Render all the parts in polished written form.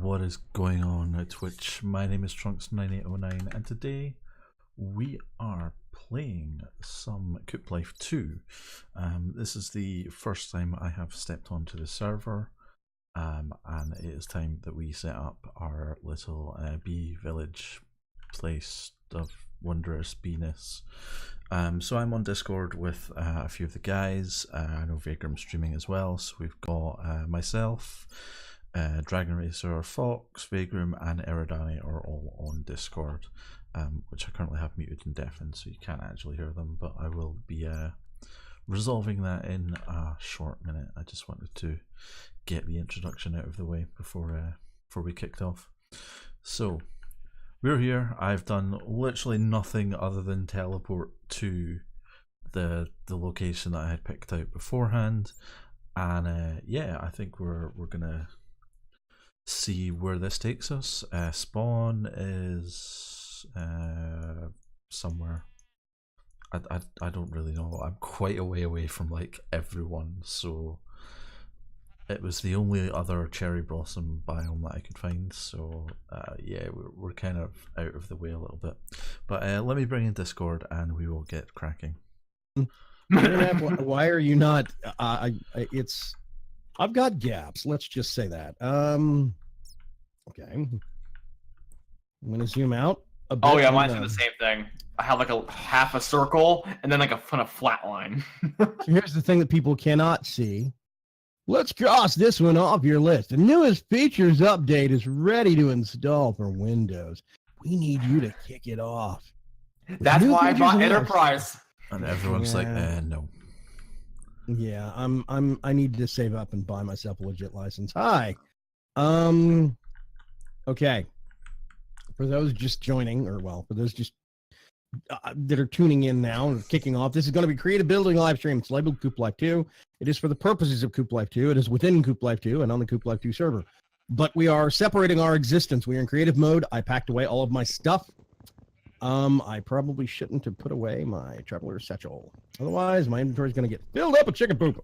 What is going on at Twitch? My name is Trunks9809 and today we are playing some Coop Life 2. This is the first time I have stepped onto the server, and it is time that we set up our little bee village place of wondrous beeness. So I'm on Discord with a few of the guys. I know Vaygrims streaming as well, so we've got myself, Dragon Racer, Fox, Vaygrim and Eridani are all on Discord, which I currently have muted and deafened so you can't actually hear them, but I will be resolving that in a short minute. I just wanted to get the introduction out of the way before we kicked off. So we're here. I've done literally nothing other than teleport to the location that I had picked out beforehand, and yeah, I think we're gonna see where this takes us. Spawn is somewhere. I don't really know. I'm quite a way away from like everyone, so it was the only other cherry blossom biome that I could find. So yeah, we're kind of out of the way a little bit. But let me bring in Discord and we will get cracking. Why are you not? I've got gaps. Let's just say that. Okay. I'm gonna zoom out a bit. Oh yeah, mine's doing the same thing. I have like a half a circle and then like a kind of flat line. So here's the thing that people cannot see. Let's cross this one off your list. The newest features update is ready to install for Windows. We need you to kick it off. That's why I bought Enterprise. And everyone's like, no. Yeah, I need to save up and buy myself a legit license. Hi. Okay. For those just joining, or well, for those just that are tuning in now and kicking off, this is going to be Creative Building live stream. It's labeled Coop Life 2. It is for the purposes of Coop Life 2. It is within Coop Life 2 and on the Coop Life 2 server. But we are separating our existence. We are in creative mode. I packed away all of my stuff. I probably shouldn't have put away my traveler satchel. Otherwise, my inventory is going to get filled up with chicken poop.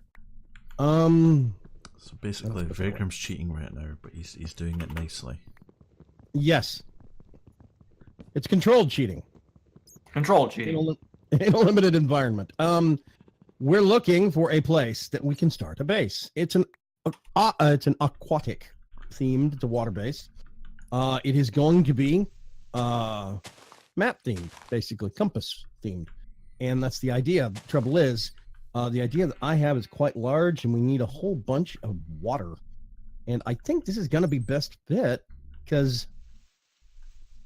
So basically, Vaygrim's cheating right now, but he's doing it nicely. Yes. It's controlled cheating. Controlled cheating. In a limited environment. We're looking for a place that we can start a base. It's an aquatic themed. It's a water base. It is going to be map themed, basically compass themed, and that's the idea. The trouble is, the idea that I have is quite large, and we need a whole bunch of water. And I think this is going to be best fit because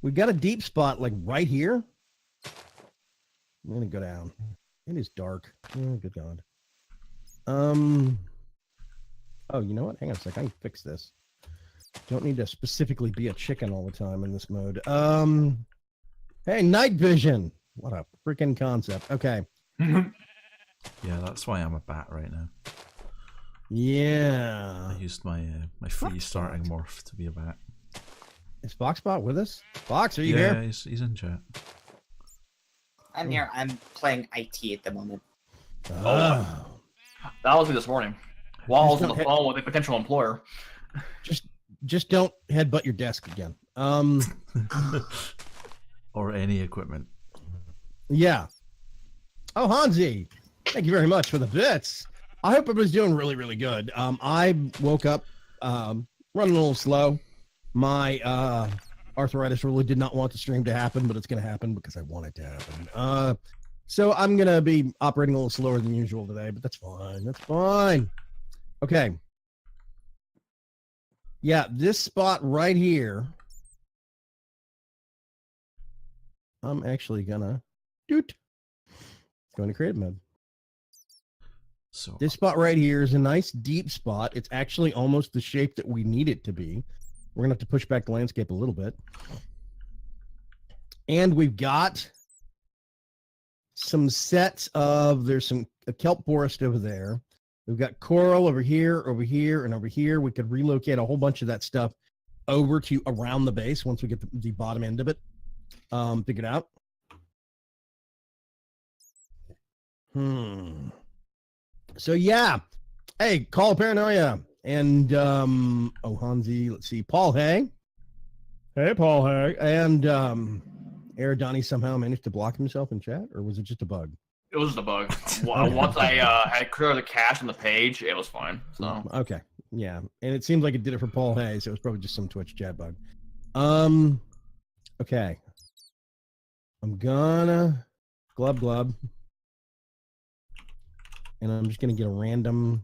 we've got a deep spot like right here. I'm going to go down. It is dark. Oh, good God. Oh, you know what? Hang on a sec. I can fix this. Don't need to specifically be a chicken all the time in this mode. Hey, night vision. What a freaking concept. Okay. Yeah, that's why I'm a bat right now. Yeah. I used my my free starting morph to be a bat. Is Foxbot with us? Fox, are you here? here? He's in chat. I'm here. I'm playing IT at the moment. Oh. That was me this morning. While I was on the phone with a potential employer. Just don't headbutt your desk again. Or any equipment. Yeah. Oh, Hansi, thank you very much for the bits. I hope everybody's doing really, really good. I woke up running a little slow. My arthritis really did not want the stream to happen, but it's going to happen because I want it to happen. So I'm going to be operating a little slower than usual today, but that's fine. That's fine. Okay. Yeah, this spot right here, I'm actually going to creative mode. So this spot right here is a nice deep spot. It's actually almost the shape that we need it to be. We're going to have to push back the landscape a little bit. And we've got some sets of, there's a kelp forest over there. We've got coral over here, and over here. We could relocate a whole bunch of that stuff over to around the base once we get the bottom end of it figured out. So yeah. Hey, Call Paranoia. And oh, Hansi, let's see, Paul Hay. Hey, Paul Hay. And Aradani somehow managed to block himself in chat, or was it just a bug? It was just a bug. Once I had cleared the cache on the page, it was fine. So Okay, yeah, and it seems like it did it for Paul Hay, so it was probably just some Twitch chat bug. Okay, I'm gonna glub, and I'm just gonna get a random.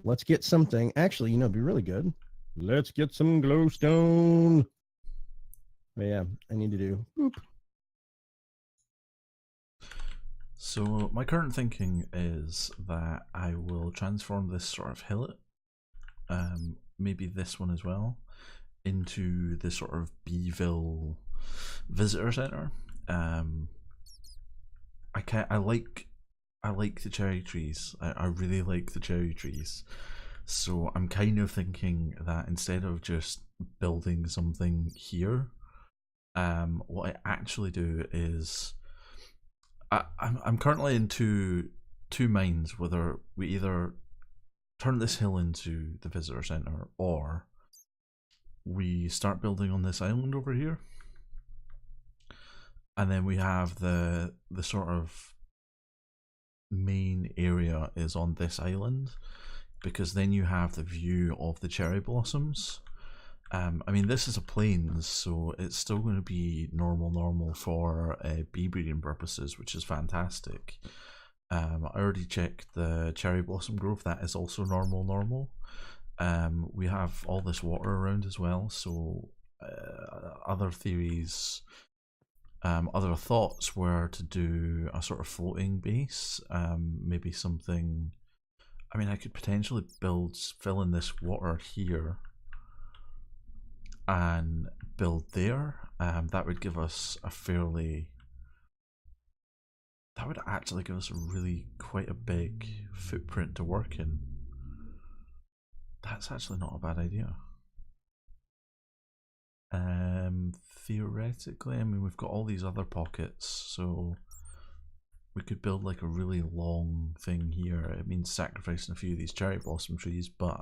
Let's get something. Actually, it'd be really good. Let's get some glowstone. But yeah, I need to do. Boop. So my current thinking is that I will transform this sort of hillet, maybe this one as well, into the sort of Beeville visitor center. I like the cherry trees. I really like the cherry trees. So I'm kind of thinking that instead of just building something here, what I actually do is I'm currently in two minds whether we either turn this hill into the visitor center or we start building on this island over here, and then we have the sort of main area is on this island, because then you have the view of the cherry blossoms. I mean, this is a plains, so it's still going to be normal for bee breeding purposes, which is fantastic. I already checked the cherry blossom growth; that is also normal. We have all this water around as well, so other theories, other thoughts were to do a sort of floating base, maybe something. I mean, I could potentially fill in this water here and build there. That would give us that would actually give us quite a big footprint to work in. That's actually not a bad idea. Theoretically, I mean, we've got all these other pockets, so we could build like a really long thing here. It means sacrificing a few of these cherry blossom trees, but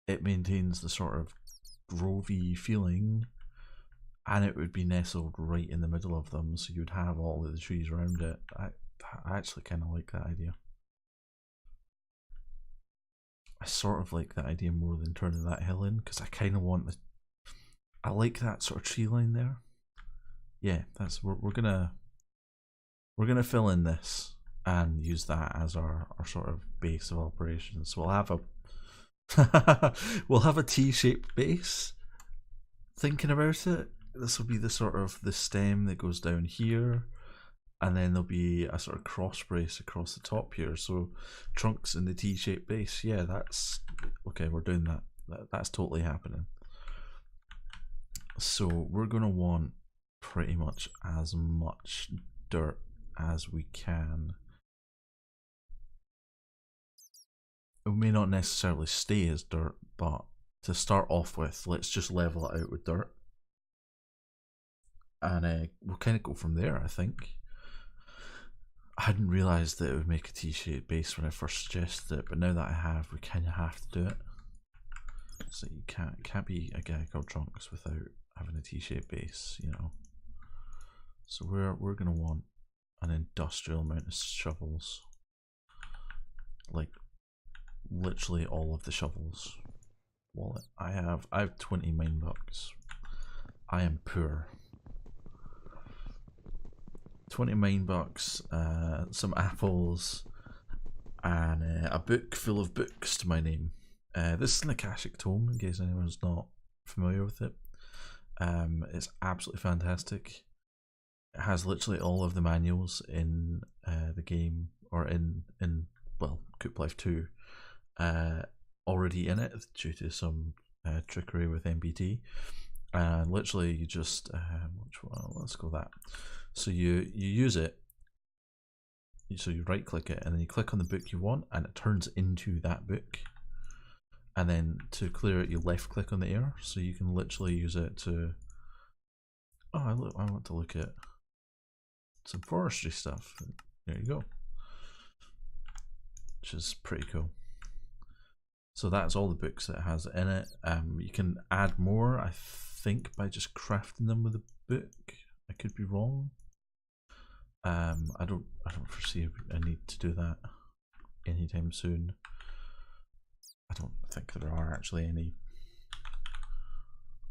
it maintains the sort of grovey feeling, and it would be nestled right in the middle of them, so you'd have all of the trees around it. I actually kind of like that idea. I sort of like that idea more than turning that hill in, because I kind of want I like that sort of tree line there. Yeah, we're gonna fill in this and use that as our sort of base of operations. We'll have a we'll have a T-shaped base. Thinking about it, this will be the sort of the stem that goes down here, and then there'll be a sort of cross brace across the top here. So trunks in the T-shaped base. Yeah, that's okay. We're doing that. That's totally happening. So we're gonna want pretty much as much dirt as we can. It may not necessarily stay as dirt, but to start off with, let's just level it out with dirt, and we'll kind of go from there. I think I hadn't realised that it would make a T-shaped base when I first suggested it, but now that I have, we kind of have to do it. So you can't be a guy called Trunks without having a T-shaped base, So we're gonna want an industrial amount of shovels, like literally all of the shovels. Wallet. I have 20 mine bucks. I am poor. 20 mine bucks, some apples, and a book full of books to my name. This is an Akashic Tome, in case anyone's not familiar with it. It's absolutely fantastic. It has literally all of the manuals in the game, or in Coop Life 2, already in it due to some trickery with MBT. And literally you just let's go that. So you use it. So you right click it and then you click on the book you want, and it turns into that book. And then to clear it, you left click on the air, so you can literally use it to. Oh, I want to look at some forestry stuff. There you go, which is pretty cool. So that's all the books that it has in it. You can add more, I think, by just crafting them with a book. I could be wrong. I don't foresee a need to do that anytime soon. I don't think there are actually any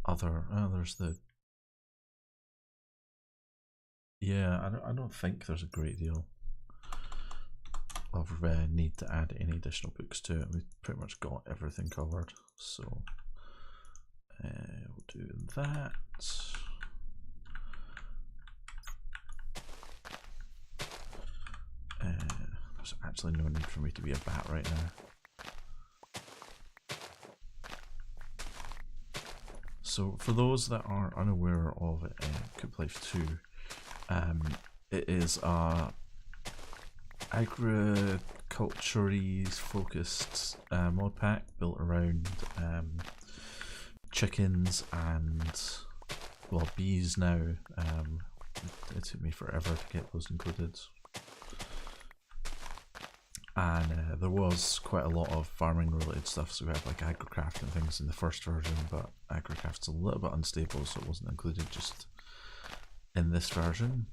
other. Oh, there's the. Yeah, I don't think there's a great deal of need to add any additional books to it. We've pretty much got everything covered, so we'll do that. There's actually no need for me to be a bat right now. So for those that are unaware of Coop Life 2, it is a agriculture focused mod pack built around chickens and, well, bees now. It took me forever to get those included. And there was quite a lot of farming related stuff, so we had like agricraft and things in the first version, but agricraft's a little bit unstable, so it wasn't included just in this version.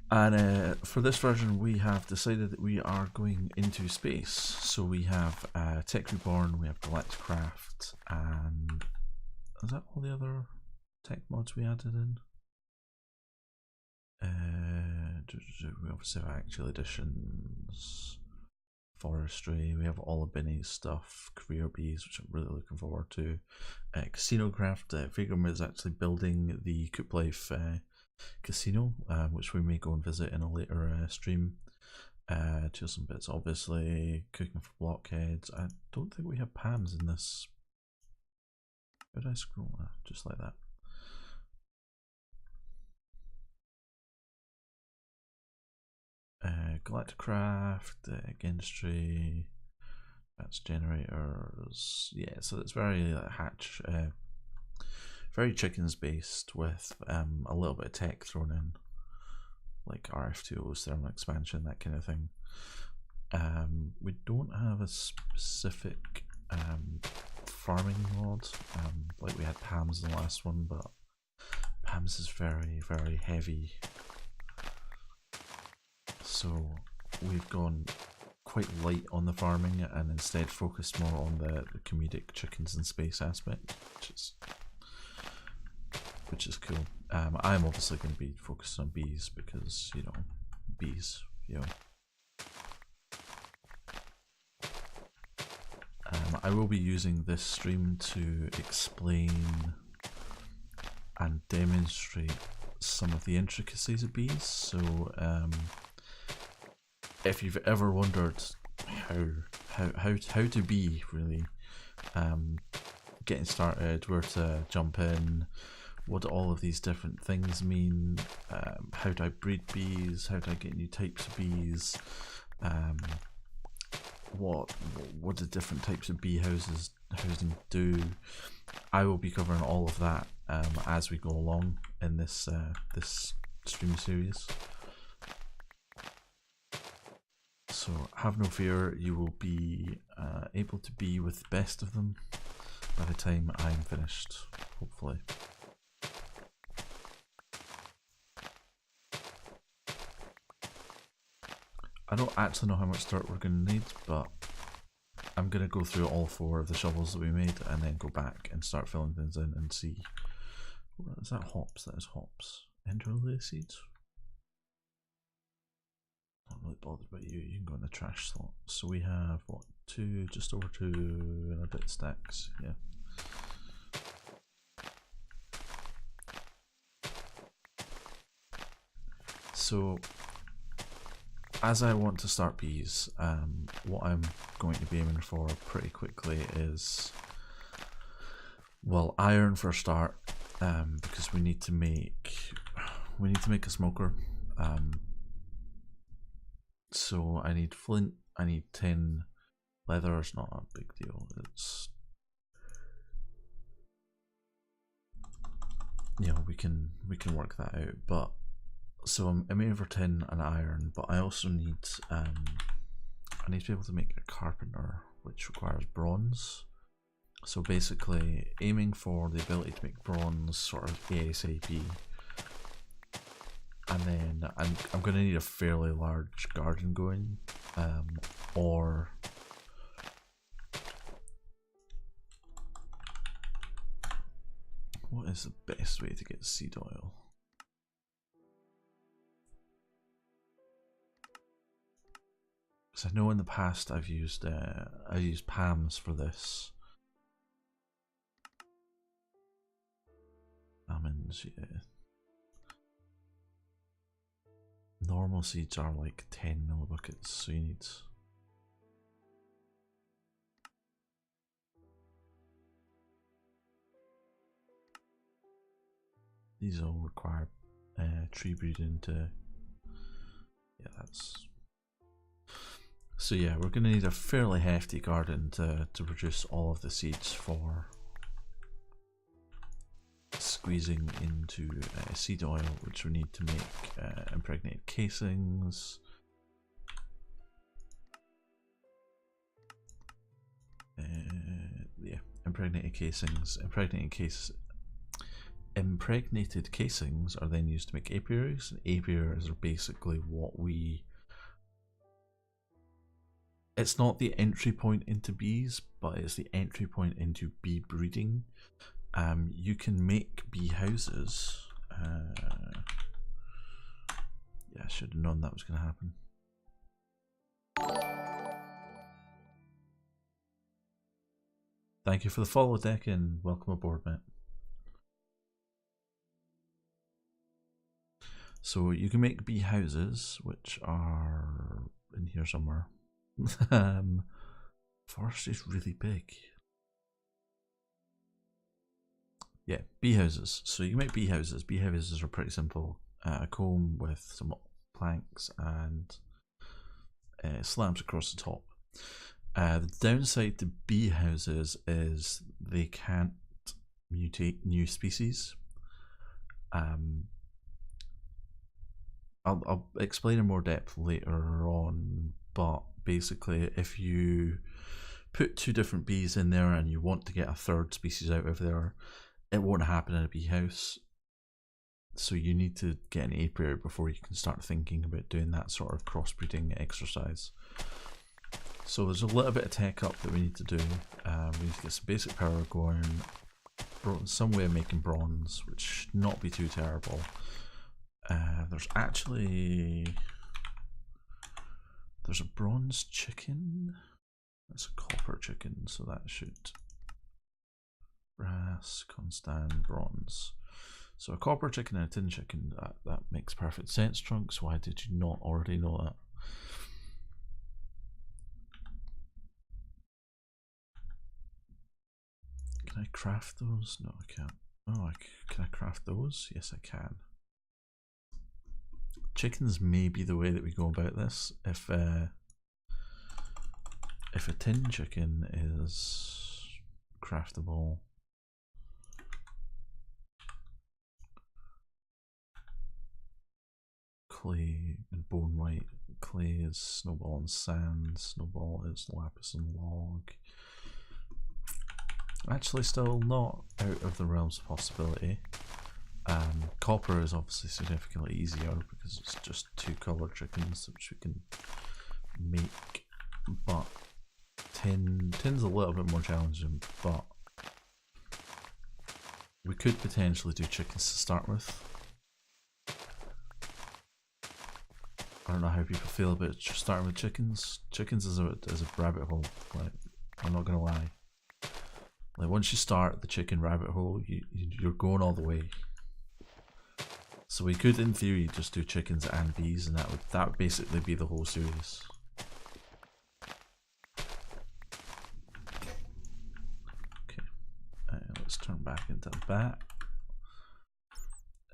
And for this version we have decided that we are going into space. So we have Tech Reborn, we have Galacticraft, and is that all the other tech mods we added in? We obviously have actual additions, forestry, we have all of Benny's stuff, career bees, which I'm really looking forward to. Casino craft, Vaygrims is actually building the Coop Life casino, which we may go and visit in a later stream. To some bits, obviously, cooking for blockheads. I don't think we have pans in this. How did I scroll? Just like that. Galacticraft, industry, that's generators. Yeah, so it's very hatch, very chickens based with a little bit of tech thrown in, like RF2Os, thermal expansion, that kind of thing. We don't have a specific farming mod like we had PAMS in the last one, but PAMS is very, very heavy. So we've gone quite light on the farming and instead focused more on the comedic chickens in space aspect, which is cool. I'm obviously going to be focused on bees because, you know, bees, you know. I will be using this stream to explain and demonstrate some of the intricacies of bees. So if you've ever wondered how to be really getting started, where to jump in, what do all of these different things mean, how do I breed bees, how do I get new types of bees, what do different types of bee housing do, I will be covering all of that as we go along in this this stream series. So have no fear, you will be able to be with the best of them by the time I'm finished, hopefully. I don't actually know how much dirt we're going to need, but I'm going to go through all 4 of the shovels that we made and then go back and start filling things in and see. Is that hops? That is hops. Enderlily seeds? Not really bothered about you, you can go in the trash slot. So we have, what, 2, just over 2 and a bit stacks, yeah. So, as I want to start bees, what I'm going to be aiming for pretty quickly is, well, iron for a start, because we need to make a smoker. So I need flint, I need tin, leather is not a big deal. It's, you know, we can work that out. But so I'm aiming for tin and iron, but I also need I need to be able to make a carpenter which requires bronze. So basically, aiming for the ability to make bronze sort of ASAP. And then I'm going to need a fairly large garden going, or what is the best way to get seed oil? Because I know in the past I've used Pams for this. Almonds, yeah. Normal seeds are like 10 millibuckets, so you need. These all require tree breeding to. Yeah, that's. So yeah, we're going to need a fairly hefty garden to produce all of the seeds for squeezing into seed oil, which we need to make impregnated casings. Yeah, impregnated casings. Impregnated casings are then used to make apiaries, and apiaries are basically what we. It's not the entry point into bees, but it's the entry point into bee breeding. You can make bee houses. Yeah, I should have known that was going to happen. Thank you for the follow, Deck, and welcome aboard, mate. So you can make bee houses, which are in here somewhere. Forest is really big. Yeah, bee houses. So you can make bee houses. Bee houses are pretty simple. A comb with some planks and slabs across the top. The downside to bee houses is they can't mutate new species. I'll explain in more depth later on, but basically if you put two different bees in there and you want to get a third species out of there, it won't happen in a bee house. So you need to get an apiary before you can start thinking about doing that sort of crossbreeding exercise. So there's a little bit of tech up that we need to do. We need to get some basic power going, some way of making bronze, which should not be too terrible. There's a bronze chicken. That's a copper chicken, so that should brass, constant, bronze. So a copper chicken and a tin chicken, that makes perfect sense, Trunks. Why did you not already know that? Can I craft those? No, I can't. Oh, can I craft those? Yes, I can. Chickens may be the way that we go about this. If a tin chicken is craftable, clay and bone white. Clay is snowball and sand. Snowball is lapis and log. Actually, still not out of the realms of possibility. Copper is obviously significantly easier because it's just two colored chickens which we can make, but tin's a little bit more challenging, but we could potentially do chickens to start with. I don't know how people feel about just starting with chickens. Chickens is a rabbit hole, like, I'm not gonna lie. Like, once you start the chicken rabbit hole, you're going all the way. So we could, in theory, just do chickens and bees, and that would basically be the whole series. Okay, let's turn back into a bat.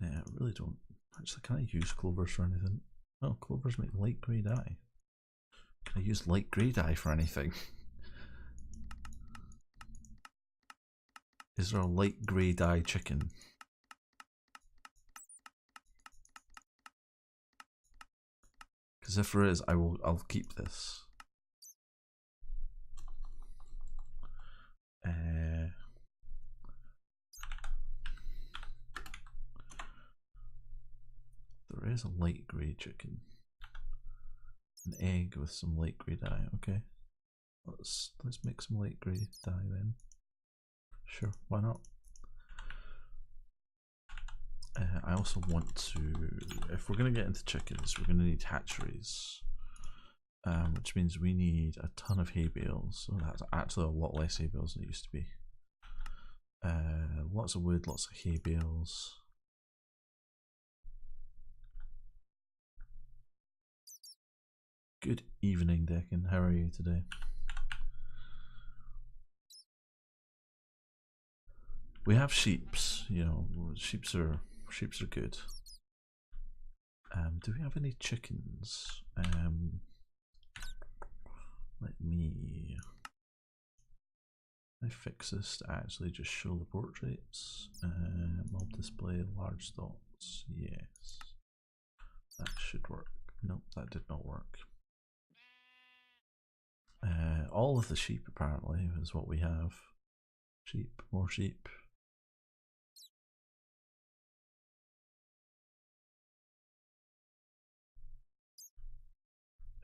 I really don't. Actually, can I use clovers for anything? Oh, clovers make light grey dye. Can I use light grey dye for anything? Is there a light grey dye chicken? Because if there is, I'll keep this. There is a light grey chicken. An egg with some light grey dye. Okay, let's make some light grey dye then. Sure, why not? I also want to, if we're going to get into chickens, we're going to need hatcheries, which means we need a ton of hay bales. So that's actually a lot less hay bales than it used to be. Lots of wood, lots of hay bales. Good evening, Deccan. How are you today? We have sheeps, you know, sheeps are good. Do we have any chickens? Let me fix this to actually just show the portraits. Mob display, large stocks. Yes, that should work. Nope, that did not work. All of the sheep apparently is what we have. Sheep, more sheep.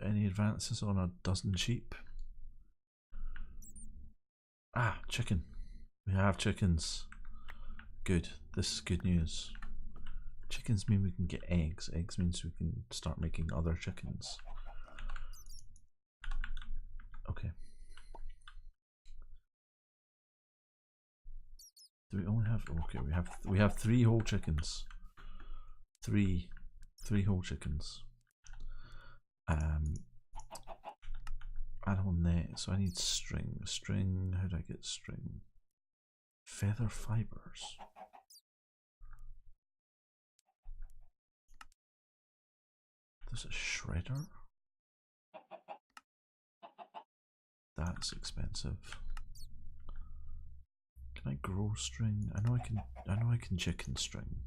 Any advances on a dozen sheep? Ah, chicken. We have chickens. Good. This is good news. Chickens mean we can get eggs. Eggs means we can start making other chickens. Okay. Do we only have? Okay, we have 3 whole chickens. Three whole chickens. Add on net, so I need string. String, how do I get string? Feather fibers. There's a shredder? That's expensive. Can I grow string? I know I can chicken string.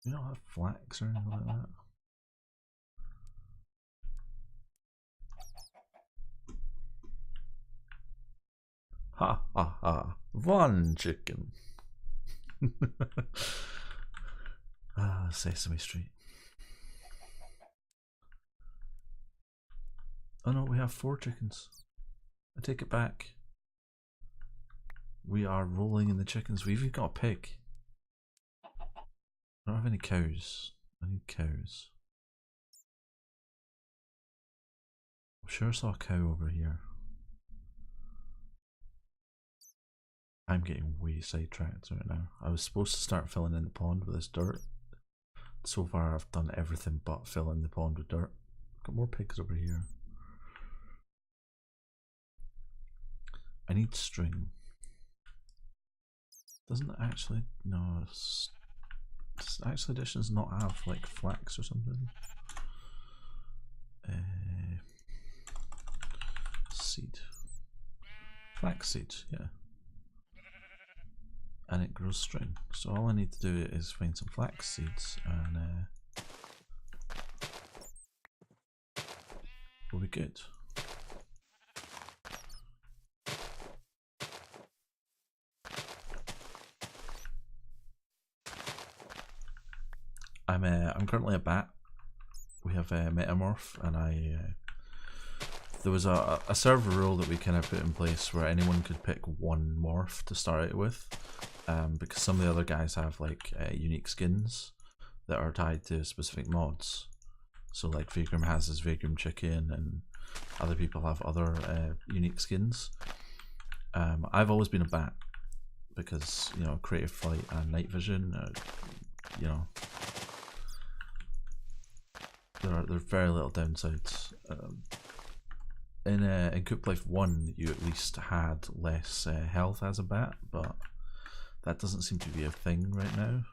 You don't have flax or anything like that? Ha ha ha. One chicken. Ah, Sesame Street. Oh no, we have 4 chickens. I take it back. We are rolling in the chickens. We've even got a pig. I don't have any cows. I need cows. I'm sure I saw a cow over here. I'm getting way sidetracked right now. I was supposed to start filling in the pond with this dirt. So far I've done everything but fill in the pond with dirt. Got more pigs over here. I need string. Doesn't it actually, no, does Actual Editions not have like flax or something? Seed. Flax seed, yeah. And it grows string. So all I need to do is find some flax seeds and we'll be good. I'm currently a bat. We have a metamorph, and there was a server rule that we kind of put in place where anyone could pick one morph to start out with, because some of the other guys have like unique skins that are tied to specific mods. So like Vaygrim has his Vaygrim chicken, and other people have other unique skins. I've always been a bat because, you know, creative flight and night vision, you know, there are very little downsides. In Coop Life 1 you at least had less health as a bat, but that doesn't seem to be a thing right now.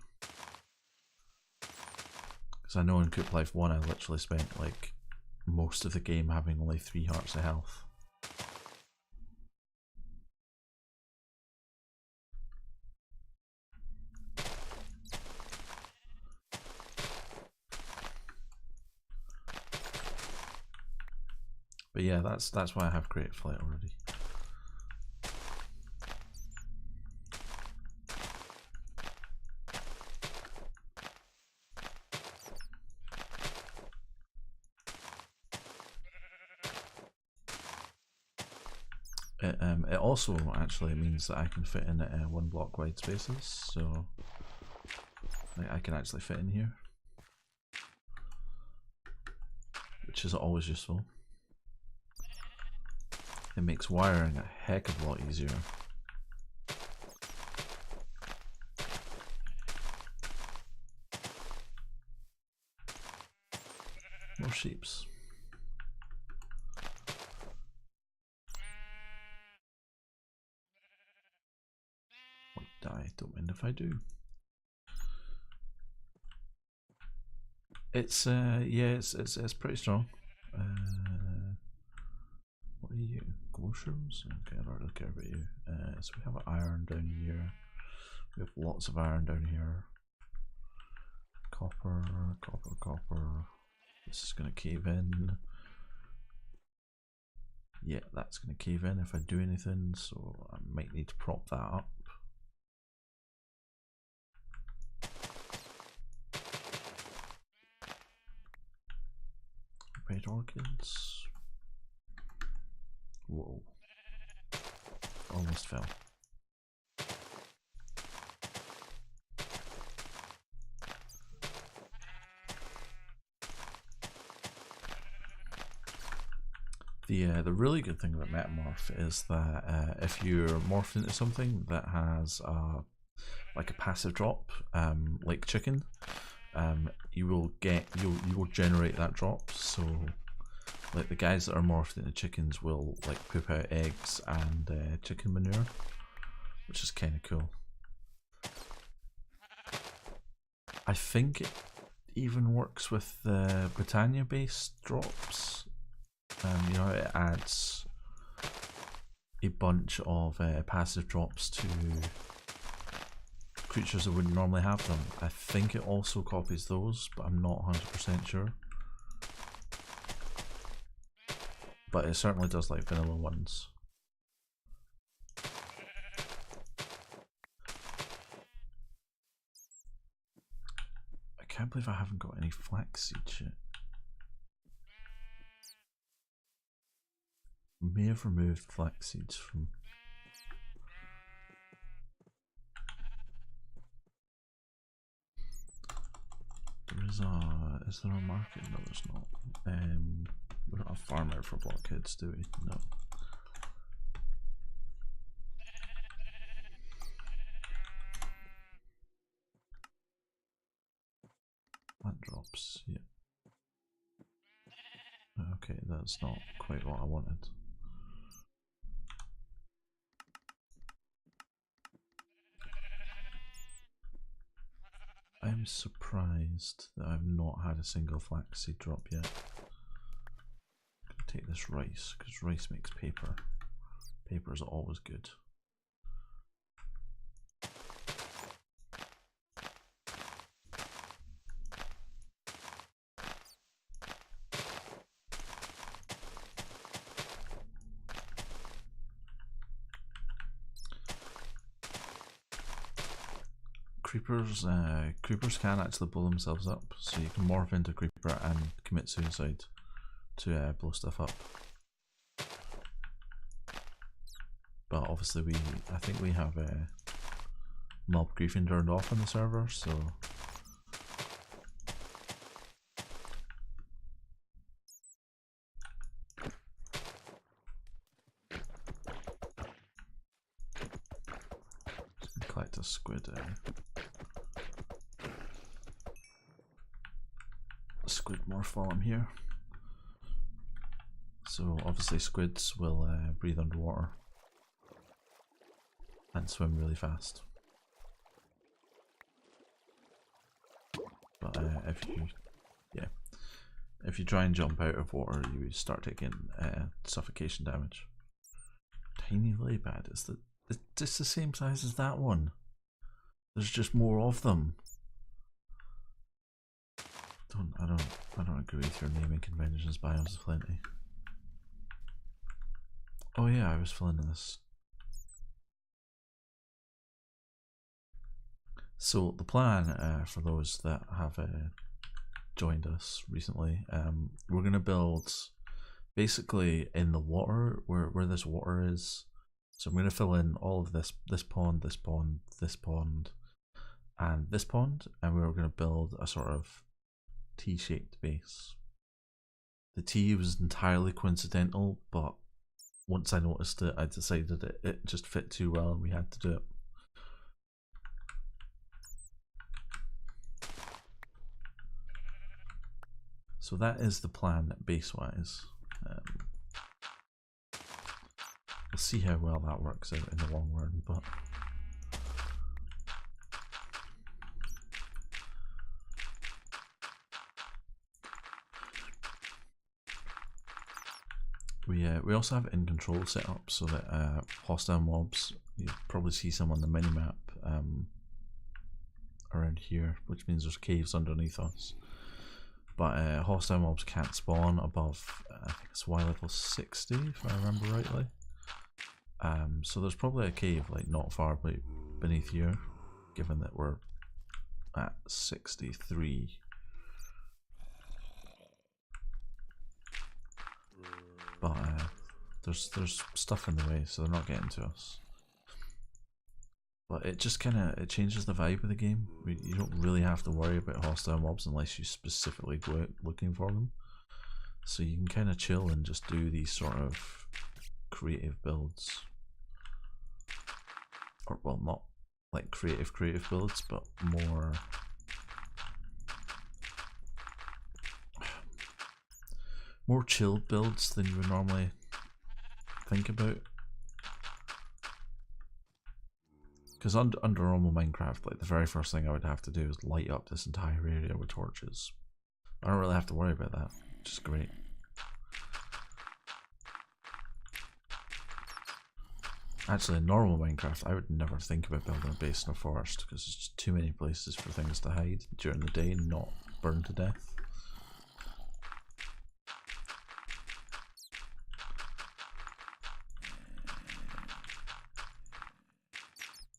Because I know in Coop Life 1 I literally spent like most of the game having only 3 hearts of health. But yeah, that's why I have Creative Flight already. It also actually means that I can fit in 1 block wide spaces, so like, I can actually fit in here, which is always useful. It makes wiring a heck of a lot easier. More sheeps. Might die, don't mind if I do. It's yeah, it's pretty strong. What are you? Glowshrooms? Okay, I don't really care about you. So we have iron down here. We have lots of iron down here. Copper, copper, copper. This is gonna cave in. Yeah, that's gonna cave in if I do anything, so I might need to prop that up. Red orchids. Whoa. Almost fell. The really good thing about Metamorph is that if you're morphed into something that has like a passive drop, like chicken, you will generate that drop. So like the guys that are morphed into chickens will like poop out eggs and chicken manure, which is kind of cool. I think it even works with the Britannia based drops. You know, it adds a bunch of passive drops to creatures that wouldn't normally have them. I think it also copies those, but I'm not 100% sure. But it certainly does like vanilla ones. I can't believe I haven't got any flaxseed shit. May have removed flax seeds from. Is there a market? No, there's not. We're not a farmer for blockheads, do we? No. Plant drops, yeah. Okay, that's not quite what I wanted. I'm surprised that I've not had a single flaxseed drop yet. I'm gonna take this rice, because rice makes paper. Paper is always good. Creepers can actually blow themselves up, so you can morph into a creeper and commit suicide to blow stuff up. But obviously I think we have mob griefing turned off on the server, so just collect a squid. Squid morph while I'm here. So obviously squids will breathe underwater and swim really fast. But if you try and jump out of water, you start taking suffocation damage. Tiny Laybad, it's just the same size as that one. There's just more of them. I don't agree with your naming conventions. Biomes is plenty. Oh yeah, I was filling in this. So the plan for those that have joined us recently, we're gonna build basically in the water where this water is. So I'm going to fill in all of this pond, this pond, this pond, and this pond, and we're going to build a sort of T-shaped base. The T was entirely coincidental, but once I noticed it, I decided it just fit too well and we had to do it. So that is the plan base-wise. We'll see how well that works out in the long run, but we also have in control set up so that hostile mobs, you'll probably see some on the minimap around here, which means there's caves underneath us. But hostile mobs can't spawn above, I think it's Y level 60 if I remember rightly. So there's probably a cave like not far beneath here, given that we're at 63. But there's stuff in the way, so they're not getting to us. But it just it changes the vibe of the game. You don't really have to worry about hostile mobs unless you specifically go out looking for them. So you can kind of chill and just do these sort of creative builds. Or, well, not like creative builds, but more chilled builds than you would normally think about. Because under normal Minecraft, like the very first thing I would have to do is light up this entire area with torches. I don't really have to worry about that, which is great. Actually, in normal Minecraft, I would never think about building a base in a forest because there's just too many places for things to hide during the day and not burn to death.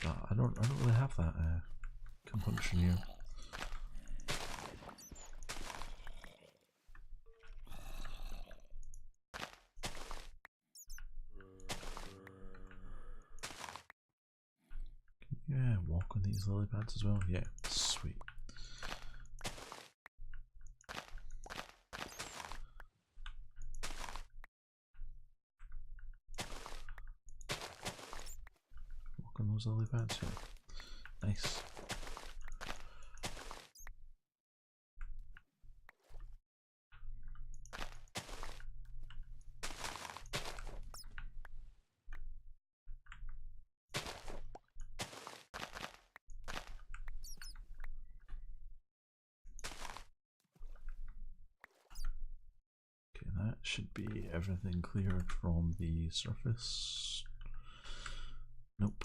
But I don't really have that compunction here. Yeah, walk on these lily pads as well. Yeah, sweet. Walk on those lily pads. Yeah, nice. Should be everything cleared from the surface. Nope,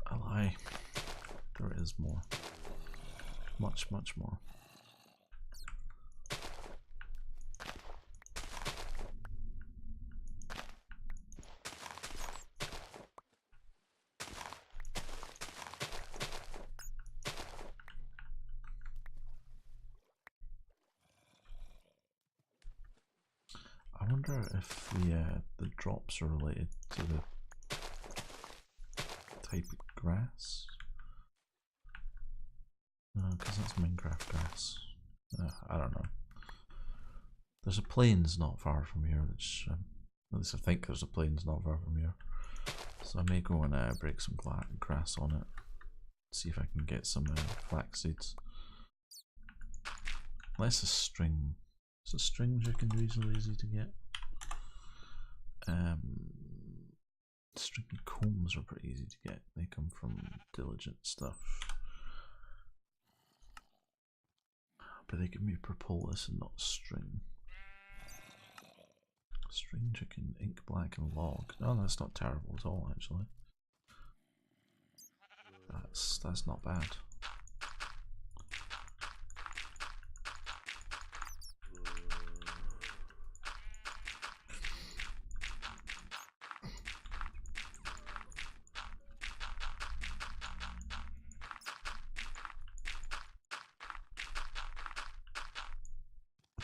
I lie. There is more. Much more. I wonder if the drops are related to the type of grass. No, because that's Minecraft grass. I don't know. There's a plains not far from here, which at least I think there's a plains not far from here. So I may go and break some grass on it. See if I can get some flax seeds. Unless a string. So strings can be reasonably easy to get. Stringy combs are pretty easy to get. They come from diligent stuff. But they give me propolis and not string. String chicken, ink black and log. No, that's not terrible at all actually. That's not bad.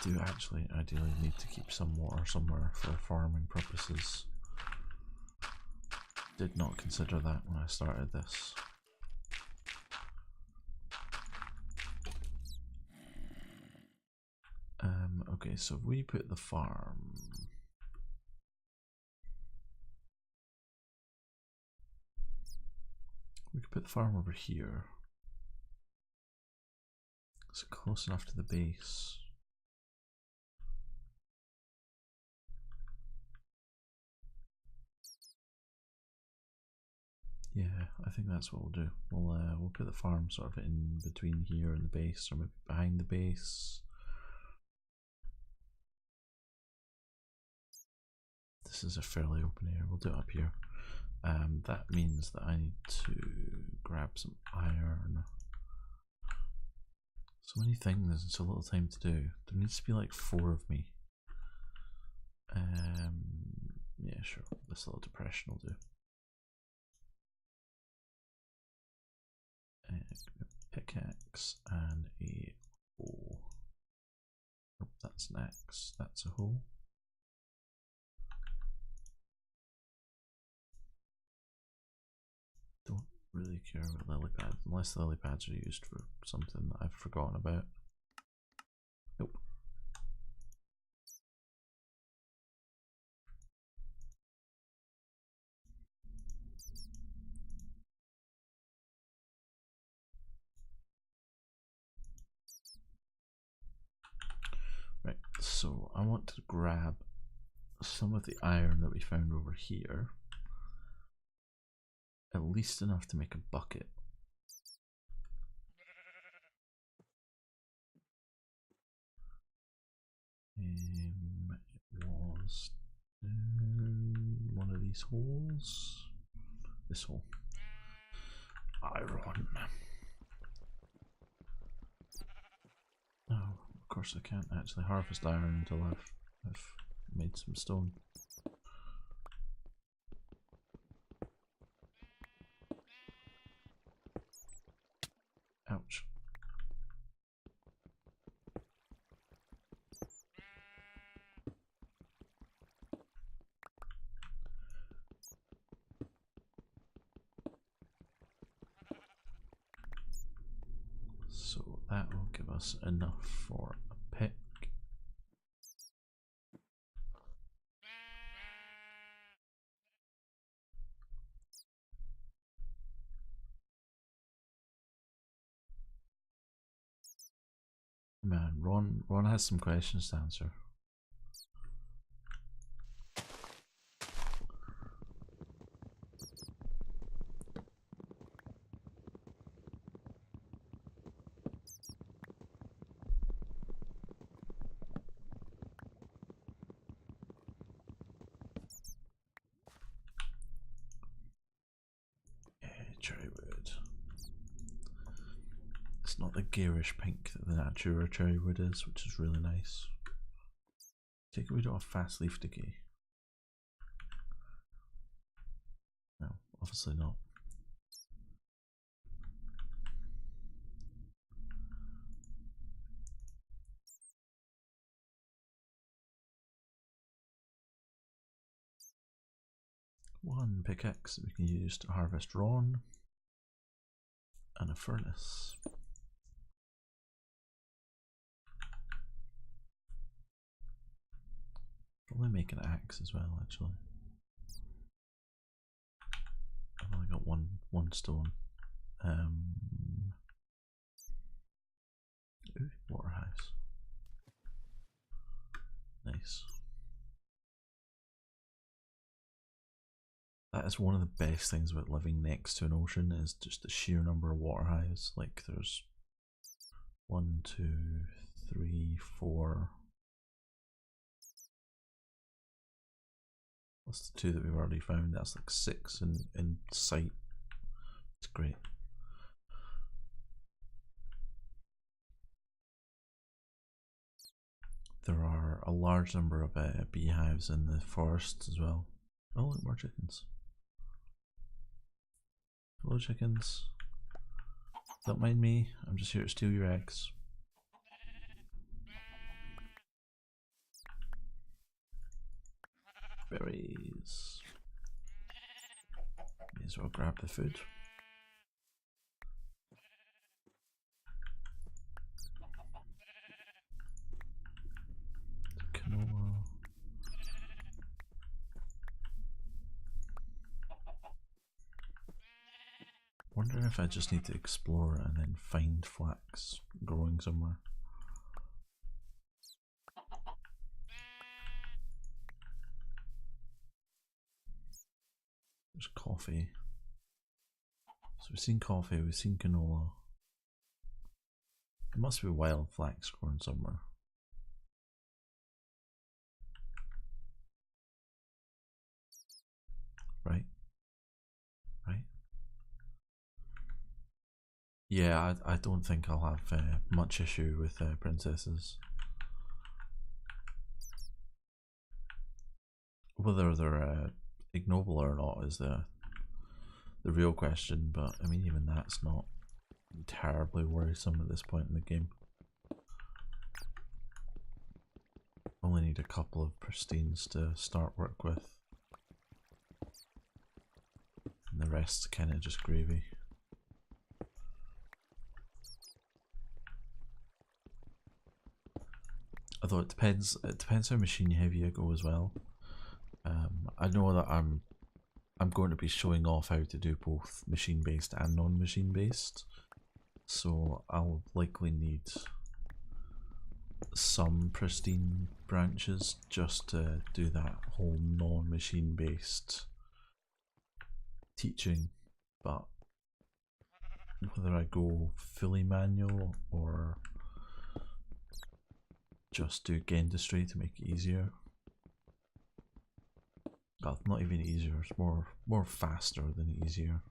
I do actually ideally need to keep some water somewhere for farming purposes. did not consider that when I started this. Okay, so if we put the farm... We could put the farm over here. Is it close enough to the base? Yeah, I think that's what we'll do. We'll put the farm sort of in between here and the base, or maybe behind the base. This is a fairly open area. We'll do it up here. That means that I need to grab some iron. So many things and so little time to do. There needs to be like 4 of me. Yeah, sure. This little depression will do. A pickaxe and a hole. Oh, that's an axe. That's a hole. Don't really care about lily pads unless the lily pads are used for something that I've forgotten about. Nope. Right, so I want to grab some of the iron that we found over here. At least enough to make a bucket. It was one of these holes. This hole. Iron. Oh, of course I can't actually harvest iron until I've made some stone. Ouch. So that will give us enough for a pick. Man, Ron has some questions to answer. Cherry wood. It's not the garish pink that the Natura cherry wood is, which is really nice. Take it we don't have fast leaf decay. No, obviously not. One pickaxe that we can use to harvest Ron, and a furnace. Probably make an axe as well, actually. I've only got one stone. Ooh, water house. Nice. That is one of the best things about living next to an ocean, is just the sheer number of water hives. Like there's 1, 2, 3, 4. That's the 2 that we've already found. That's like 6 in sight. It's great. There are a large number of beehives in the forests as well. Oh, look, more chickens. Hello, chickens. Don't mind me. I'm just here to steal your eggs. Berries. May as well grab the food. Canola. Wondering if I just need to explore and then find flax growing somewhere. There's coffee. So we've seen coffee, we've seen canola. There must be wild flax growing somewhere. Right? Right? Yeah, I don't think I'll have much issue with princesses. Whether they're ignoble or not is the real question, but I mean even that's not terribly worrisome at this point in the game. Only need a couple of pristines to start work with, and the rest's kind of just gravy. Although it depends how machine heavy I go as well. I know that I'm going to be showing off how to do both machine based and non-machine based, so I'll likely need some pristine branches just to do that whole non-machine based teaching, but whether I go fully manual or just do dentistry to make it easier. Well, not even easier, it's more faster than easier.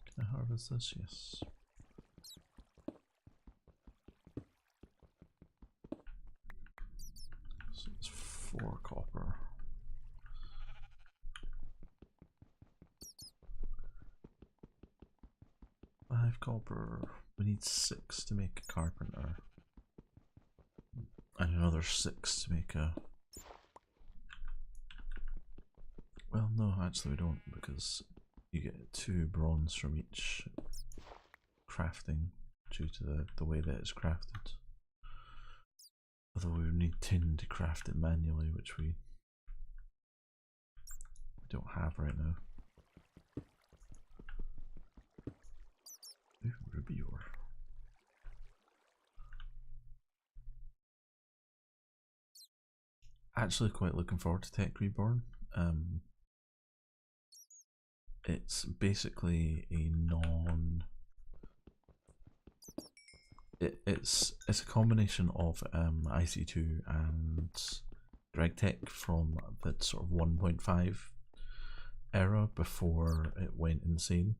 Can I harvest this? Yes. So it's 4 copper. 5 copper. We need 6 to make a carpenter. And another 6 to make a... Well, no, actually we don't, because you get 2 bronze from each crafting due to the way that it's crafted. Although we would need tin to craft it manually, which we don't have right now. Ooh, ruby ore. Actually quite looking forward to Tech Reborn. It's basically a it's a combination of IC2 and DirectTech from the sort of 1.5 era before it went insane.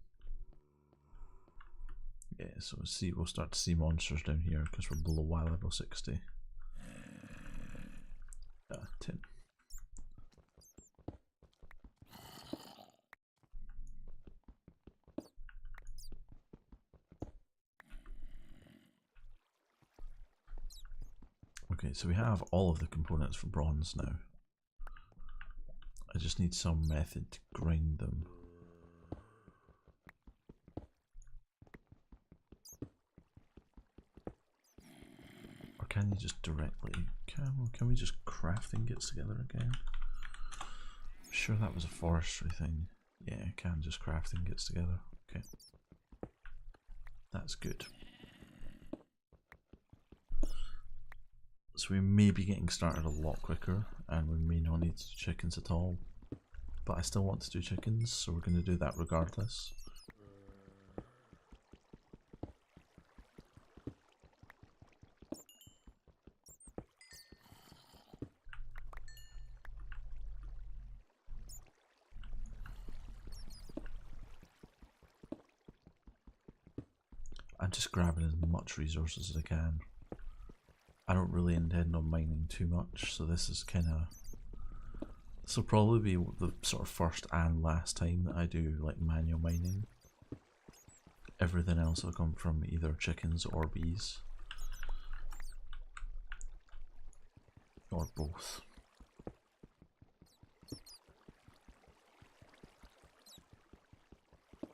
Yeah, so we'll start to see monsters down here because we're below Y level 60. 10. Okay, so we have all of the components for bronze now. I just need some method to grind them. Or can you just directly... Can we just craft ingots together again? I'm sure that was a forestry thing. Yeah, I can just craft ingots together. Okay. That's good. So we may be getting started a lot quicker, and we may not need to do chickens at all. But I still want to do chickens, so we're going to do that regardless. I'm just grabbing as much resources as I can. I don't really intend on mining too much, so this is kind of... This will probably be the sort of first and last time that I do like manual mining. Everything else will come from either chickens or bees. Or both.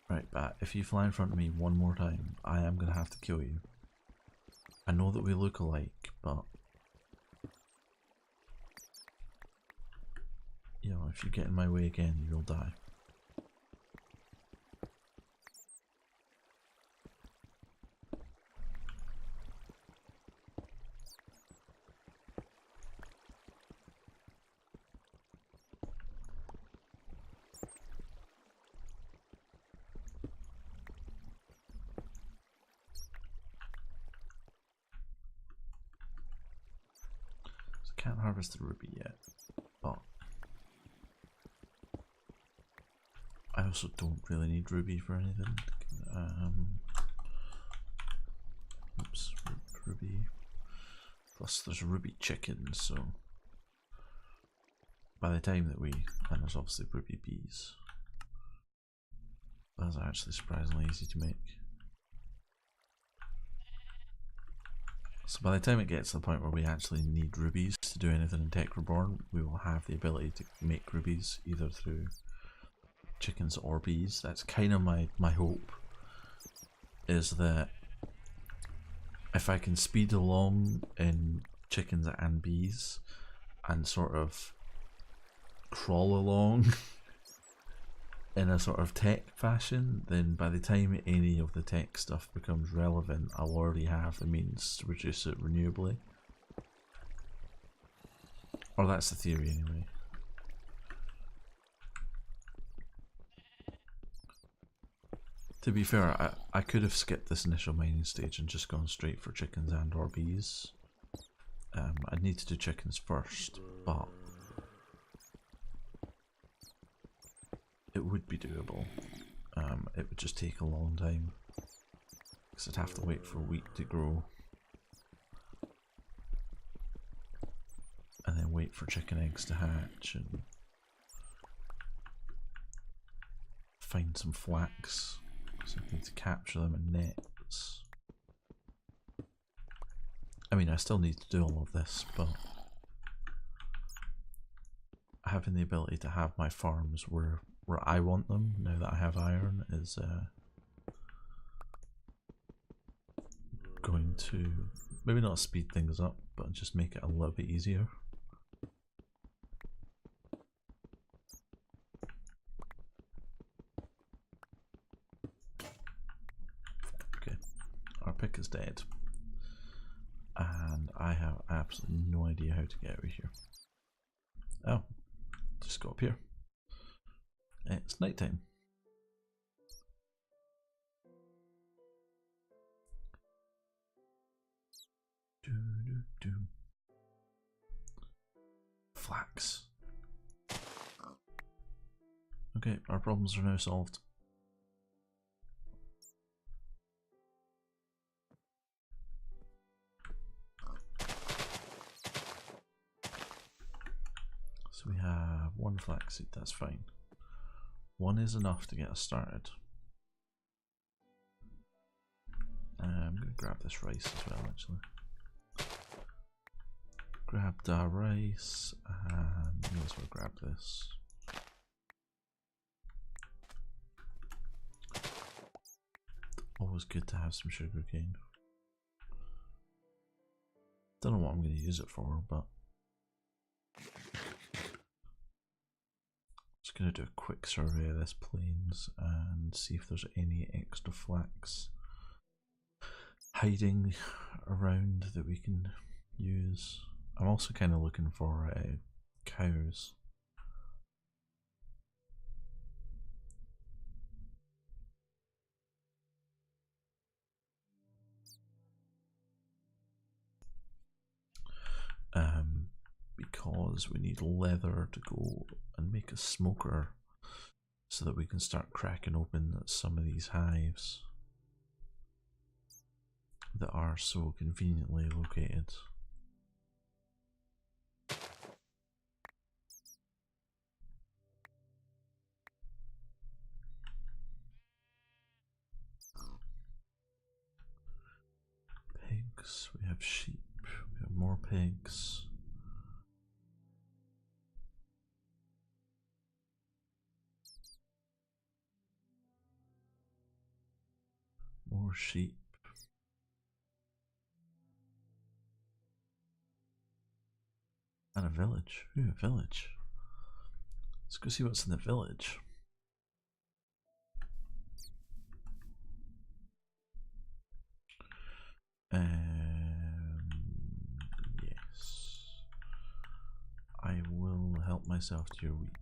Right, Bat, if you fly in front of me one more time, I am going to have to kill you. I know that we look alike, but... You know, if you get in my way again, you'll die. Can't harvest the ruby yet, but I also don't really need ruby for anything. Oops, ruby. Plus there's ruby chickens, so by the time that and there's obviously ruby bees. That's actually surprisingly easy to make. So by the time it gets to the point where we actually need rubies to do anything in Tech Reborn, we will have the ability to make rubies either through chickens or bees. That's kind of my hope, is that if I can speed along in chickens and bees and sort of crawl along in a sort of tech fashion, then by the time any of the tech stuff becomes relevant, I'll already have the means to produce it renewably. Or that's the theory anyway. To be fair, I could have skipped this initial mining stage and just gone straight for chickens and or bees. I'd need to do chickens first, but it would be doable. It would just take a long time, because I'd have to wait for wheat to grow and then wait for chicken eggs to hatch and find some flax, so I need to capture them in nets. I mean, I still need to do all of this, but having the ability to have my farms where I want them, now that I have iron, is going to maybe not speed things up, but just make it a little bit easier. Okay, our pick is dead, and I have absolutely no idea how to get out of here. Oh, just go up here. It's nighttime. Flax. Okay, our problems are now solved. So we have one flaxseed, that's fine. One is enough to get us started. I'm going to grab this rice as well, actually. Grab the rice, and may as well grab this. Always good to have some sugar cane. Don't know what I'm going to use it for, but just going to do a quick survey of this plains and see if there's any extra flax hiding around that we can use. I'm also kind of looking for cows. Because we need leather to go and make a smoker so that we can start cracking open some of these hives that are so conveniently located. Pigs, we have sheep, we have more pigs. More sheep. And a village. Ooh, a village. Let's go see what's in the village. Yes. I will help myself to your wheat.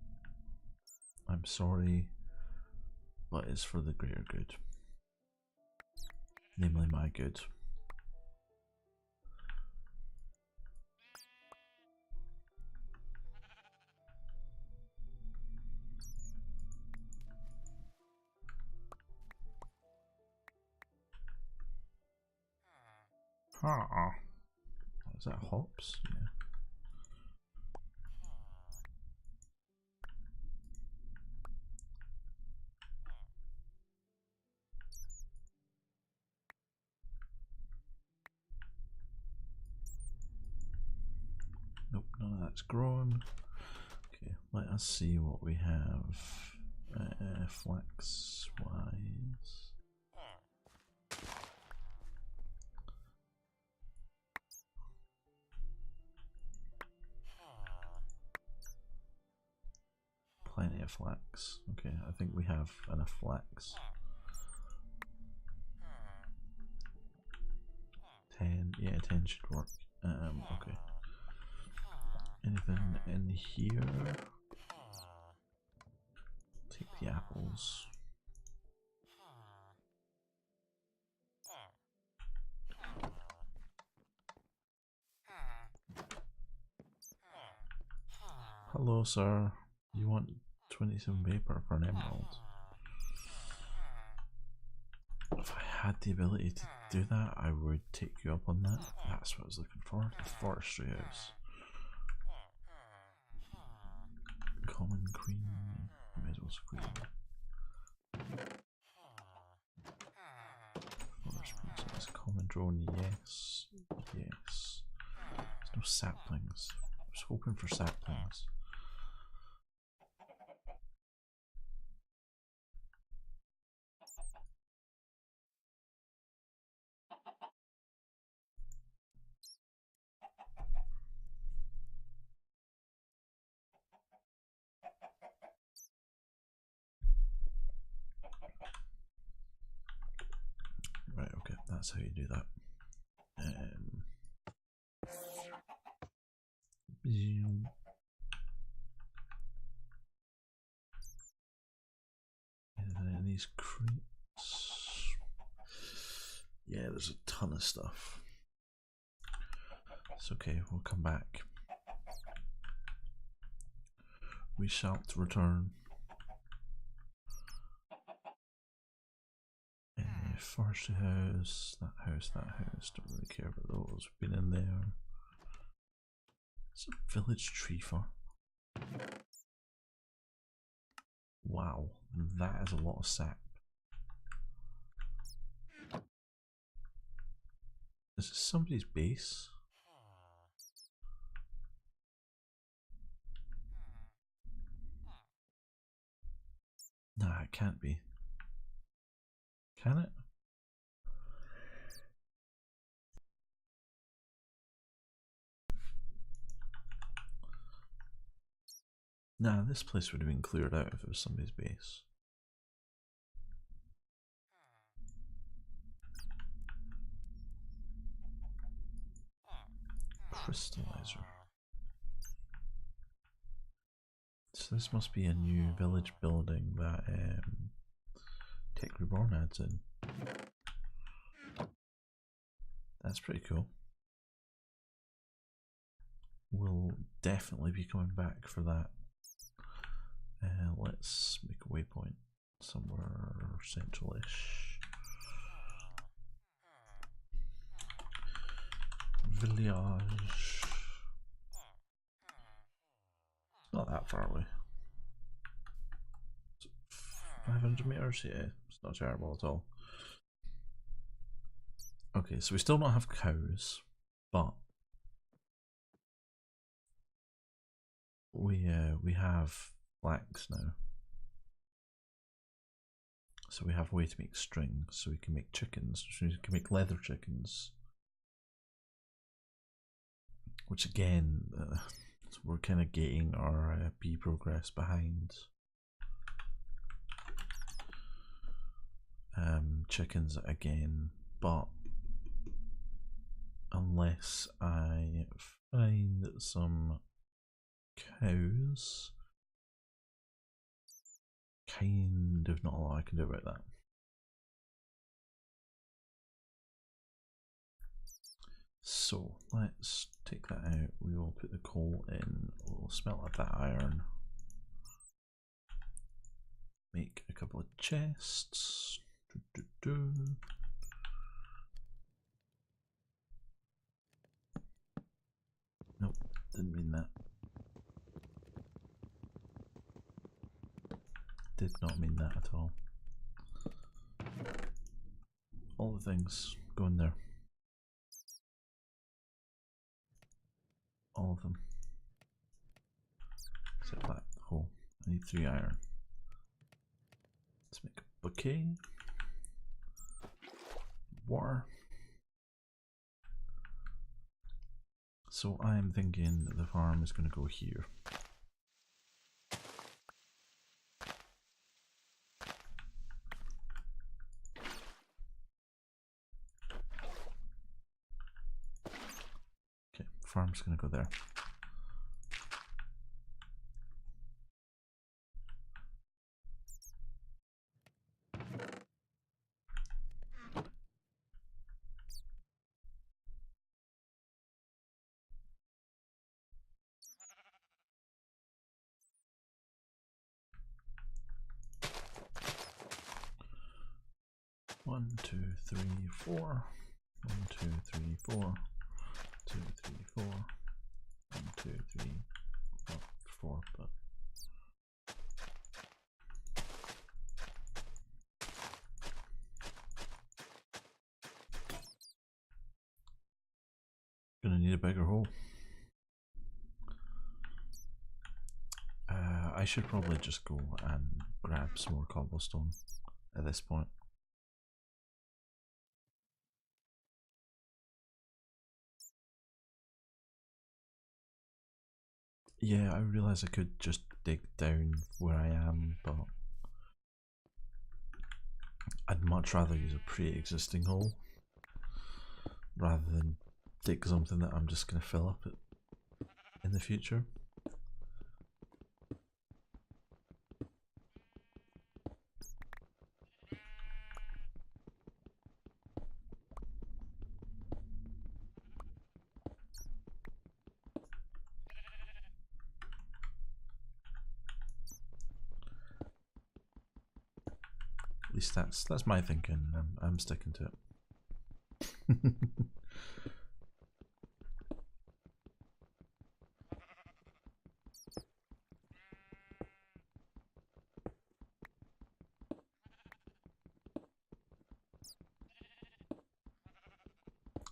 I'm sorry, but it's for the greater good. Namely, my good. Is that hops? Yeah. Nope, none of that's grown. Okay, let us see what we have flax wise. Plenty of flax. Okay, I think we have enough flax. 10, yeah, 10 should work. Okay. Anything in here? Take the apples. Hello, sir. You want 27 paper for an emerald? If I had the ability to do that, I would take you up on that. That's what I was looking for. The forestry house. Common queen. Meadows queen. Forest princess. Common drone. Yes. Yes. There's no saplings. I was hoping for saplings. Right, okay, that's how you do that. Anything in these crates? Yeah, there's a ton of stuff. It's okay, we'll come back. We shall return. Forestry house, that house, that house. Don't really care about those. Been in there. It's a village tree farm. Wow, that is a lot of sap. Is this somebody's base? Nah, it can't be. Can it? Nah, this place would have been cleared out if it was somebody's base. Crystallizer. So this must be a new village building that Tech Reborn adds in. That's pretty cool. We'll definitely be coming back for that. Let's make a waypoint somewhere central-ish. Village. It's not that far away. 500 meters? Yeah, it's not terrible at all. Okay, so we still don't have cows, but we have flax now. So we have a way to make string, so we can make chickens, so we can make leather chickens. Which again, so we're kind of getting our bee progress behind. Chickens again, but unless I find some cows, kind of not a lot I can do about that. So let's take that out. We will put the coal in. We'll smelt at that iron. Make a couple of chests. Nope, didn't mean that. Did not mean that at all. All the things go in there. All of them. Except that hole. I need 3 iron. Let's make a bouquet. Water. So I'm thinking the farm is going to go here. Okay, farm's going to go there. One, two, three, four. 1, 2, 3, 4. 2, 3, 4. 1, 2, 3, well, 4, but gonna need a bigger hole. I should probably just go and grab some more cobblestone at this point. Yeah, I realise I could just dig down where I am, but I'd much rather use a pre-existing hole rather than dig something that I'm just going to fill up in the future. At least that's my thinking. I'm sticking to it.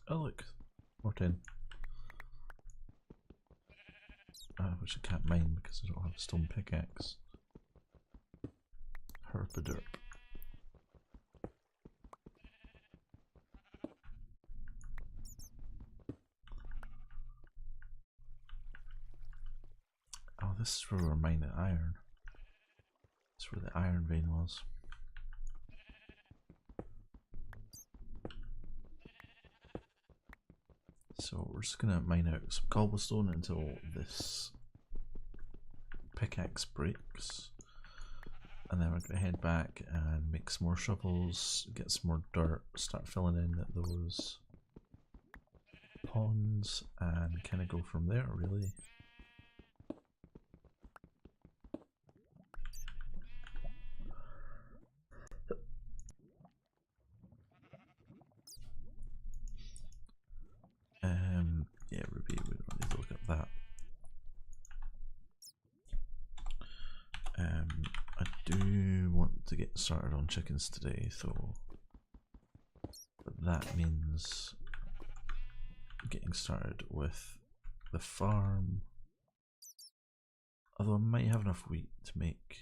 Oh look, more tin. Which I can't mine because I don't have a stone pickaxe. Herpaderp. Oh, this is where we're mining iron. This is where the iron vein was. So we're just gonna mine out some cobblestone until this pickaxe breaks. And then we're gonna head back and make some more shovels, get some more dirt, start filling in those ponds, and kind of go from there, really. Yeah, Ruby, we don't need to look at that. I do want to get started on chickens today, though. But that means getting started with the farm. Although I might have enough wheat to make.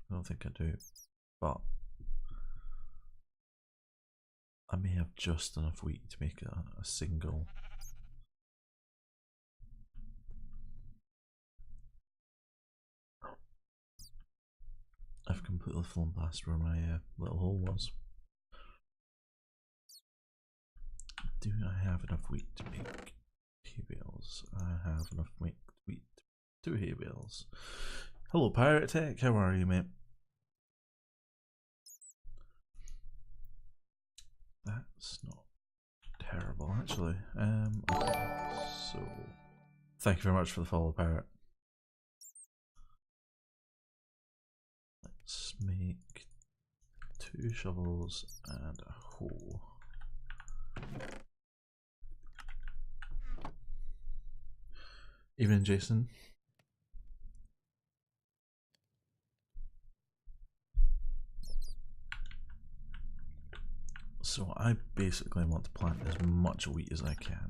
I don't think I do, but I may have just enough wheat to make a single. I've completely flown past where my little hole was. Do I have enough wheat to make hay bales? I have enough wheat to 2 hay bales. Hello Pirate Tech, how are you, mate? That's not terrible actually. Okay, so thank you very much for the follow, Pirate. Let's make 2 shovels and a hoe. Evening, Jason. So I basically want to plant as much wheat as I can.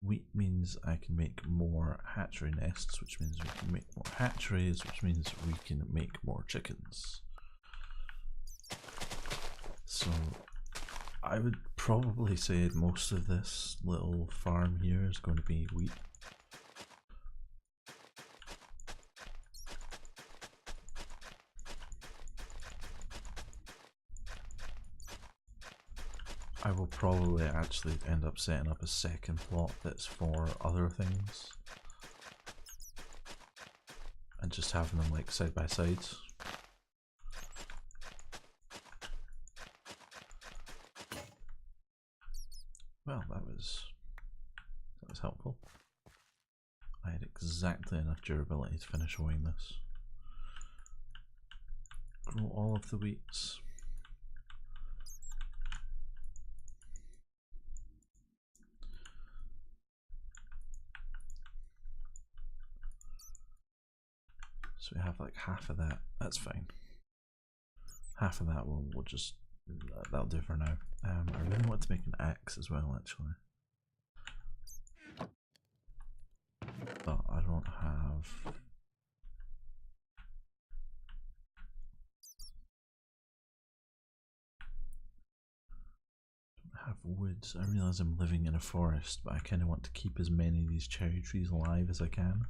Wheat means I can make more hatchery nests, which means we can make more hatcheries, which means we can make more chickens. So I would probably say most of this little farm here is going to be wheat. I will probably actually end up setting up a second plot that's for other things. And just having them like side by side. Well, that was helpful. I had exactly enough durability to finish weighing this. Grow all of the wheats. So we have like half of that. That's fine. Half of that we'll just that'll do for now. I really want to make an axe as well, actually, but I don't have woods. I realise I'm living in a forest, but I kind of want to keep as many of these cherry trees alive as I can.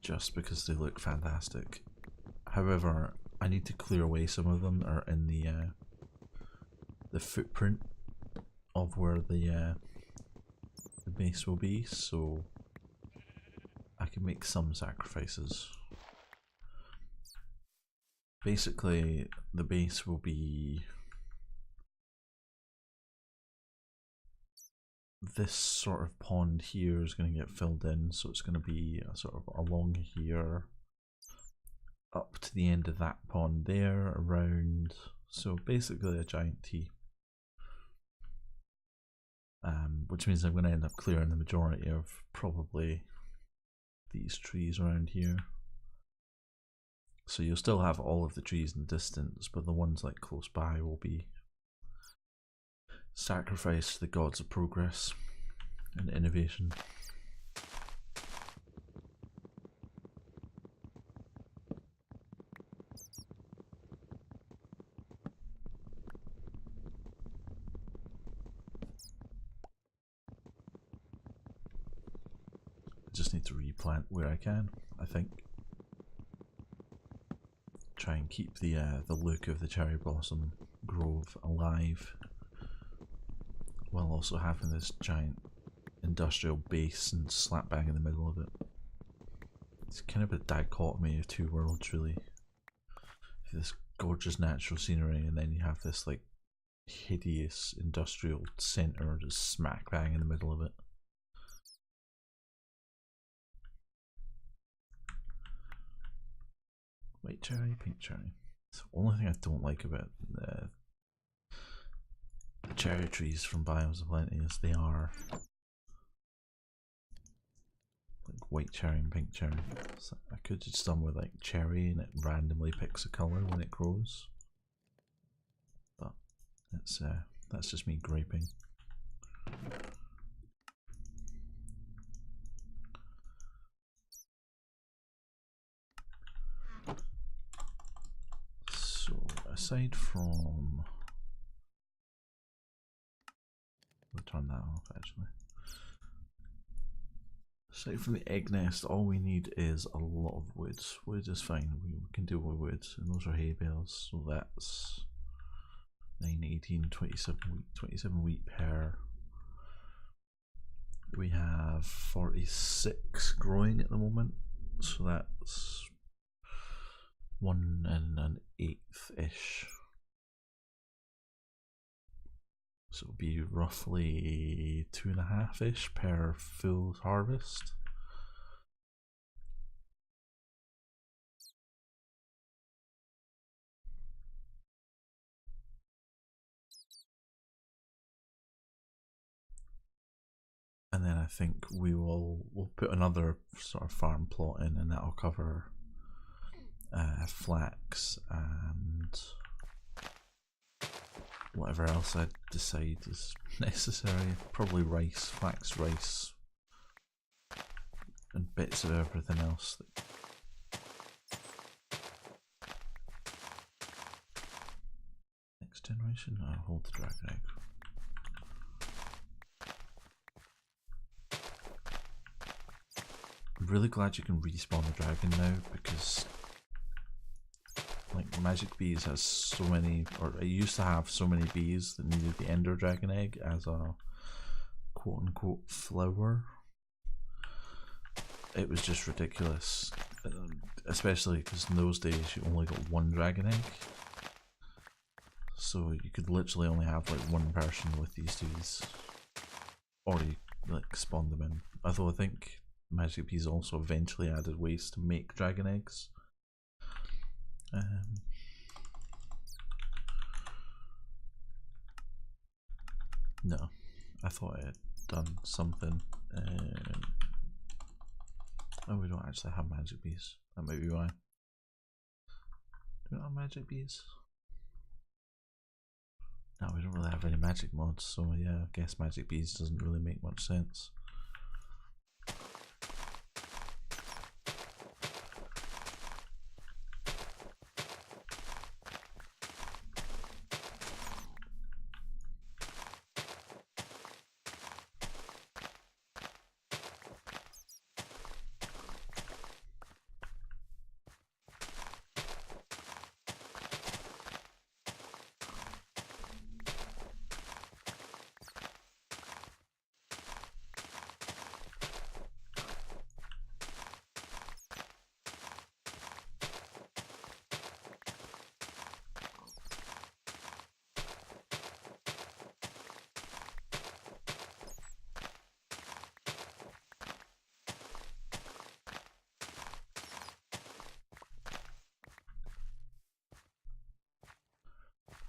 Just because they look fantastic. However, I need to clear away some of them that are in the footprint of where the base will be, so I can make some sacrifices. Basically, the base will be this sort of pond here is going to get filled in, so it's going to be sort of along here up to the end of that pond there, around, so basically a giant T. Which means I'm going to end up clearing the majority of probably these trees around here. So you'll still have all of the trees in the distance, but the ones like close by will be sacrificed to the gods of progress and innovation. Just need to replant where I can, I think. Try and keep the look of the cherry blossom grove alive, while also having this giant industrial base and slap bang in the middle of it. It's kind of a dichotomy of 2 worlds, really. This gorgeous natural scenery, and then you have this like hideous industrial centre just smack bang in the middle of it. White cherry, pink cherry. It's the only thing I don't like about the cherry trees from Biomes of Plenty is they are like white cherry and pink cherry. So I could just done with like cherry and it randomly picks a colour when it grows. But it's that's just me griping. aside from... We'll turn that off actually. Aside from the egg nest, all we need is a lot of wood. Wood is fine, we can deal with wood, and those are hay bales, so that's 9, 18, 27 wheat per. We have 46 growing at the moment, so that's 1 1/8-ish. So it'll be roughly 2.5-ish per full harvest. And then I think we'll put another sort of farm plot in, and that'll cover flax and whatever else I decide is necessary. Probably rice, flax, rice, and bits of everything else. Next generation? I'll hold the dragon egg. I'm really glad you can respawn the dragon now, because like Magic Bees has so many, or it used to have so many bees that needed the Ender Dragon egg as a quote unquote flower. It was just ridiculous, especially because in those days you only got one dragon egg, so you could literally only have like one person with these bees, or you like spawn them in. Although I think Magic Bees also eventually added ways to make dragon eggs. No, I thought I had done something. Oh, we don't actually have Magic Bees. That might be why. Do we not have Magic Bees? No, we don't really have any magic mods, so yeah, I guess Magic Bees doesn't really make much sense.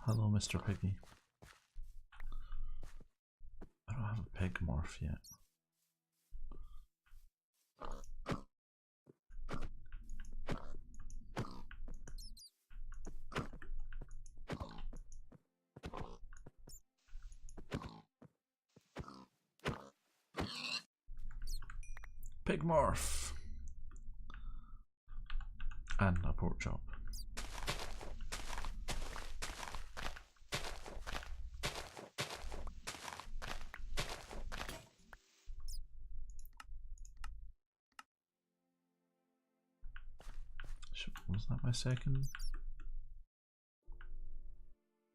Hello, Mr. Piggy. I don't have a pig morph yet. Pig morph! And a pork chop. Was that my second?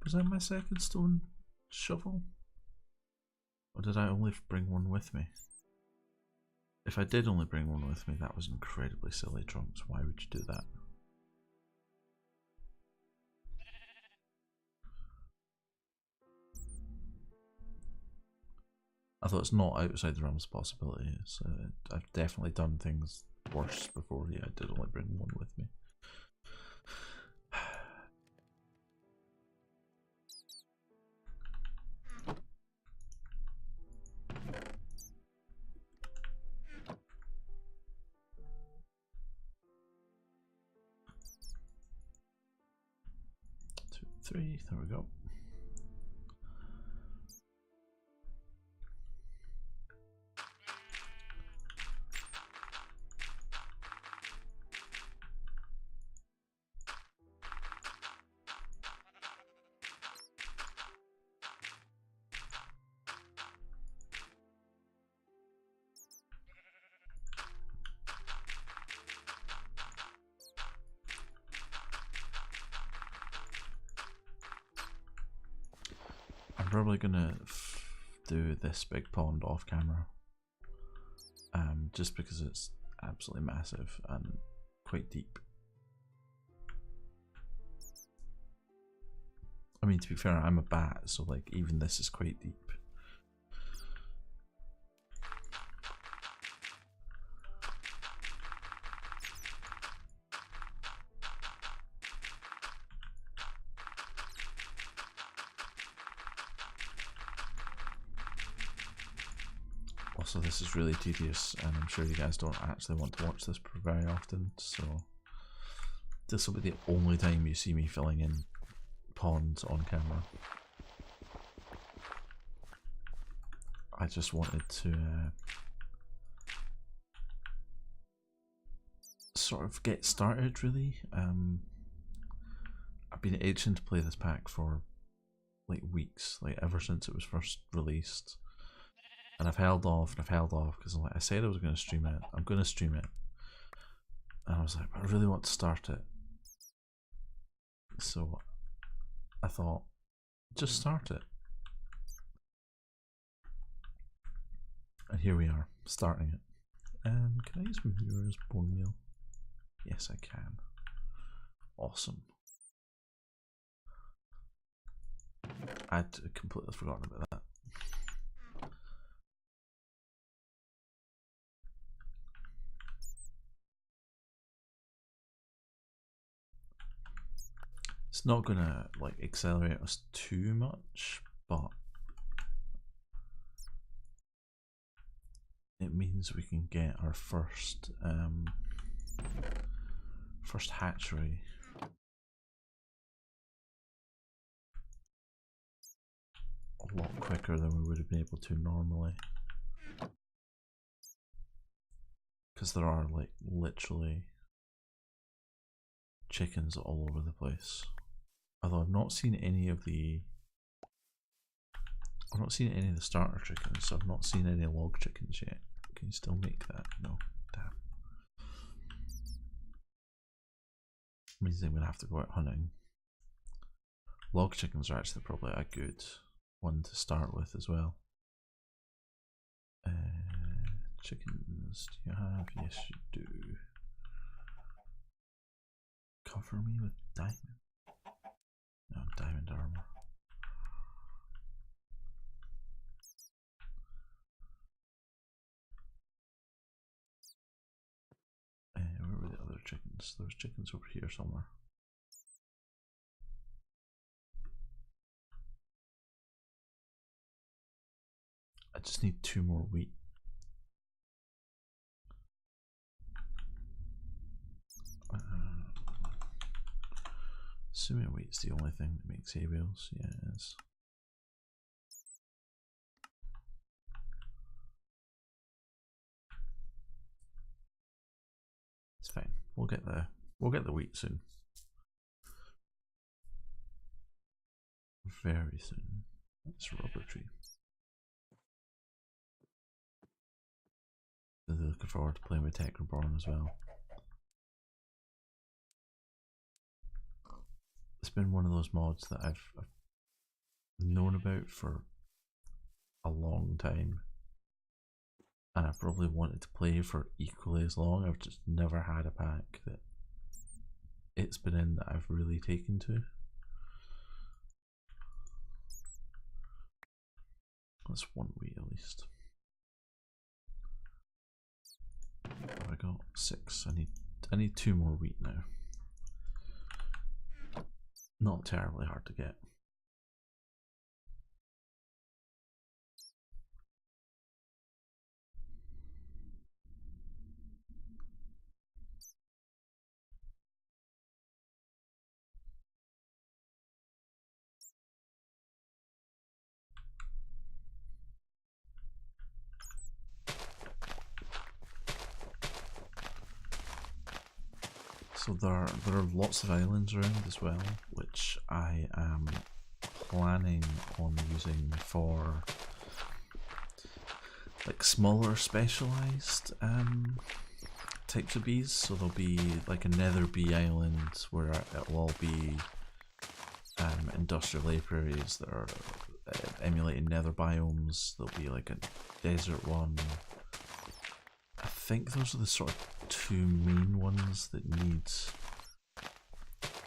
Was that my second stone shovel? Or did I only bring one with me? If I did only bring one with me, that was incredibly silly, Trunks. Why would you do that? Although it's not outside the realms of possibility. I've definitely done things worse before. Yeah, I did only bring one with me. Two, three, there we go. probably gonna do this big pond off camera. Just because it's absolutely massive and quite deep. I mean, to be fair, I'm a bat, so like even this is quite deep. Also, this is really tedious, and I'm sure you guys don't actually want to watch this very often, so this will be the only time you see me filling in ponds on camera. I just wanted to sort of get started, really. I've been itching to play this pack for like weeks, like ever since it was first released. And I've held off because like I said I was going to stream it. I'm going to stream it. And I was like, I really want to start it. So I thought, just start it. And here we are, starting it. And can I use Muir's bone meal? Yes, I can. Awesome. I'd completely forgotten about that. It's not gonna like accelerate us too much, but it means we can get our first hatchery. A lot quicker than we would have been able to normally, because there are like literally chickens all over the place. Although I've not seen any of the starter chickens, so I've not seen any log chickens yet. Can you still make that? No, damn. Means I'm gonna have to go out hunting. Log chickens are actually probably a good one to start with as well. Chickens, do you have? Yes, you do. Cover me with diamond. No, diamond armor. Where were the other chickens? There was chickens over here somewhere. I just need 2 more wheat. Assuming wheat's the only thing that makes hay bales. Yeah, it is. It's fine. We'll get the wheat soon. Very soon. That's a rubber tree. Really looking forward to playing with Tech Reborn as well. It's been one of those mods that I've known about for a long time, and I've probably wanted to play for equally as long. I've just never had a pack that it's been in that I've really taken to. That's 1 wheat at least. What have I got? 6. I need 2 more wheat now. Not terribly hard to get. So there are lots of islands around as well, which I am planning on using for like smaller specialized types of bees. So there'll be like a nether bee island where it will all be industrial apiaries that are emulating nether biomes. There'll be like a desert one. I think those are the sort of two main ones that need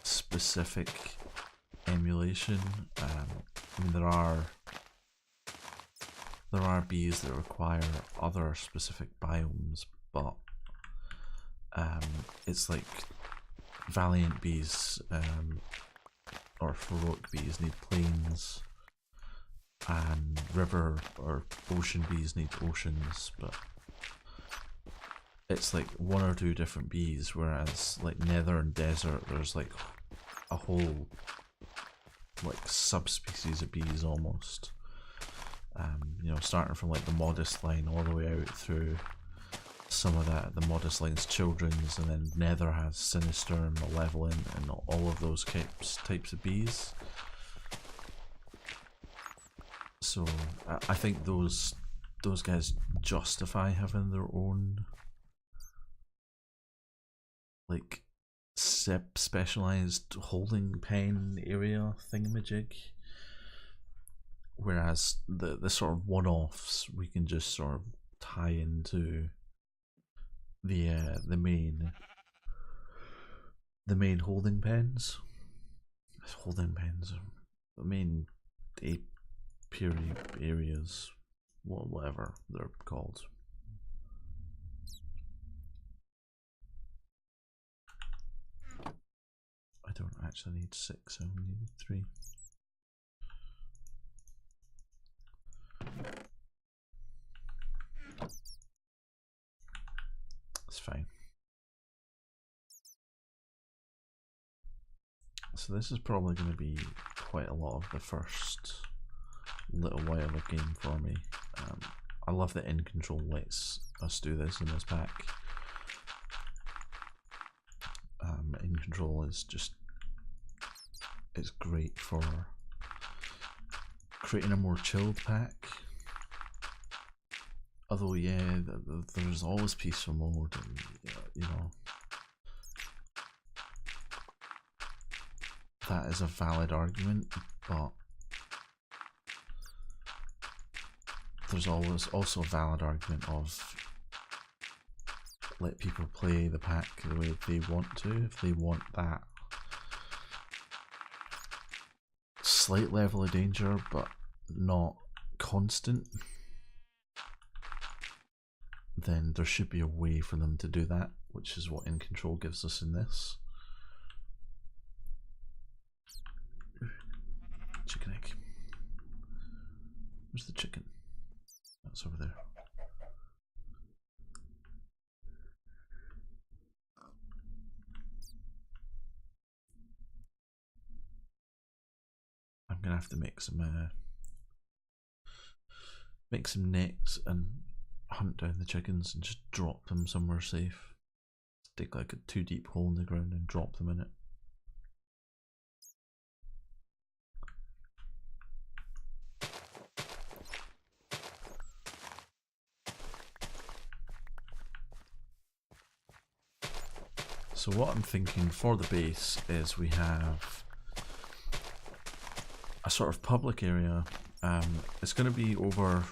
specific emulation. I mean, there are bees that require other specific biomes, but it's like Valiant bees or heroic bees need plains, and river or ocean bees need oceans, but it's like one or two different bees, whereas like nether and desert there's like a whole like subspecies of bees almost. You know, starting from like the modest line all the way out through some of that, the modest line's children's, and then nether has sinister and malevolent and all of those types of bees. So I think those guys justify having their own like specialized holding pen area thingamajig, whereas the sort of one-offs we can just sort of tie into the main holding pens. The main apiary areas, whatever they're called. I don't actually need 6, I only need 3. It's fine. So this is probably going to be quite a lot of the first little while of game for me. I love that In Control lets us do this in this pack. In Control is just, it's great for creating a more chilled pack. Although yeah, there's always peaceful mode, and you know, that is a valid argument, but there's always also a valid argument of let people play the pack the way they want to. If they want that slight level of danger but not constant, then there should be a way for them to do that, which is what In Control gives us in this. Chicken egg. Where's the chicken? That's over there. I'm gonna have to make some nets and hunt down the chickens and just drop them somewhere safe. Dig like a 2 deep hole in the ground and drop them in it. So what I'm thinking for the base is we have a sort of public area. It's going to be over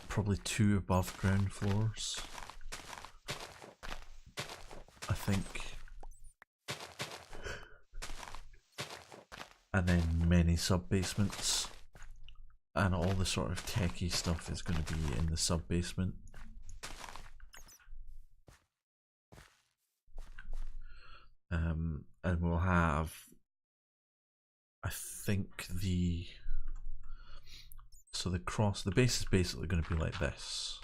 probably 2 above ground floors, I think, and then many sub basements, and all the sort of techie stuff is going to be in the sub basement. And we'll have, I think the base is basically going to be like this,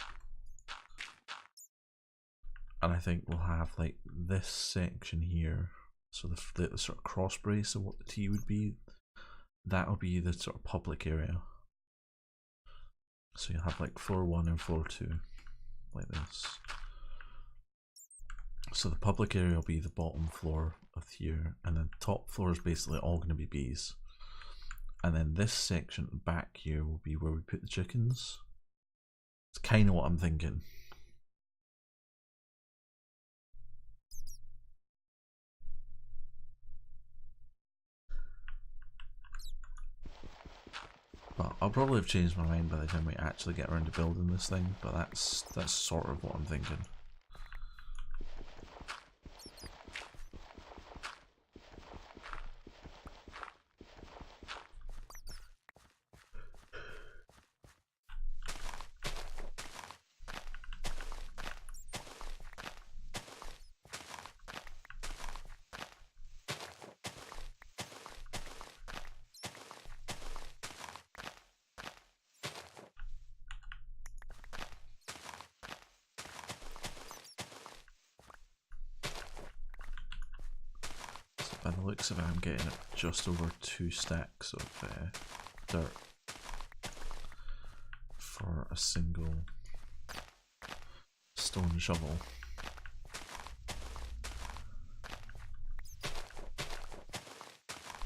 and I think we'll have like this section here, so the sort of cross brace of what the T would be, that'll be the sort of public area. So you'll have like floor 1 and floor 2 like this. So the public area will be the bottom floor of here, and the top floor is basically all going to be bees. And then this section at the back here will be where we put the chickens. It's kind of what I'm thinking. But I'll probably have changed my mind by the time we actually get around to building this thing, but that's sort of what I'm thinking. By the looks of it, I'm getting just over 2 stacks of dirt for a single stone shovel.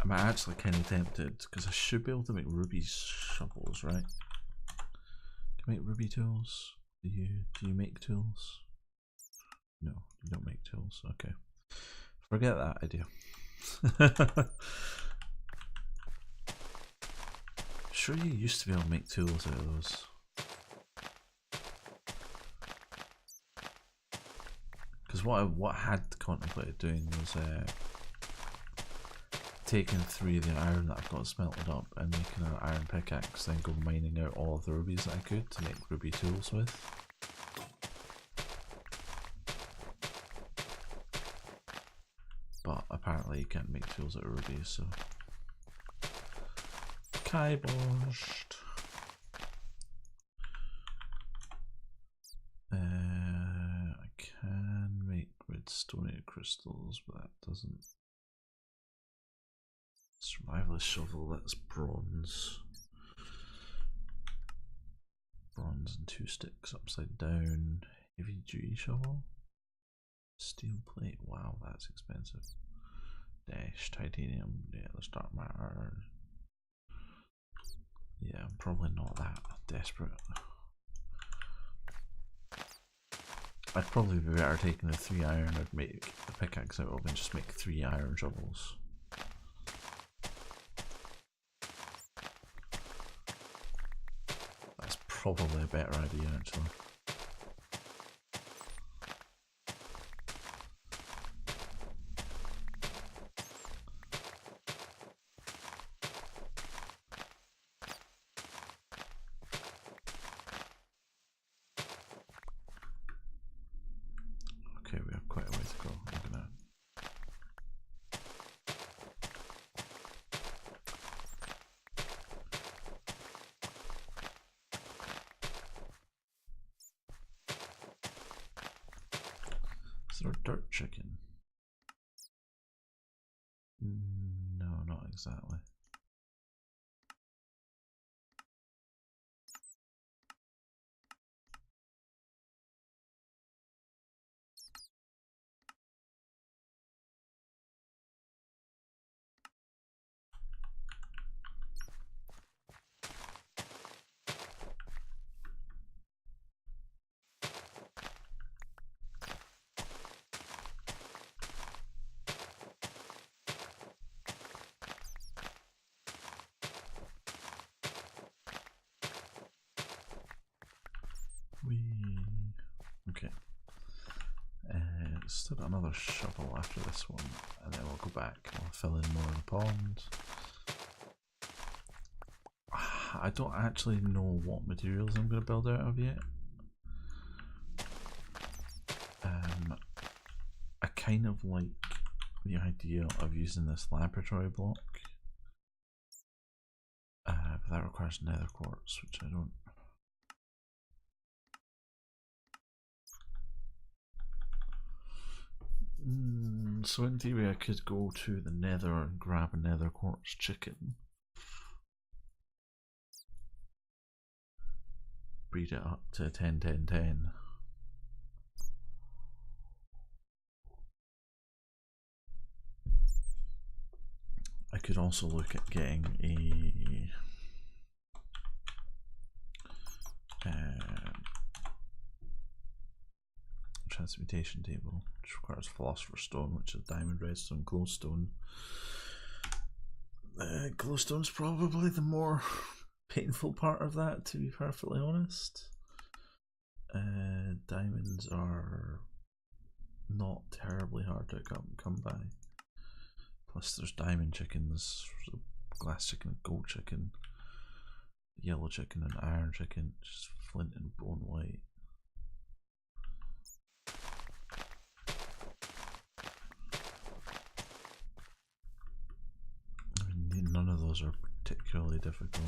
I'm actually kind of tempted because I should be able to make ruby shovels, right? Can I make ruby tools? Do you make tools? No, you don't make tools. Okay, forget that idea. Sure, you used to be able to make tools out of those. Because what I had contemplated doing was taking 3 of the iron that I've got smelted up and making an iron pickaxe, then go mining out all of the rubies that I could to make ruby tools with. But apparently you can't make tools out of rubies, so kiboshed. I can make redstone crystals, but that doesn't. Survivalist shovel, that's bronze. Bronze and 2 sticks upside down. Heavy duty shovel. Steel plate, wow, that's expensive. Dash, titanium, yeah, the dark matter. Yeah, I'm probably not that desperate. I'd probably be better taking the 3 iron I'd make the pickaxe out of and just make 3 iron shovels. That's probably a better idea actually. Okay, we have quite a way to go. I'm gonna Is there a dirt chicken? No, not exactly. Okay. Still got another shovel after this one, and then we'll go back and we'll fill in more of the pond. I don't actually know what materials I'm going to build out of yet. I kind of like the idea of using this laboratory block, but that requires nether quartz, which I don't. So in theory I could go to the nether and grab a nether quartz chicken, breed it up to 10-10-10. I could also look at getting a transmutation table, which requires philosopher's stone, which is diamond, redstone, glowstone. Glowstone's probably the more painful part of that, to be perfectly honest. Diamonds are not terribly hard to come by. Plus there's diamond chickens, glass chicken and gold chicken, yellow chicken and iron chicken, just flint and bone white. I mean, none of those are particularly difficult.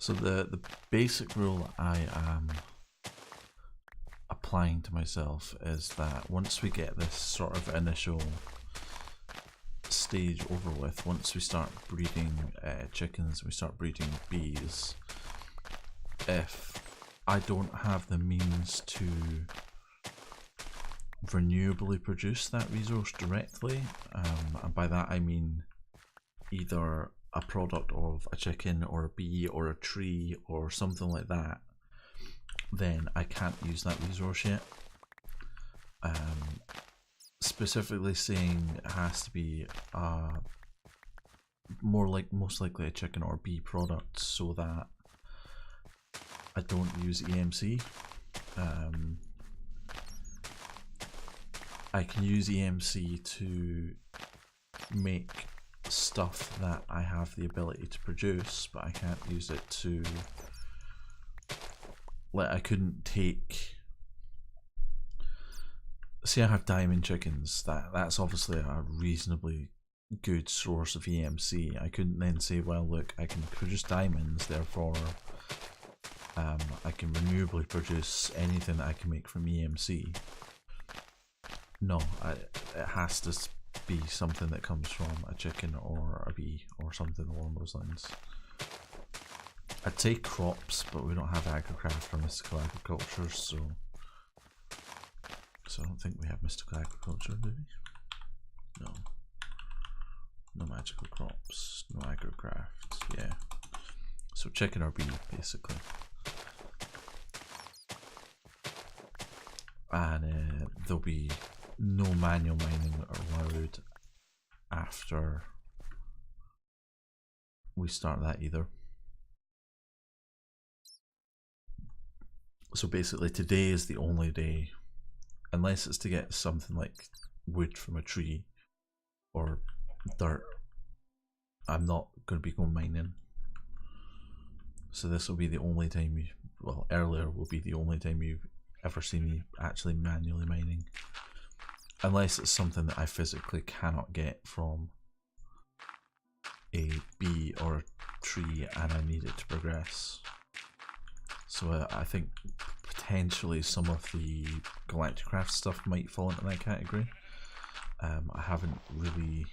So the basic rule I am applying to myself is that once we get this sort of initial stage over with, once we start breeding chickens, we start breeding bees, if I don't have the means to renewably produce that resource directly, and by that I mean either a product of a chicken or a bee or a tree or something like that, then I can't use that resource yet. Specifically saying it has to be most likely a chicken or bee product, so that I don't use EMC. I can use EMC to make stuff that I have the ability to produce, but I can't use it to, like, I couldn't take, say I have diamond chickens, that's obviously a reasonably good source of EMC. I couldn't then say, well look, I can produce diamonds, therefore I can renewably produce anything that I can make from EMC. No, it has to be something that comes from a chicken or a bee or something along those lines. I'd say crops, but we don't have agricraft or mystical agriculture, so I don't think we have mystical agriculture, do we? No. No magical crops, no agricraft, yeah. So chicken or bee, basically. And there'll be no manual mining allowed after we start that either. So basically today is the only day, unless it's to get something like wood from a tree or dirt, I'm not going to be going mining. So this will be the only time you, well, earlier will be the only time you've ever seen me actually manually mining. Unless it's something that I physically cannot get from a bee or a tree and I need it to progress. So I think potentially some of the Galacticraft stuff might fall into that category. I haven't really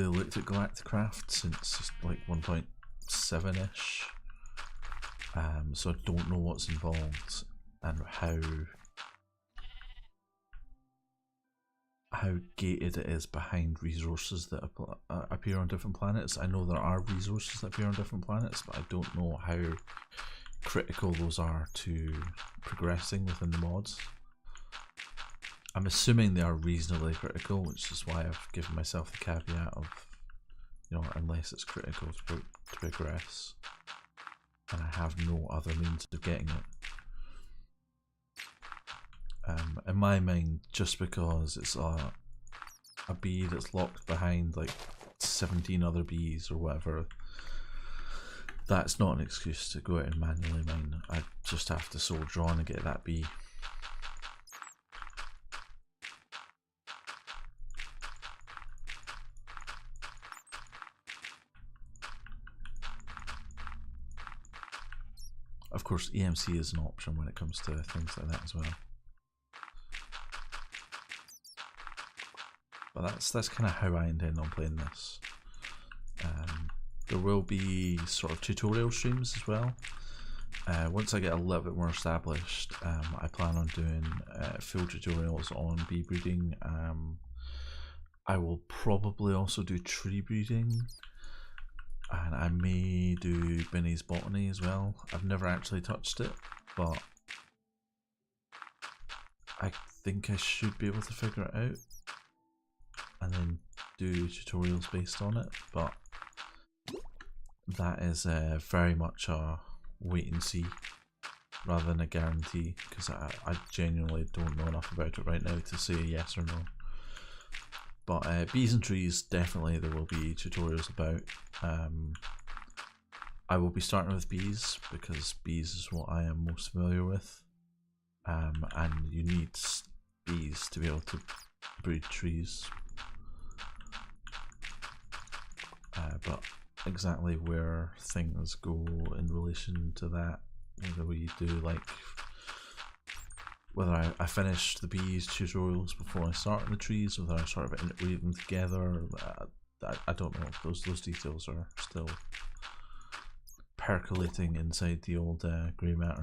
looked at Galacticraft since like 1.7ish. So I don't know what's involved and how gated it is behind resources that appear on different planets. I know there are resources that appear on different planets, but I don't know how critical those are to progressing within the mods. I'm assuming they are reasonably critical, which is why I've given myself the caveat of, you know, unless it's critical to progress, and I have no other means of getting it. In my mind, just because it's a bee that's locked behind like 17 other bees or whatever, that's not an excuse to go out and manually mine. I just have to soldier on and get that bee. Of course, EMC is an option when it comes to things like that as well. But that's kind of how I intend on playing this. There will be sort of tutorial streams as well. once I get a little bit more established, I plan on doing full tutorials on bee breeding. I will probably also do tree breeding, and I may do Binny's botany as well. I've never actually touched it, but I think I should be able to figure it out and then do tutorials based on it, but that is very much a wait and see rather than a guarantee, because I genuinely don't know enough about it right now to say yes or no. But bees and trees, definitely there will be tutorials about. I will be starting with bees because bees is what I am most familiar with, and you need bees to be able to breed trees. But exactly where things go in relation to that, whether we do like, whether I finish the bees tutorials before I start the trees, whether I sort of integrate them together, I don't know. Those details are still percolating inside the old grey matter.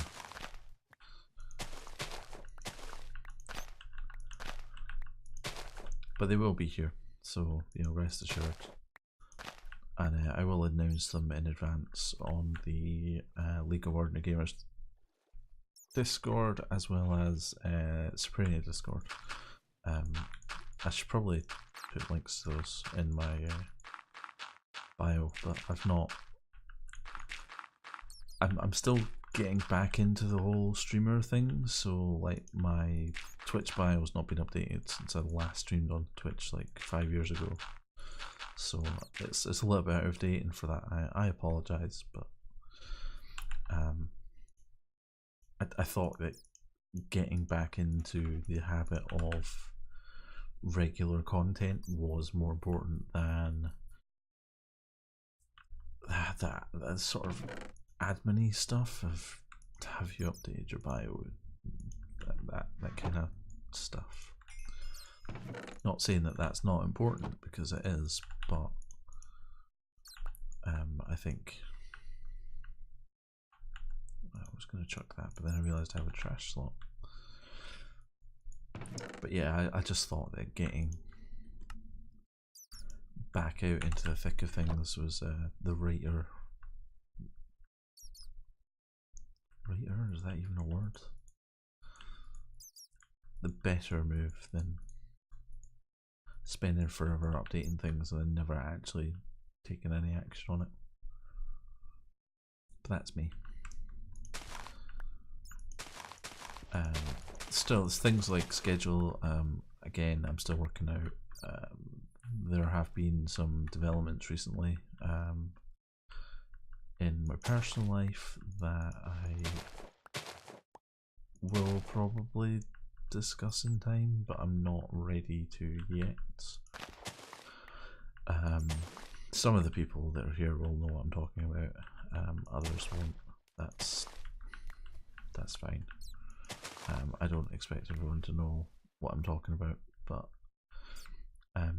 But they will be here, so rest assured. And I will announce them in advance on the League of Ordinary Gamers Discord, as well as Supremia Discord. I should probably put links to those in my bio, but I've not. I'm still getting back into the whole streamer thing, so like my Twitch bio has not been updated since I last streamed on Twitch like 5 years ago. So it's a little bit out of date, and for that I apologise, but I thought that getting back into the habit of regular content was more important than that sort of admin-y stuff of have you updated your bio, that kind of stuff. Not saying that that's not important, because it is, but I think I was going to chuck that, but then I realised I have a trash slot. But yeah, I just thought that getting back out into the thick of things was the righter, is that even a word? The better move than spending forever updating things and then never actually taking any action on it. But that's me. Still, it's things like schedule. Again, I'm still working out. There have been some developments recently in my personal life that I will probably discuss in time, but I'm not ready to yet. Some of the people that are here will know what I'm talking about. Others won't. That's fine. I don't expect everyone to know what I'm talking about, but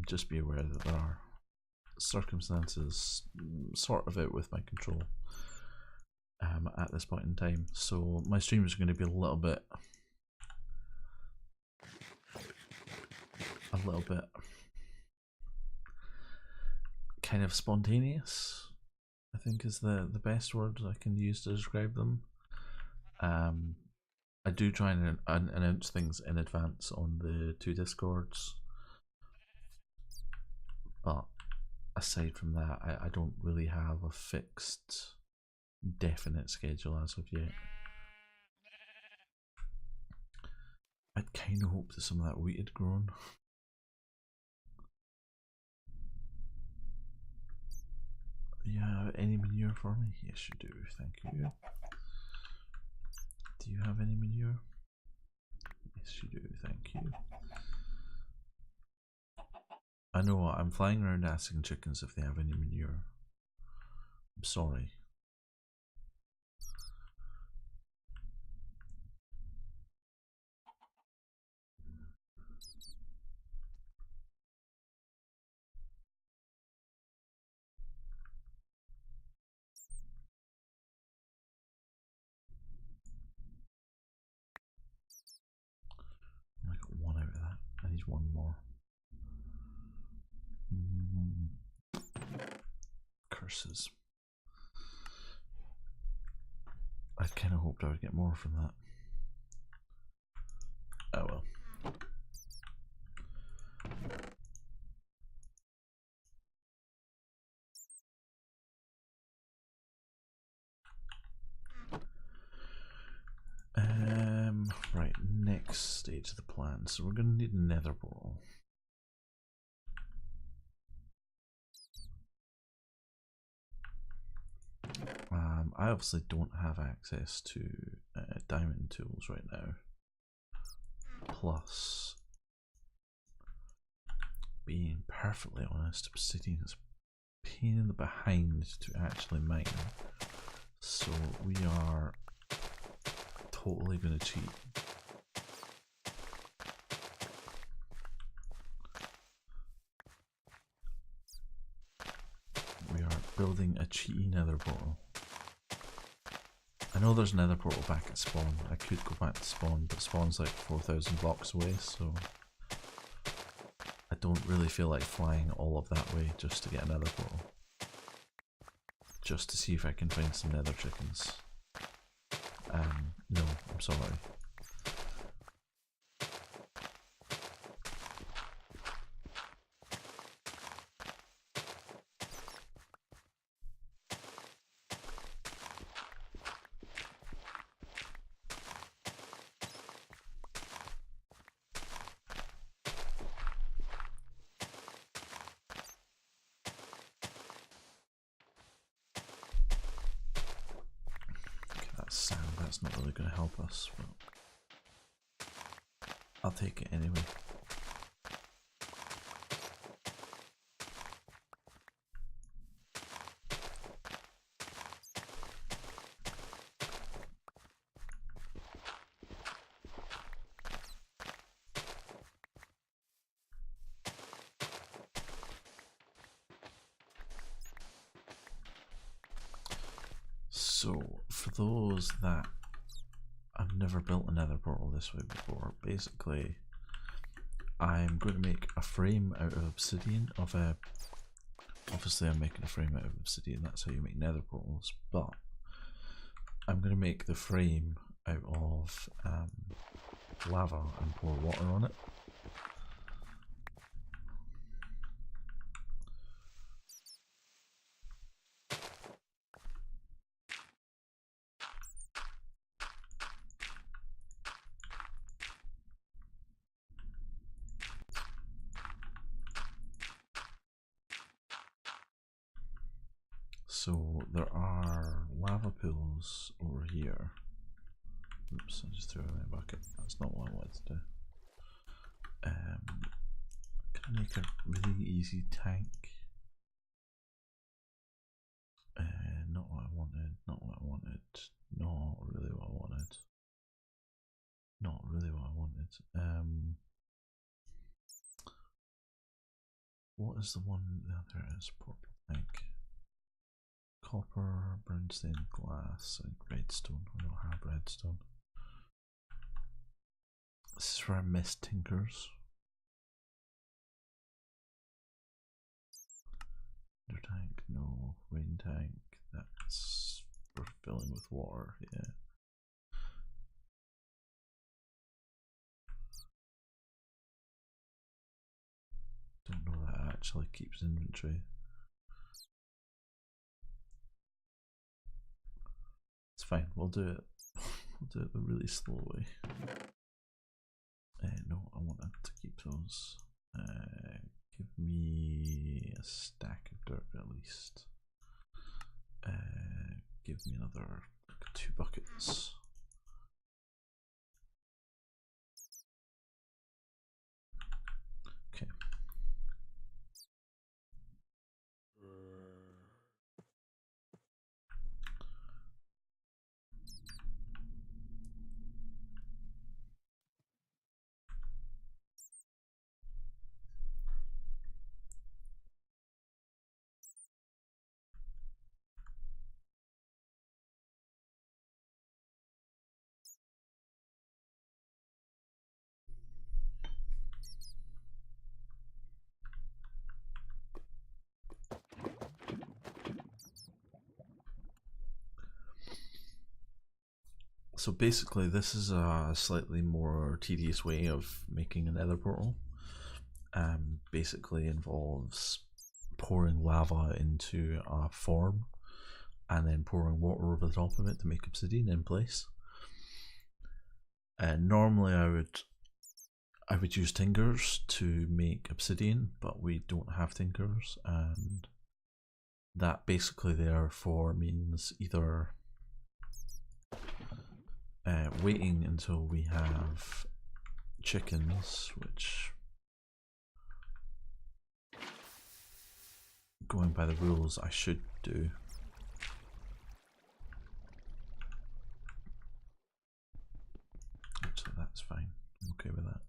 just be aware that there are circumstances sort of out with my control at this point in time. So my streams are going to be a little bit kind of spontaneous, I think is the best word I can use to describe them. I do try and announce things in advance on the two Discords, but aside from that, I don't really have a fixed, definite schedule as of yet. I'd kind of hope that some of that wheat had grown. Do you have any manure for me? Yes, you do. Thank you. Do you have any manure? Yes, you do. Thank you. I know what, I'm flying around asking chickens if they have any manure. I'm sorry. change one more. Curses. I kind of hoped I would get more from that. Oh well. Right, next stage of the plan. So we're going to need a nether portal. I obviously don't have access to diamond tools right now. Plus, being perfectly honest, obsidian is a pain in the behind to actually mine. So we are totally going to cheat. We are building a cheaty nether portal. I know there's a nether portal back at spawn. I could go back to spawn, but spawn's like 4,000 blocks away, so I don't really feel like flying all of that way just to get a nether portal. Just to see if I can find some nether chickens. No, I'm sorry. Sand, that's not really going to help us, but I'll take it anyway. So, for those that I've never built a nether portal this way before, basically I'm going to make a frame out of obsidian obviously I'm making a frame out of obsidian, that's how you make nether portals, but I'm going to make the frame out of lava and pour water on it. So there are lava pools over here. Oops, I just threw away my bucket. That's not what I wanted to do. Can I make a really easy tank? Not what I wanted, not what I wanted, not really what I wanted. Not really what I wanted. What is the one? Oh, there it is, purple tank. Copper, bernstein, glass, and redstone. I don't have redstone. This is where I miss tinkers. Water tank, no. Rain tank, that's for filling with water, yeah. Don't know that actually keeps inventory. It's fine, we'll do it. We'll do it the really slow way. No, I want to keep those. Give me a stack of dirt at least. Give me another 2 buckets. Okay. So basically, this is a slightly more tedious way of making a nether portal. Basically involves pouring lava into a form and then pouring water over the top of it to make obsidian in place. Normally I would use tinkers to make obsidian, but we don't have tinkers, and that basically therefore means either waiting until we have chickens, which, going by the rules, I should do. So that's fine. I'm okay with that.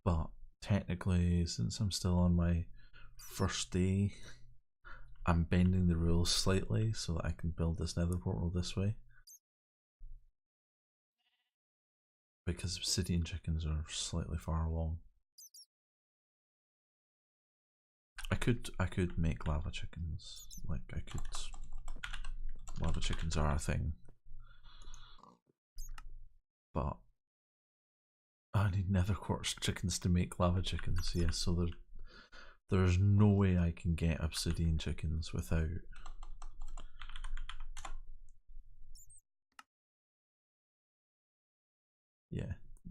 But technically, since I'm still on my first day, I'm bending the rules slightly so that I can build this nether portal this way. Because obsidian chickens are slightly far along. I could make lava chickens. Like lava chickens are a thing. But I need nether quartz chickens to make lava chickens, yes, so there's no way I can get obsidian chickens without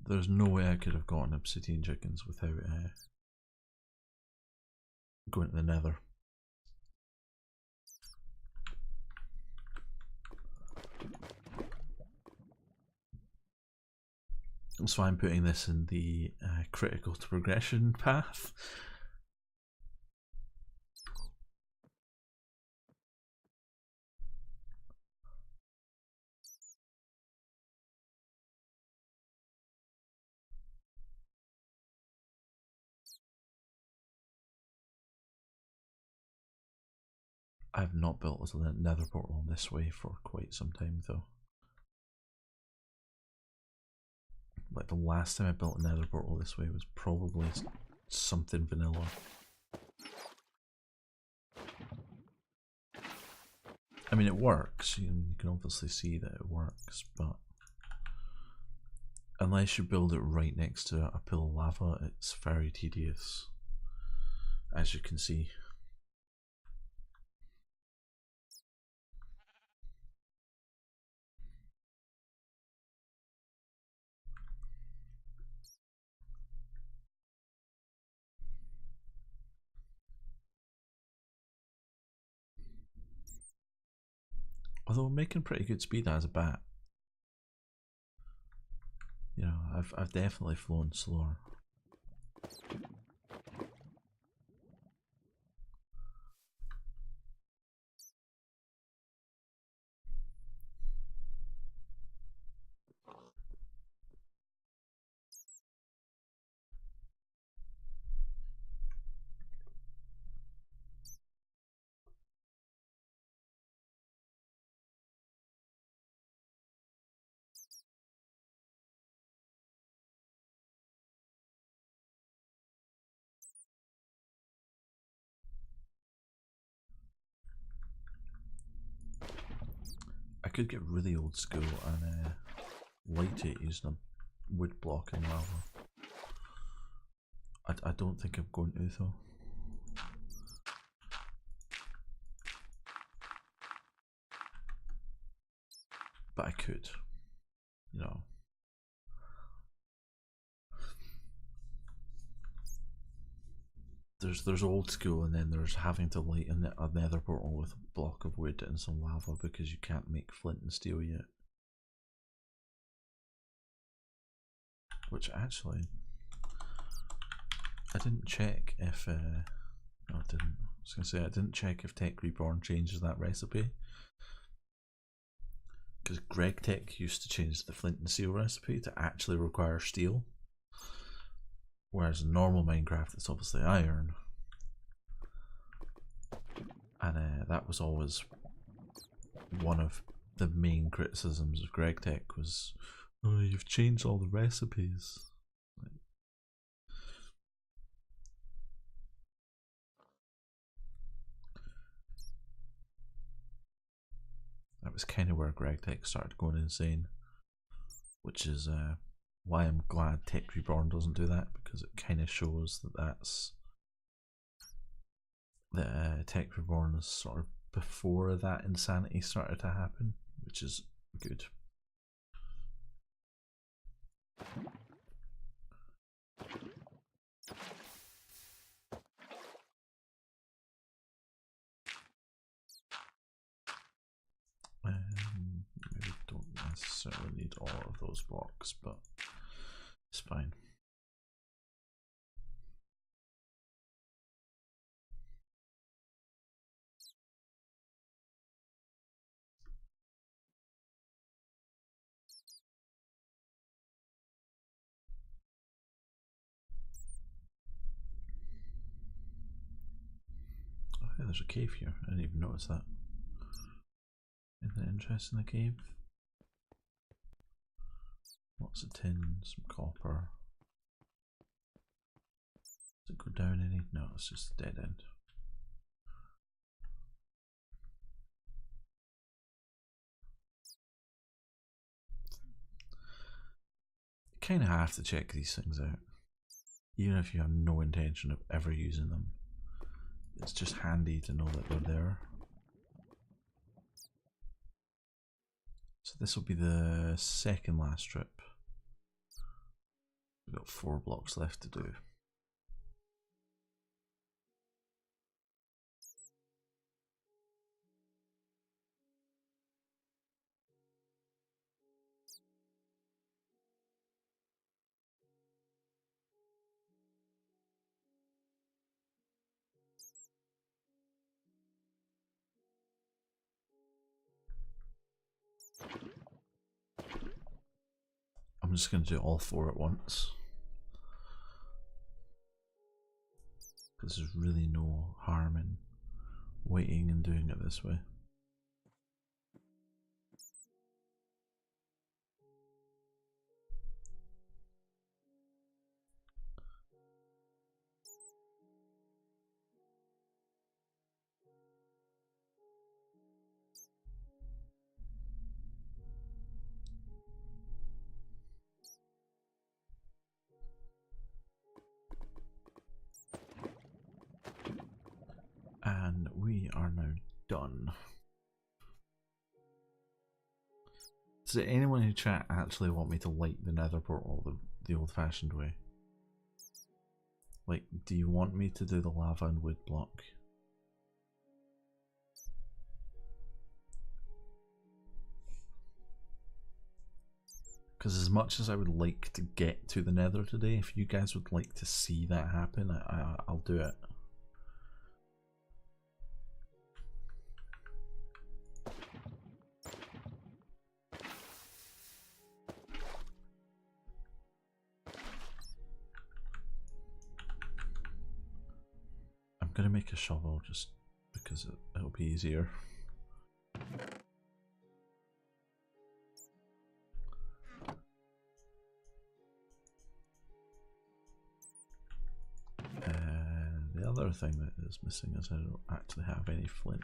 there's no way I could have gotten obsidian chickens without going to the nether. So I'm putting this in the critical to progression path. I've not built a nether portal this way for quite some time though. Like the last time I built a nether portal this way was probably something vanilla. I mean, it works, you can obviously see that it works, but unless you build it right next to a pool of lava, it's very tedious, as you can see. Although I'm making pretty good speed as a bat. You know, I've definitely flown slower. I could get really old school and light it using a wood block and lava. I don't think I'm going to though. But I could, you know. There's old school, and then there's having to light a nether portal with a block of wood and some lava because you can't make flint and steel yet. Which actually, I didn't check if no, I didn't. I was gonna say I didn't check if Tech Reborn changes that recipe, because Greg Tech used to change the flint and steel recipe to actually require steel, whereas in normal Minecraft it's obviously iron, and that was always one of the main criticisms of Greg Tech was, oh, you've changed all the recipes. That was kind of where Greg Tech started going insane, which is why I'm glad Tech Reborn doesn't do that, because it kind of shows that Tech Reborn is sort of before that insanity started to happen, which is good. Maybe don't necessarily need all of those blocks, but it's fine. Oh, hey, there's a cave here. I didn't even notice that. Anything interesting in the cave? Lots of tin, some copper. Does it go down any? No, it's just a dead end. You kind of have to check these things out, even if you have no intention of ever using them. It's just handy to know that they're there. So this will be the second last trip. We've got 4 blocks left to do. I'm just going to do all 4 at once, because there's really no harm in waiting and doing it this way. And we are now done. Does anyone in chat actually want me to light the nether portal the old-fashioned way? Like, do you want me to do the lava and wood block? Because as much as I would like to get to the nether today, if you guys would like to see that happen, I'll do it. I'm gonna make a shovel just because it'll be easier. The other thing that is missing is I don't actually have any flint.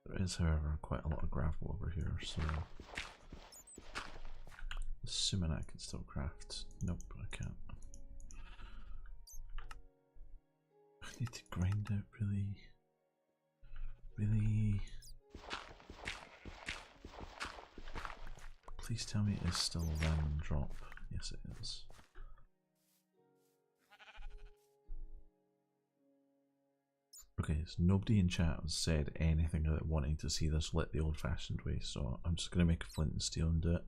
There is, however, quite a lot of gravel over here, so assuming I can still craft. Nope, I can't. I need to grind out really. Please tell me it is still a random drop. Yes, it is. Okay, so nobody in chat has said anything about wanting to see this lit the old-fashioned way, so I'm just going to make a flint and steel and do it.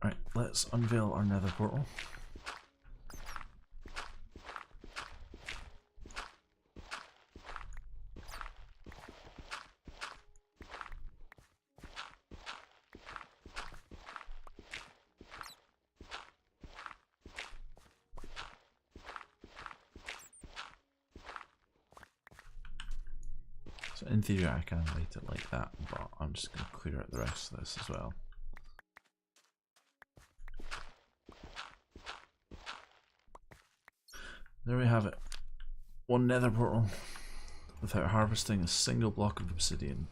Right, let's unveil our nether portal. So in theory I can write it like that, but I'm just going to clear out the rest of this as well. There we have it. One nether portal without harvesting a single block of obsidian.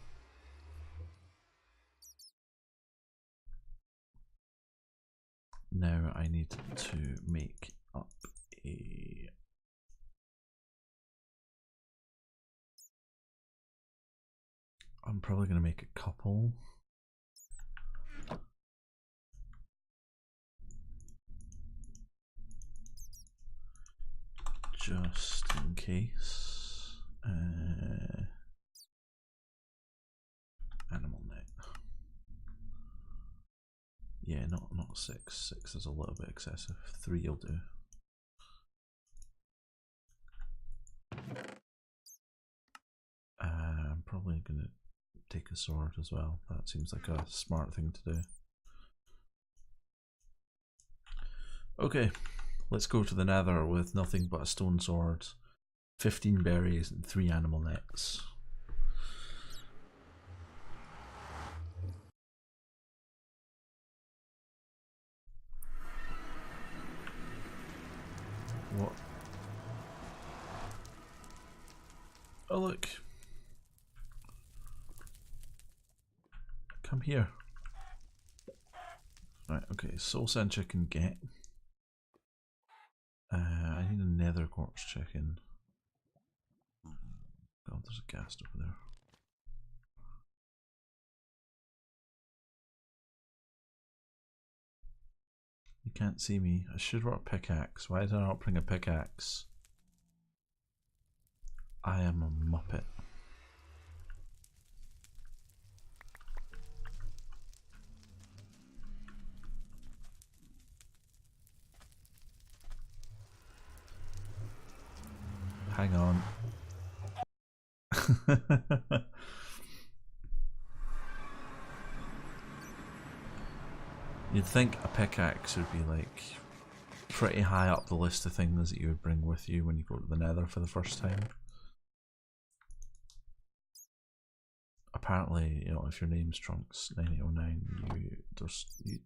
Now I need to make up a... I'm probably going to make a couple. Just in case. Animal net. Yeah, not 6. 6 is a little bit excessive. 3 will do. I'm probably going to take a sword as well. That seems like a smart thing to do. Okay, let's go to the nether with nothing but a stone sword, 15 berries and 3 animal nets. What? Oh look. Come here. Right, okay, soul sand chicken get. I need a nether quartz chicken. God, there's a ghast over there. You can't see me. I should brought a pickaxe. Why did I not bring a pickaxe? I am a muppet. Hang on. You'd think a pickaxe would be like pretty high up the list of things that you would bring with you when you go to the nether for the first time. Apparently, you know, if your name's Trunks 9809,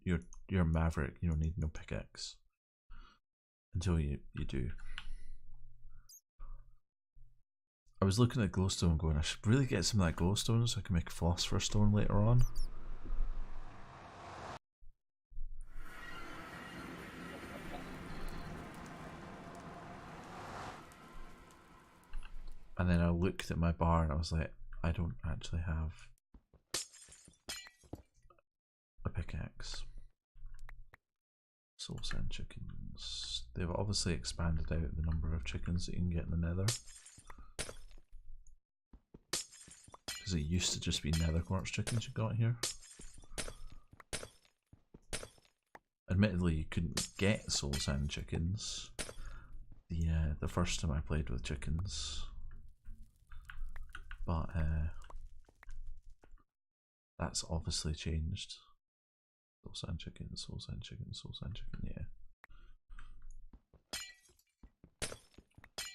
you're a maverick. You don't need no pickaxe until you do. I was looking at glowstone going, I should really get some of that glowstone so I can make philosopher's stone later on. And then I looked at my bar and I was like, I don't actually have a pickaxe. Soul sand chickens. They've obviously expanded out the number of chickens that you can get in the nether. Because it used to just be nether quartz chickens you got here. Admittedly, you couldn't get soul sand chickens the first time I played with chickens, but that's obviously changed. Soul sand chicken, soul sand chicken, soul sand chicken, yeah.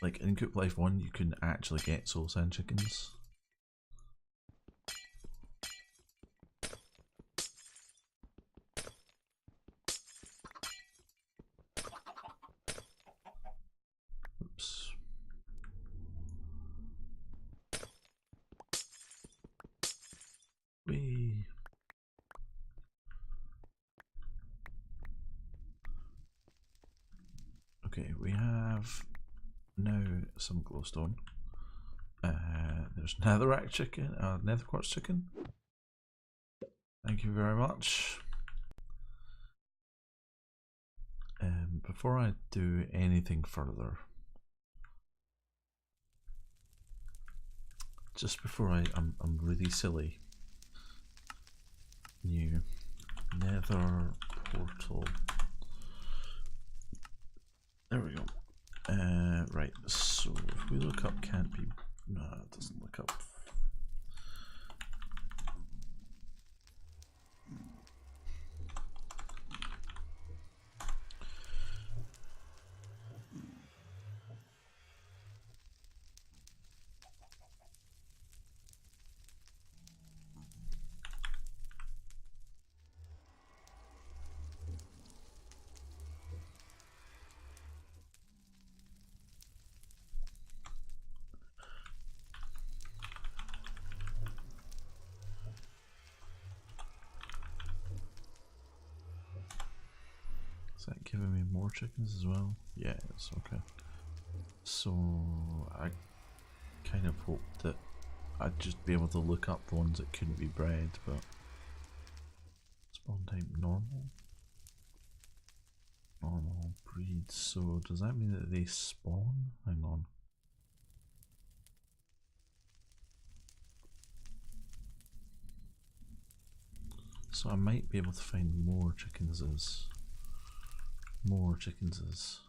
Like in Coop Life 1, you couldn't actually get soul sand chickens. Oops. Whee. Okay, we have now some glowstone. There's netherrack chicken, nether quartz chicken. Thank you very much. Before I do anything further, just before I'm really silly. New nether portal. There we go. Right, so if we look up can't be, no, it doesn't look up. Is that giving me more chickens as well? Yeah, it's okay. So I kind of hoped that I'd just be able to look up the ones that couldn't be bred, but spawn type normal? Normal breed, so does that mean that they spawn? Hang on. So I might be able to find more chickenses. More chickenses.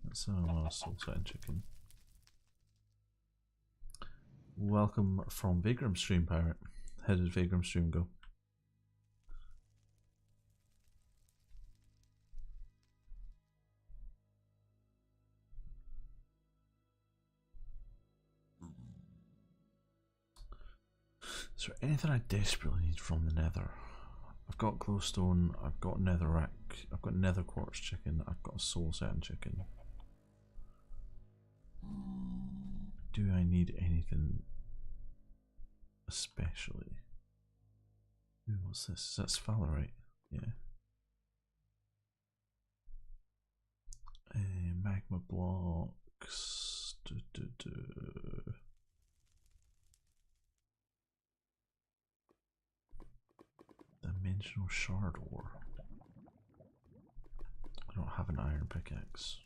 That's a soul setting chicken. Welcome from Vaygrims stream, Pirate. How did Vaygrims stream go? Is there anything I desperately need from the nether? I've got glowstone, I've got netherrack, I've got nether quartz chicken, I've got a soul setting chicken. Do I need anything especially? Ooh, what's this? Is that sphalerite? Yeah. Magma blocks. Dimensional shard ore. I don't have an iron pickaxe.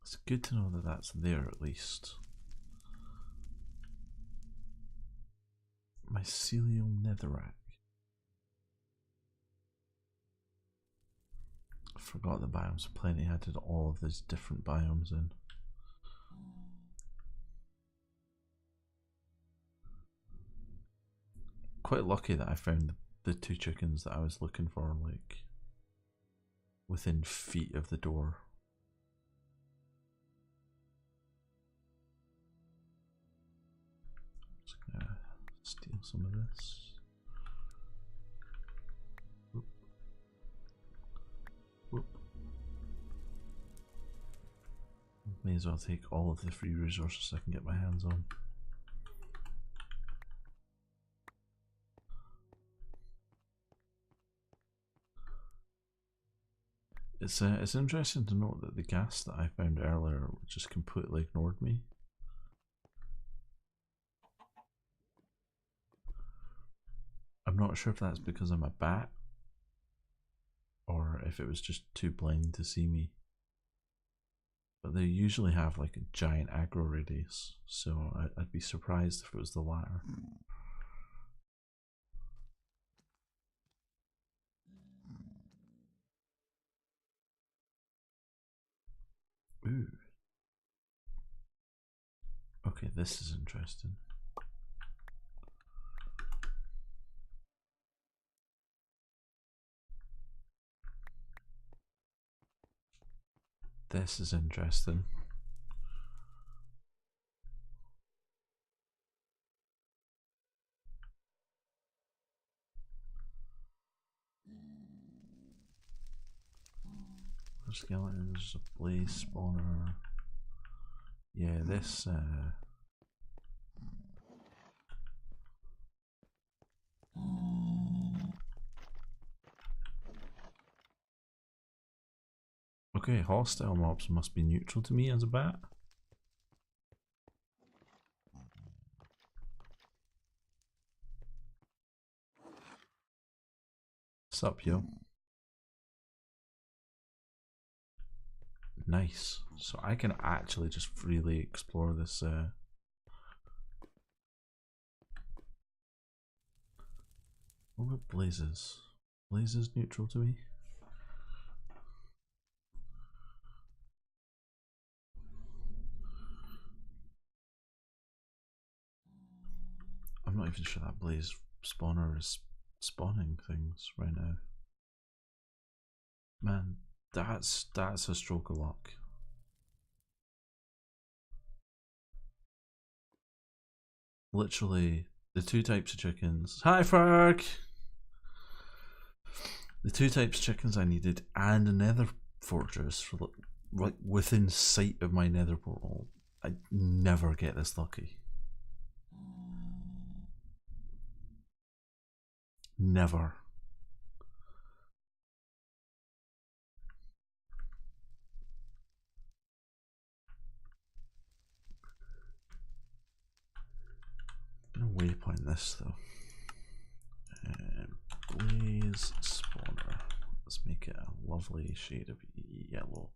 It's good to know that that's there at least. Mycelial netherrack. I forgot the biomes. Plenty added all of these different biomes in. Quite lucky that I found the two chickens that I was looking for, like, within feet of the door. Just gonna steal some of this. Whoop. Whoop. May as well take all of the free resources I can get my hands on. It's interesting to note that the gas that I found earlier just completely ignored me. I'm not sure if that's because I'm a bat or if it was just too blind to see me. But they usually have like a giant aggro radius, so I'd be surprised if it was the latter. Ooh. Okay, this is interesting. This is interesting. Skeletons, a blaze spawner. Yeah, this okay, hostile mobs must be neutral to me as a bat. Sup, yo? Nice. So I can actually just freely explore this. What about blazes? Blazes neutral to me? I'm not even sure that blaze spawner is spawning things right now. Man, that's a stroke of luck. Literally, the two types of chickens. Hi, Ferg! The two types of chickens I needed and a nether fortress for like within sight of my nether portal. I never get this lucky. Never. I'm gonna waypoint this though. Blaze spawner. Let's make it a lovely shade of yellow.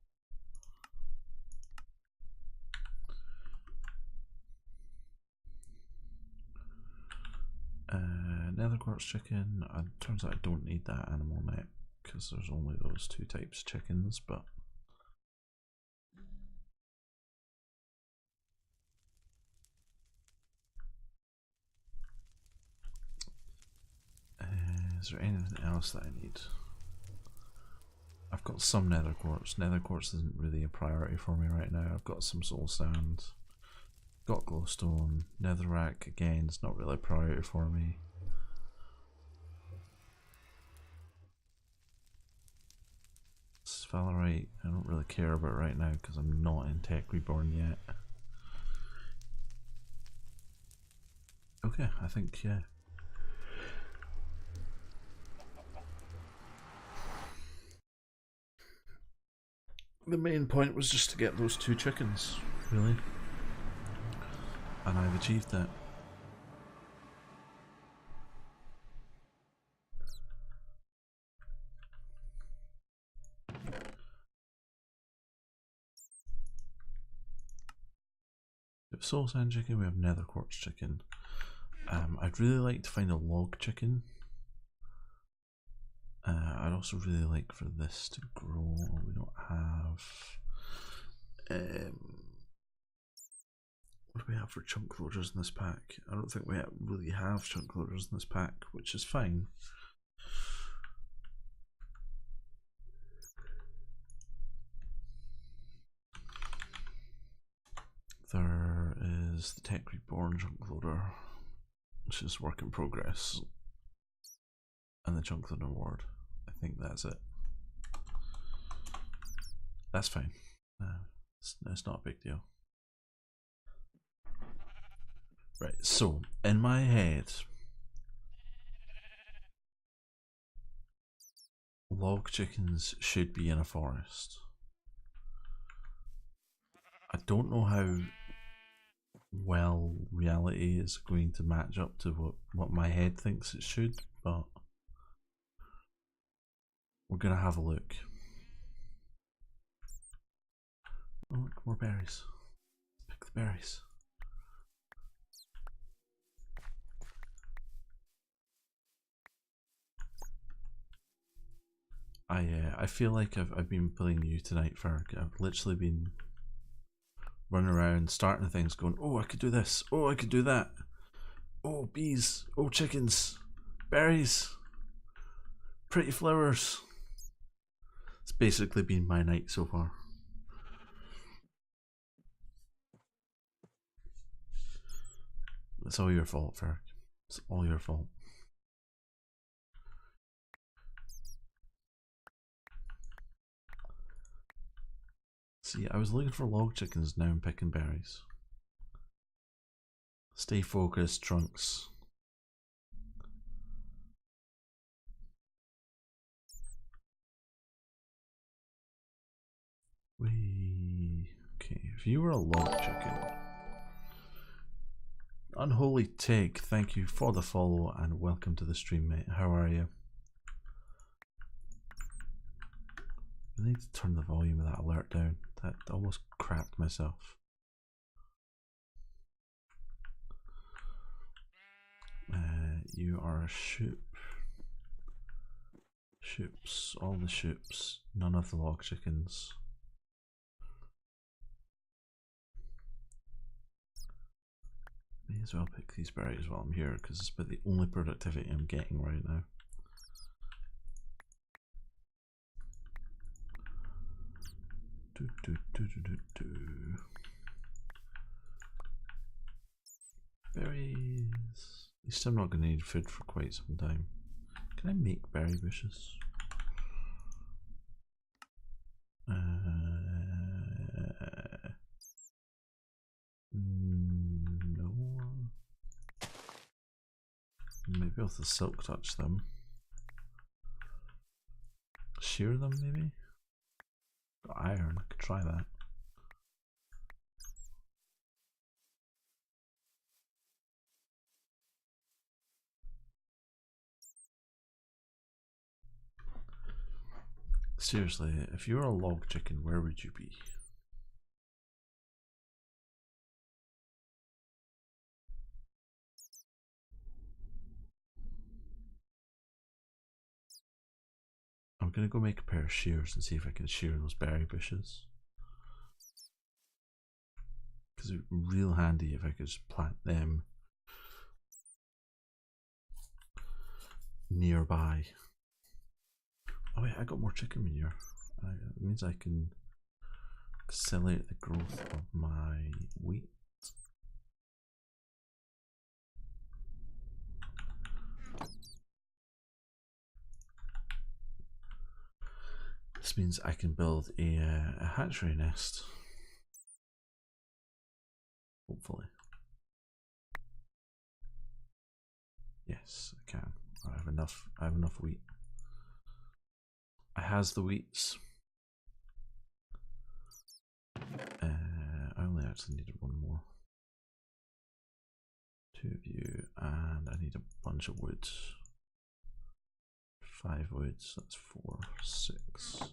Nether quartz chicken. Turns out I don't need that animal neck because there's only those two types of chickens, but is there anything else that I need? I've got some nether quartz. Nether quartz isn't really a priority for me right now. I've got some soul sand, got glowstone. Netherrack again is not really a priority for me. Sphalerite I don't really care about right now because I'm not in Tech Reborn yet. Okay, I think yeah. The main point was just to get those two chickens, really. And I've achieved that. We have soul sand chicken, we have nether quartz chicken. I'd really like to find a log chicken. I'd also really like for this to grow. We don't have. What do we have for chunk loaders in this pack? I don't think we really have chunk loaders in this pack, which is fine. There is the Tech Reborn chunk loader, which is work in progress, and the chunk loader award. I think that's it. That's fine. It's not a big deal. Right, so in my head, log chickens should be in a forest. I don't know how well reality is going to match up to what my head thinks it should, but we're gonna have a look. Oh look, more berries. Pick the berries. I feel like I've been playing you tonight, Ferg. I've literally been running around starting things going, oh I could do this, oh I could do that, oh bees, oh chickens, berries, pretty flowers. It's basically been my night so far. It's all your fault, Ferg. It's all your fault. See, I was looking for log chickens, now I'm picking berries. Stay focused, Trunks. Okay, if you were a log chicken. Unholy Take, thank you for the follow and welcome to the stream, mate. How are you? I need to turn the volume of that alert down. That almost crapped myself. You are a shoop. Shoops, all the shoops, none of the log chickens. May as well pick these berries while I'm here because it's about the only productivity I'm getting right now. Berries. At least I'm not going to need food for quite some time. Can I make berry bushes? No. Maybe Might be able to silk touch them. Shear them, maybe? Got iron, I could try that. Seriously, if you were a log chicken, where would you be? I'm gonna go make a pair of shears and see if I can shear those berry bushes. Because it'd be real handy if I could just plant them nearby. Oh wait, I got more chicken manure. It means I can accelerate the growth of my wheat. This means I can build a hatchery nest. Hopefully. Yes, I can. I have enough wheat. I has the wheats. I only actually needed one more. 2 of you, and I need a bunch of wood. 5 woods, that's 4, 6.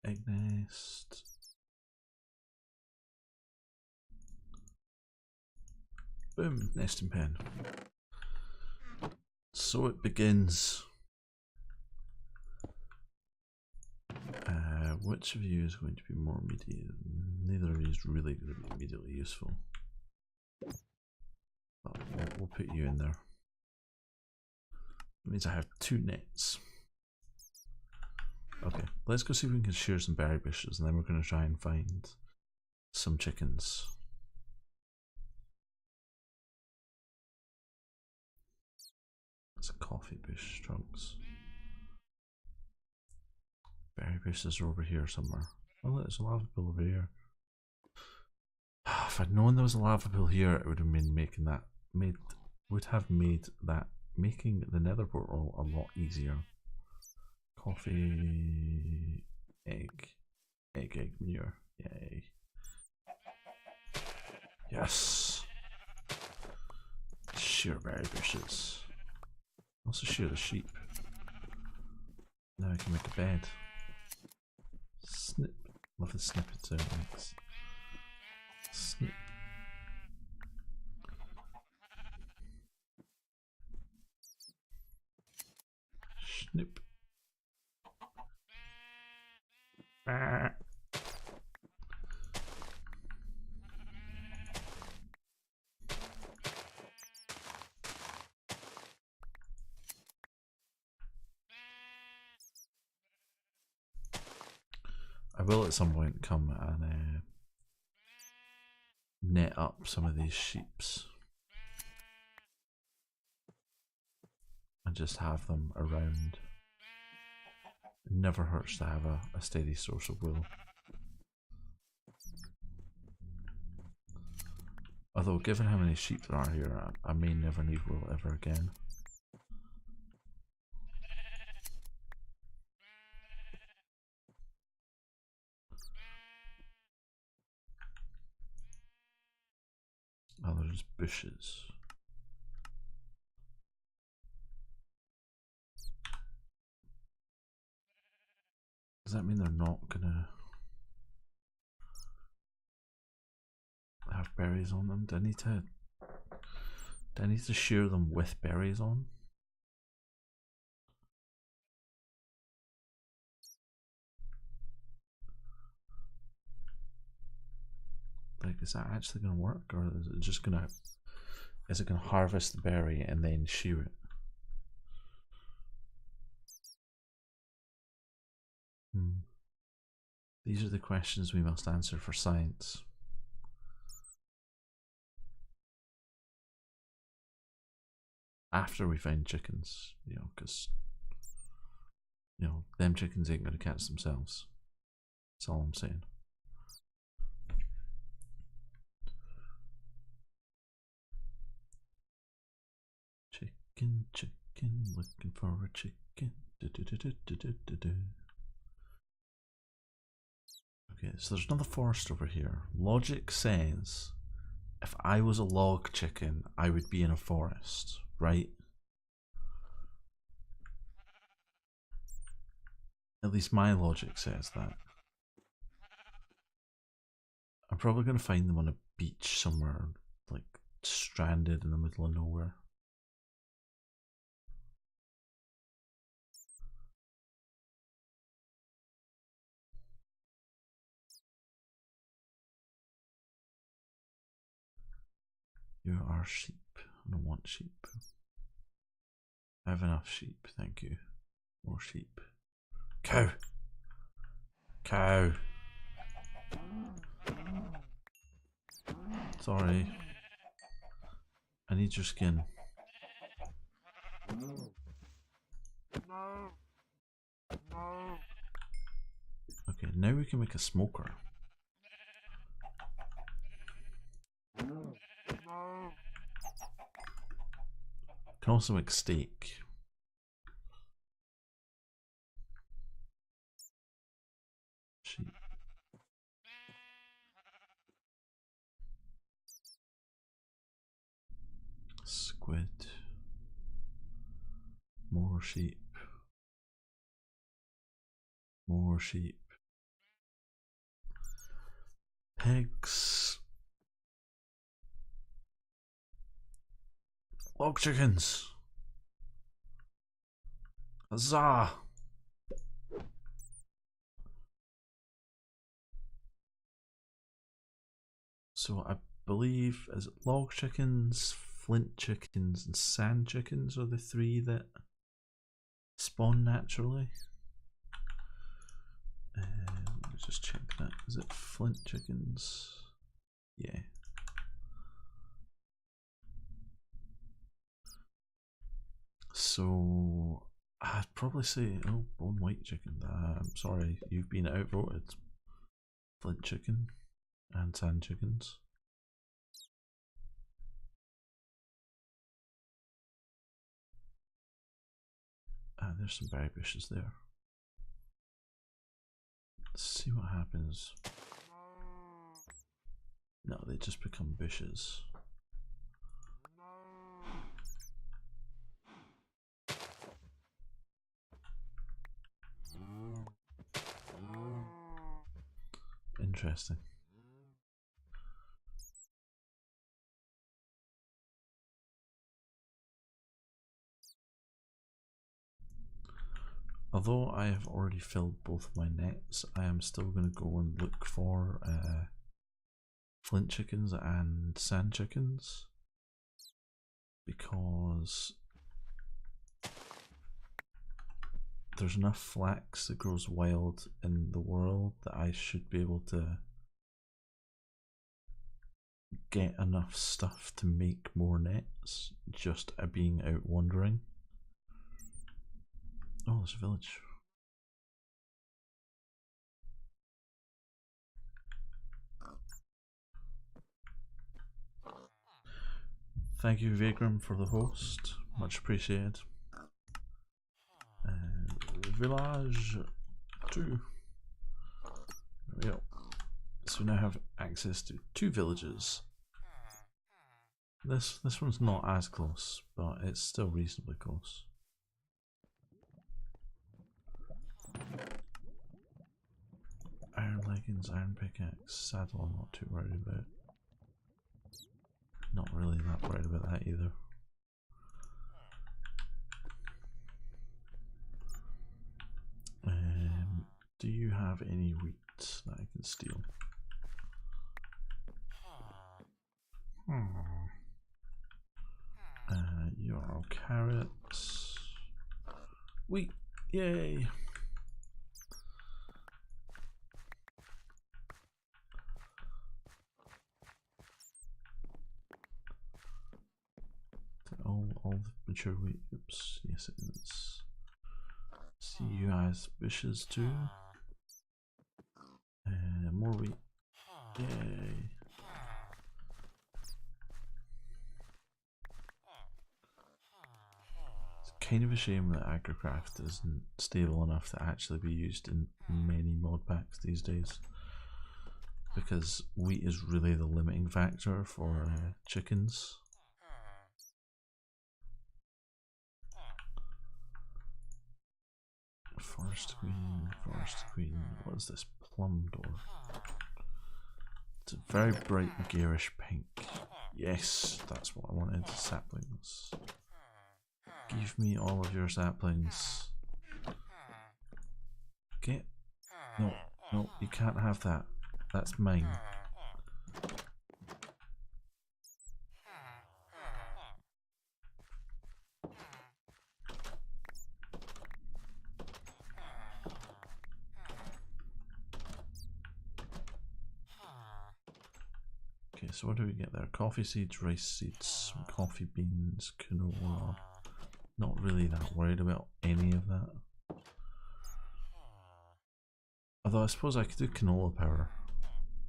Egg nest. Boom, nesting pen. So it begins. Which of you is going to be more immediate? Neither of you is really going to be immediately useful. But we'll put you in there. That means I have 2 nets. Okay, let's go see if we can shear some berry bushes, and then we're going to try and find some chickens. That's a coffee bush, Trunks. Berry bushes are over here somewhere. Oh, there's a lava pool over here. If I'd known there was a lava pool here, it would have been making the nether portal a lot easier. Coffee, egg manure. Yay. Yes. Shear berry bushes. Also shear the sheep. Now I can make a bed. Snip. Love the snippet sound makes. Snip. Snip. Ah. I will at some point come and net up some of these sheeps and just have them around. It never hurts to have a steady source of wool. Although given how many sheep there are here, I may never need wool ever again. Oh, there's bushes. Does that mean they're not gonna have berries on them? Do I need to shear them with berries on? Like, is that actually gonna work, or is it just gonna harvest the berry and then shear it? These are the questions we must answer for science. After we find chickens, you know, because, you know, them chickens ain't gonna catch themselves. That's all I'm saying. Chicken, chicken, looking for a chicken. Do. Okay, so there's another forest over here. Logic says if I was a log chicken, I would be in a forest, right? At least my logic says that. I'm probably going to find them on a beach somewhere, like stranded in the middle of nowhere. You are sheep. I don't want sheep. I have enough sheep, thank you. More sheep. Cow! Cow! Sorry. I need your skin. Okay, now we can make a smoker. Can also make steak. Sheep. Squid. More sheep. More sheep. Pigs. Log chickens. Huzzah! So I believe, is it log chickens, flint chickens, and sand chickens are the three that spawn naturally? Let me just check that. Is it flint chickens? Yeah. So I'd probably say, oh, bone white chicken. I'm sorry, you've been outvoted. Flint chicken and sand chickens. There's some berry bushes there. Let's see what happens. No, they just become bushes. Interesting. Although I have already filled both my nets, I am still going to go and look for flint chickens and sand chickens, because there's enough flax that grows wild in the world that I should be able to get enough stuff to make more nets just being out wandering. Oh, there's a village. Thank you, Vaygrim, for the host. Much appreciated. Village 2. There we go. So we now have access to 2 villages. This one's not as close, but it's still reasonably close. Iron leggings, iron pickaxe, saddle I'm not too worried about. Not really that worried about that either. Do you have any wheat that I can steal? You're all carrots. Wheat, yay! All the mature wheat. Oops, yes it is. See you guys bushes too. More wheat. Yay. kind of a shame that agricraft isn't stable enough to actually be used in many mod packs these days, because wheat is really the limiting factor for chickens. Forest queen, what is this? Plum door. It's a very bright garish pink. Yes, that's what I wanted. Saplings. Give me all of your saplings. Get. No, no, you can't have that. That's mine. Okay, so what do we get there? Coffee seeds, rice seeds, coffee beans, canola. Not really that worried about any of that. Although I suppose I could do canola power.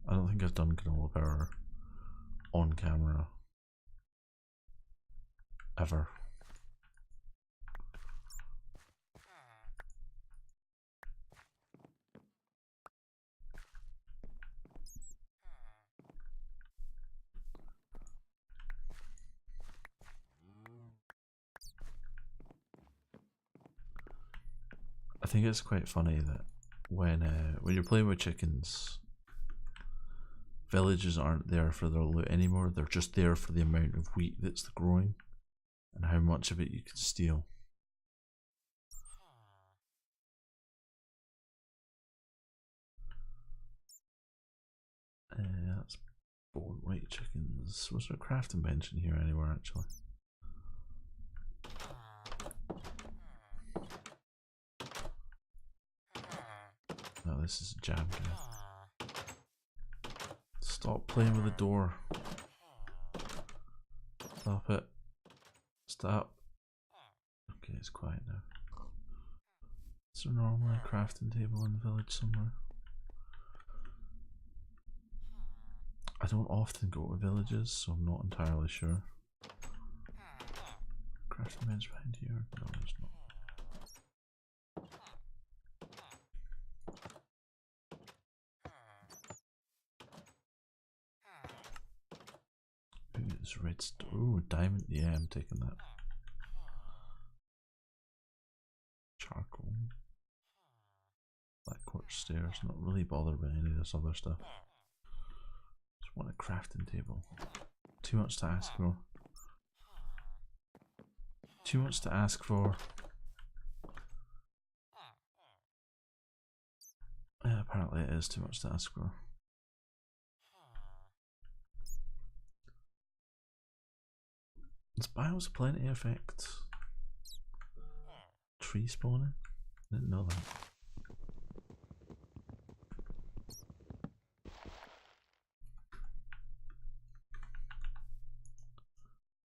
I don't think I've done canola power on camera. Ever. I think it's quite funny that when you're playing with chickens, villages aren't there for their loot anymore. They're just there for the amount of wheat that's growing and how much of it you can steal. That's bone white chickens. Was there a crafting bench in here anywhere actually? No, this is a jam guy. Stop playing with the door. Stop it. Stop. Okay, it's quiet now. Is there normally a crafting table in the village somewhere? I don't often go to villages, so I'm not entirely sure. Crafting bench behind here? No, there's not. Ooh, it's red ooh, diamond. Yeah, I'm taking that. Charcoal. Black quartz stairs. Not really bothered with any of this other stuff. Just want a crafting table. Too much to ask for. Too much to ask for. Yeah, apparently it is too much to ask for. Does bios plenty affect tree spawning? Didn't know that.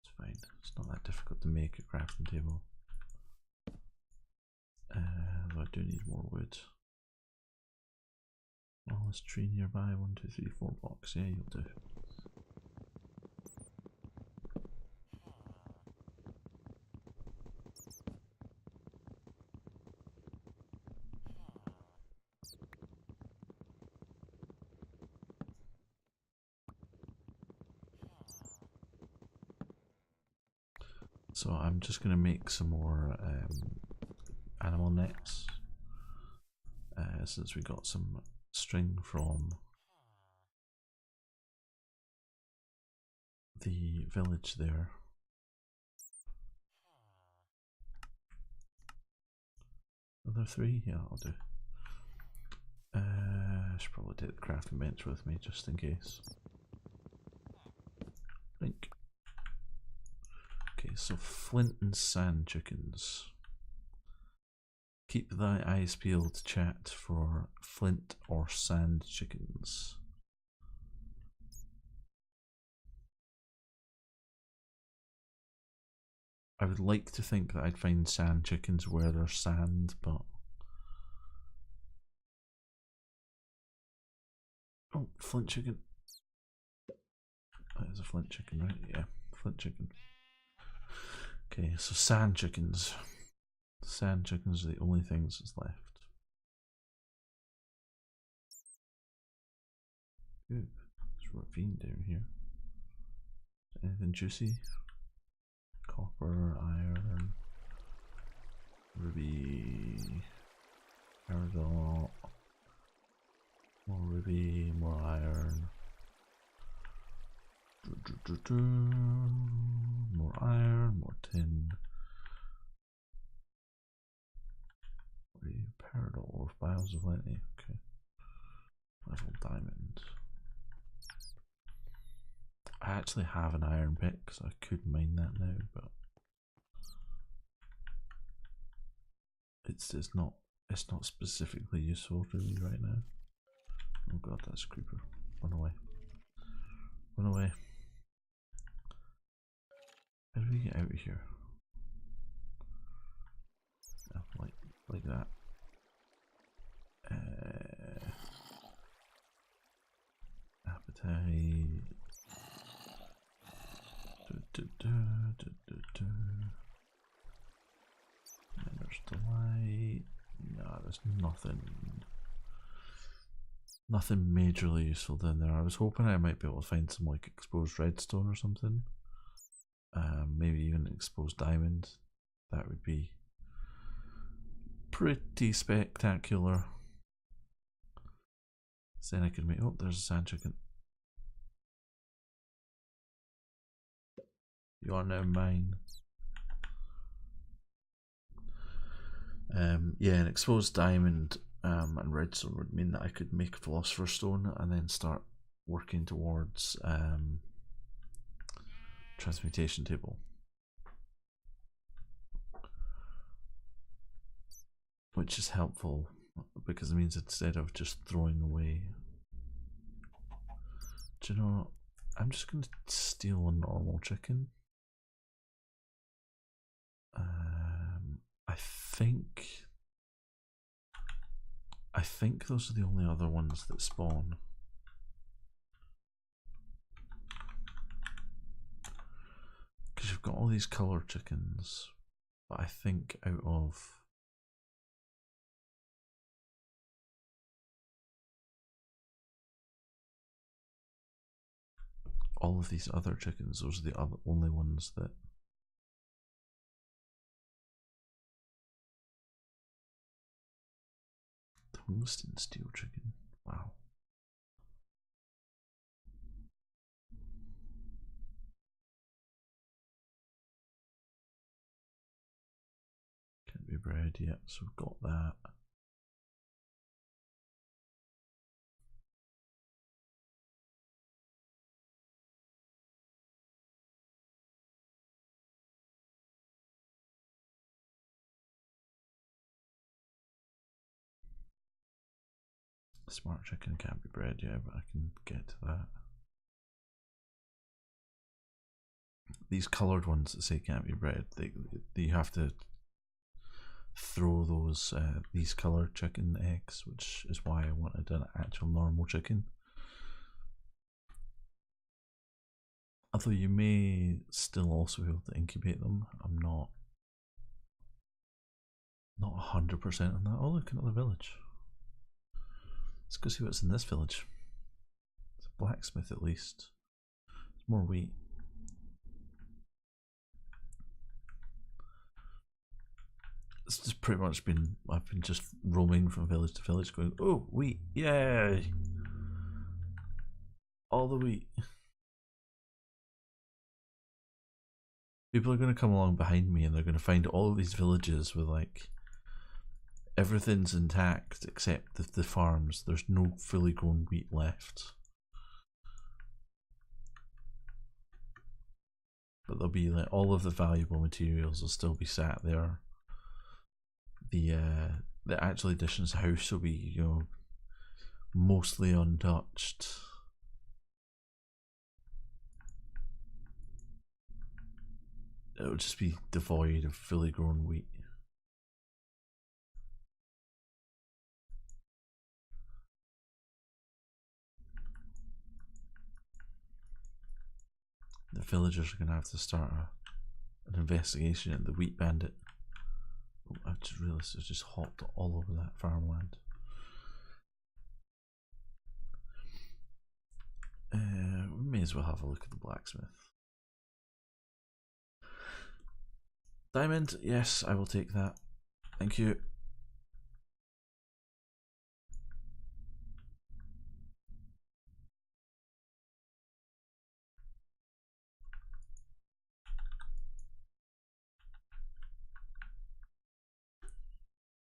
It's fine. It's not that difficult to make a crafting table. Though I do need more wood. Oh, this tree nearby. 1, 2, 3, 4 blocks. Yeah, you'll do. So I'm just going to make some more animal nets, since we got some string from the village there. Are there 3? Yeah, I'll do. I should probably take the crafting bench with me just in case. Think. Okay, so flint and sand chickens. Keep thy eyes peeled, chat, for flint or sand chickens. I would like to think that I'd find sand chickens where there's sand, but... Oh, flint chicken. That is a flint chicken, right? Yeah, flint chicken. Okay, so sand chickens. Sand chickens are the only things that's left. Ooh, there's ravine down here. Anything juicy? Copper, iron, ruby, peridot, more ruby, more iron, more iron, more tin. Peridot or bios of plenty. Okay. Level diamond. I actually have an iron pick, so I could mine that now, but it's not specifically useful really right now. Oh god, that's a creeper. Run away. Run away. How do we get out of here? Oh, like that. Appetite. And there's delight. No, there's nothing majorly useful down there. I was hoping I might be able to find some like exposed redstone or something. Maybe even exposed diamond. That would be pretty spectacular. So then I could make. Oh, there's a sand chicken. You are now mine. Yeah, an exposed diamond and redstone would mean that I could make philosopher's stone and then start working towards transmutation table, which is helpful because it means instead of just throwing away. Do you know? I'm just going to steal a normal chicken. I think those are the only other ones that spawn. Because you've got all these colour chickens, but I think out of all of these other chickens, those are the only ones that tungsten steel chicken. Wow. Can't be bred yet, so we've got that. Smart chicken can't be bred yet, but I can get to that. These coloured ones that say can't be bred, you have to throw those these coloured chicken eggs, which is why I wanted an actual normal chicken. Although you may still also be able to incubate them. I'm not 100% on that. Oh, look, another village. Let's go see what's in this village. It's a blacksmith at least. There's more wheat. It's just pretty much I've been just roaming from village to village going, oh, wheat, yay! All the wheat. People are going to come along behind me and they're going to find all of these villages with like everything's intact except the farms. There's no fully grown wheat left. But there'll be like all of the valuable materials will still be sat there. The actual edition's house will be, you know, mostly untouched. It'll just be devoid of fully grown wheat. The villagers are going to have to start an investigation at the wheat bandit. Oh, I've just realised it's just hopped all over that farmland. We may as well have a look at the blacksmith. Diamond, yes, I will take that. Thank you.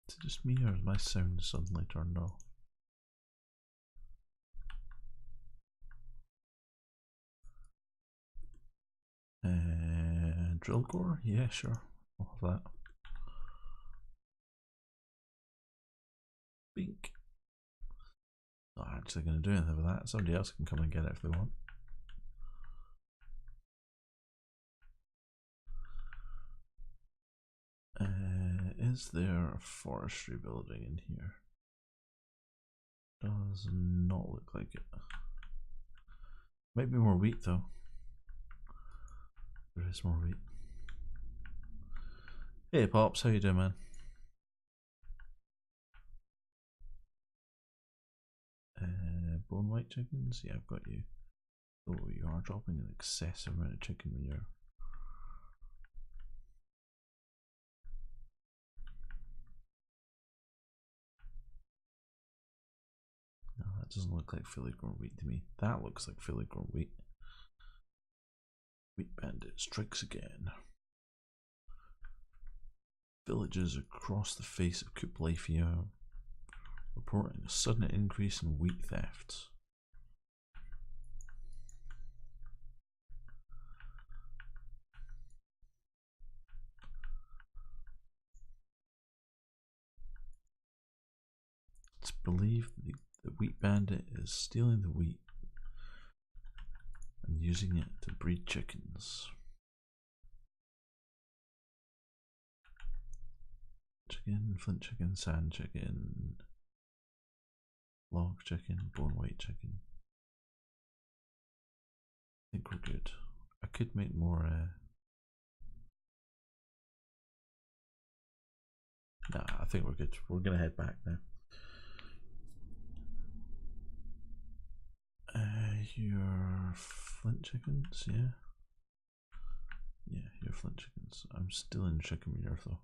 Is it just me or is my sound suddenly turned off? Drill core? Yeah, sure. I'll have that. Bink. Not actually going to do anything with that. Somebody else can come and get it if they want. Is there a forestry building in here? Does not look like it. Might be more wheat though. There is more wheat. Hey Pops, how you doing, man? Bone white chickens? Yeah, I've got you. Oh, you are dropping an excessive amount of chicken manure. No, that doesn't look like fully grown wheat to me. That looks like fully grown wheat. Wheat bandit strikes again. Villages across the face of Coop life here reporting a sudden increase in wheat thefts. It's believed the wheat bandit is stealing the wheat and using it to breed chickens. Chicken, flint chicken, sand chicken, log chicken, bone white chicken. I think we're good. I could make more. Nah, I think we're good. We're gonna head back now. Your flint chickens, yeah. Yeah, your flint chickens. I'm still in chicken manure though.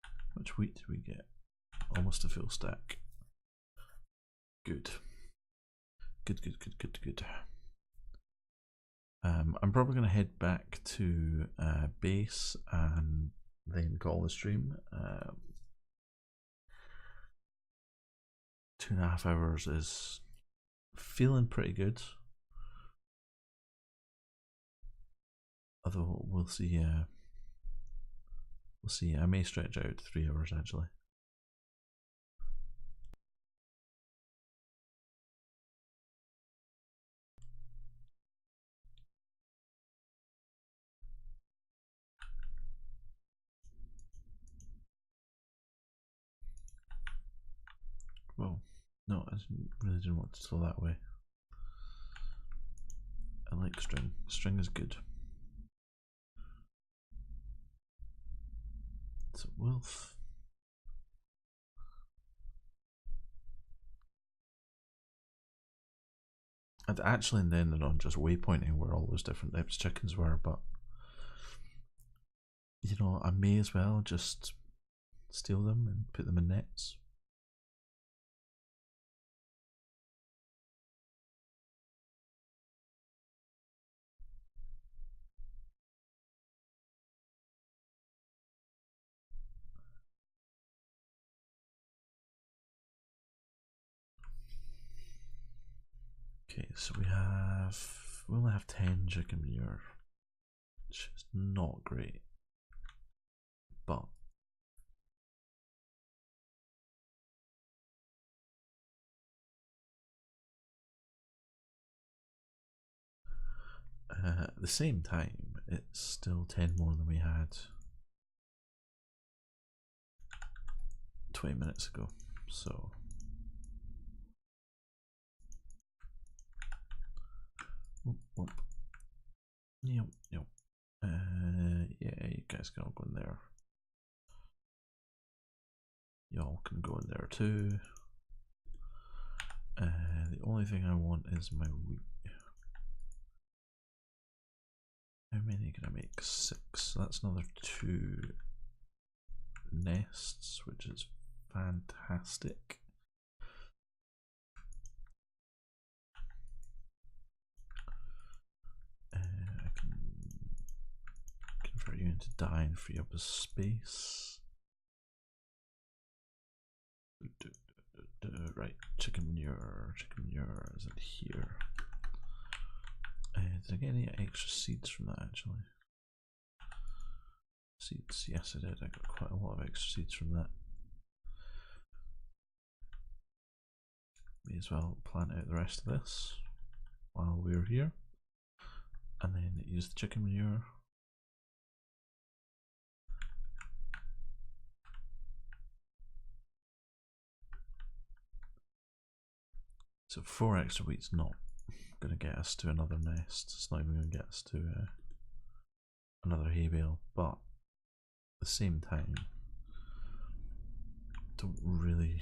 How much wheat did we get? Almost a full stack. Good. Good. I'm probably going to head back to base and then call the stream. 2.5 hours is feeling pretty good. Although we'll see. We'll see. I may stretch out to 3 hours actually. Well, no, I really didn't want to go that way. I like string. String is good. It's a wolf. I'd actually intended on just waypointing where all those different types of chickens were, but you know, I may as well just steal them and put them in nets. Okay, so we only have 10 chicken manure, which is not great, but at the same time, it's still 10 more than we had 20 minutes ago, so whoop, whoop. Yep. Yeah, you guys can all go in there. Y'all can go in there too. The only thing I want is my wheat. How many can I make? 6. That's another 2 nests, which is fantastic. I can convert you into dye and free up a space. Right, chicken manure is it here? Did I get any extra seeds from that actually? Seeds, yes I did, I got quite a lot of extra seeds from that. May as well plant out the rest of this while we're here. And then use the chicken manure. So 4 extra wheat's not going to get us to another nest. It's not even going to get us to another hay bale. But at the same time, don't really...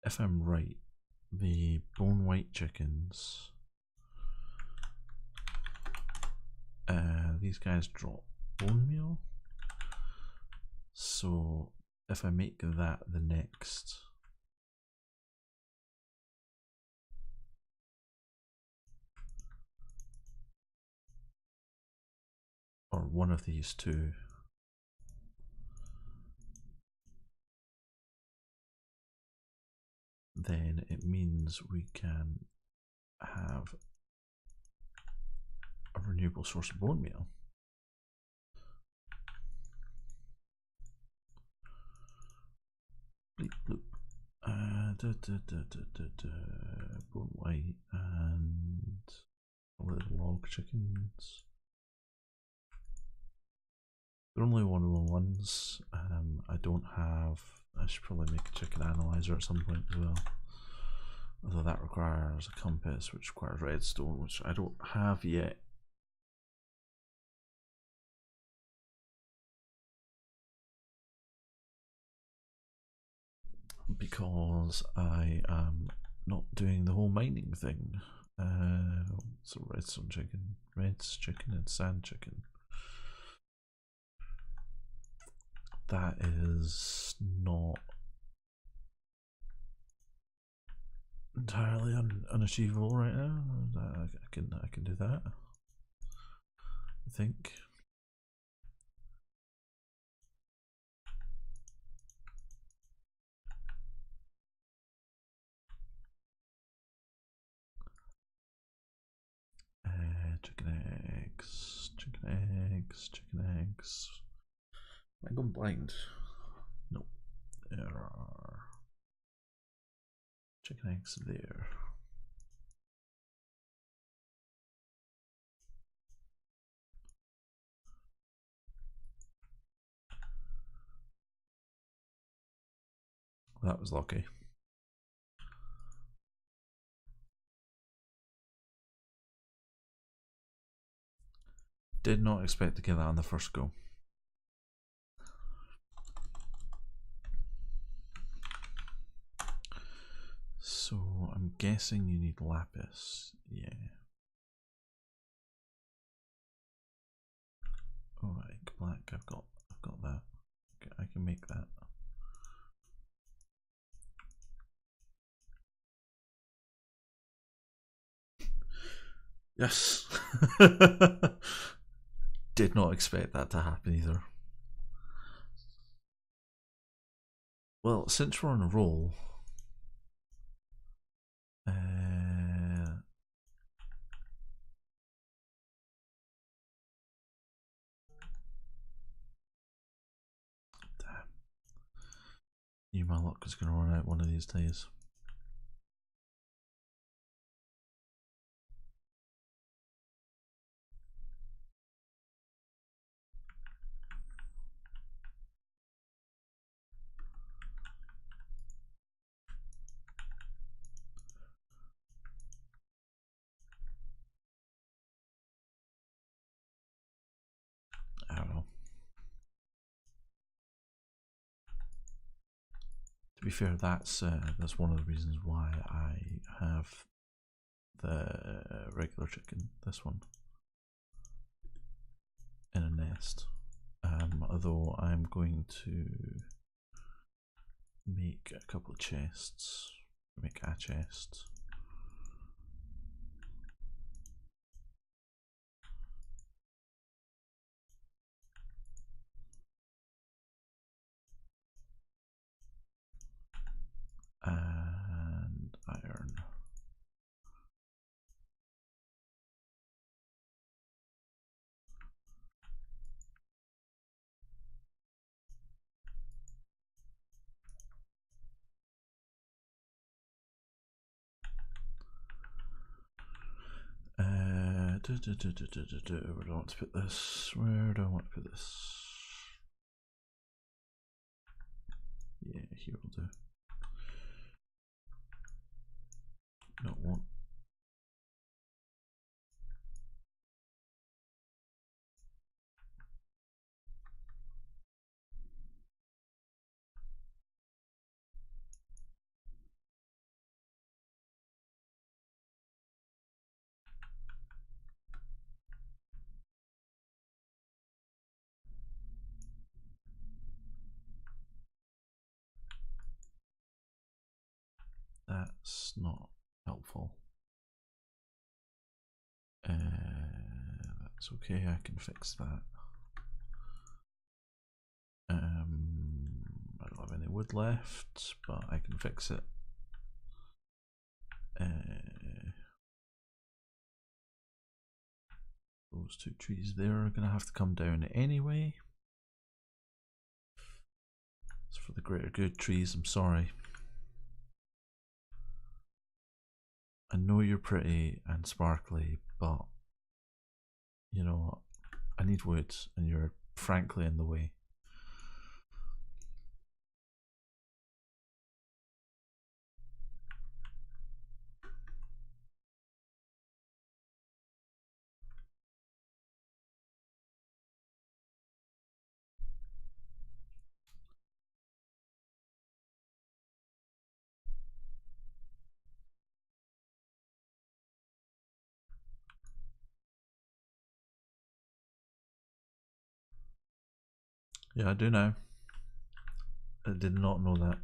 If I'm right, the bone white chickens, these guys drop bone meal. So if I make that the next, or one of these two, then it means we can have a renewable source of bone meal. Bleep bloop. Bone white and little log chickens. They're only 1-on-1s. I don't have. I should probably make a chicken analyzer at some point as well. Although that requires a compass, which requires redstone, which I don't have yet. Because I am not doing the whole mining thing. So redstone chicken, reds chicken and sand chicken. That is not entirely unachievable right now. I can do that, I think. Chicken eggs. Am I going blind? No. There are chicken eggs there. That was lucky. Did not expect to get that on the first go. So I'm guessing you need lapis. Yeah. Alright, black. I've got that. Okay, I can make that. Yes. Did not expect that to happen either. Well, since we're on a roll, damn. Knew my luck was going to run out one of these days. To be fair, that's one of the reasons why I have the regular chicken, this one, in a nest. Although I'm going to make a couple of chests, make a chest. And iron. Where do I want to put this? Where do I want to put this? Yeah, here will do. Not want. That's not helpful. That's okay, I can fix that. I don't have any wood left, but I can fix it. Those two trees there are going to have to come down anyway. It's for the greater good, trees, I'm sorry. I know you're pretty and sparkly, but you know, I need wood and you're frankly in the way. Yeah, I do know. I did not know that.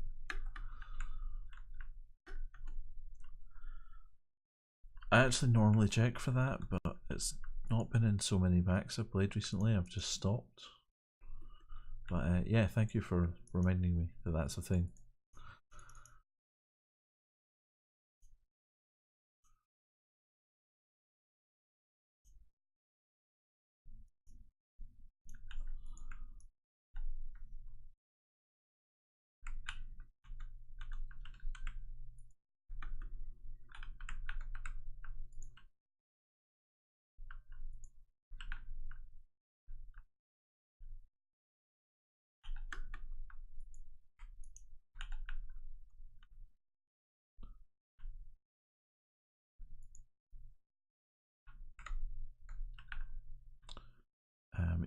I actually normally check for that, but it's not been in so many packs I've played recently. I've just stopped. But yeah, thank you for reminding me that that's a thing.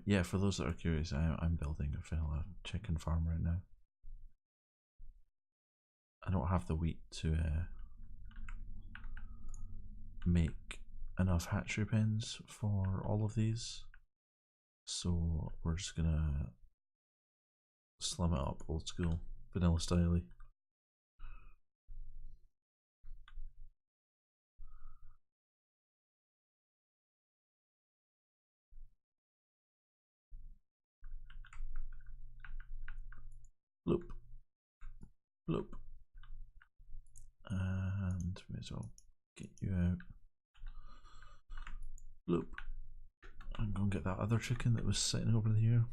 Yeah, for those that are curious, I'm building a vanilla chicken farm right now. I don't have the wheat to make enough hatchery pens for all of these, so we're just gonna slim it up old school, vanilla style-y. Bloop. Bloop. And may as well get you out. Bloop. I'm gonna get that other chicken that was sitting over here.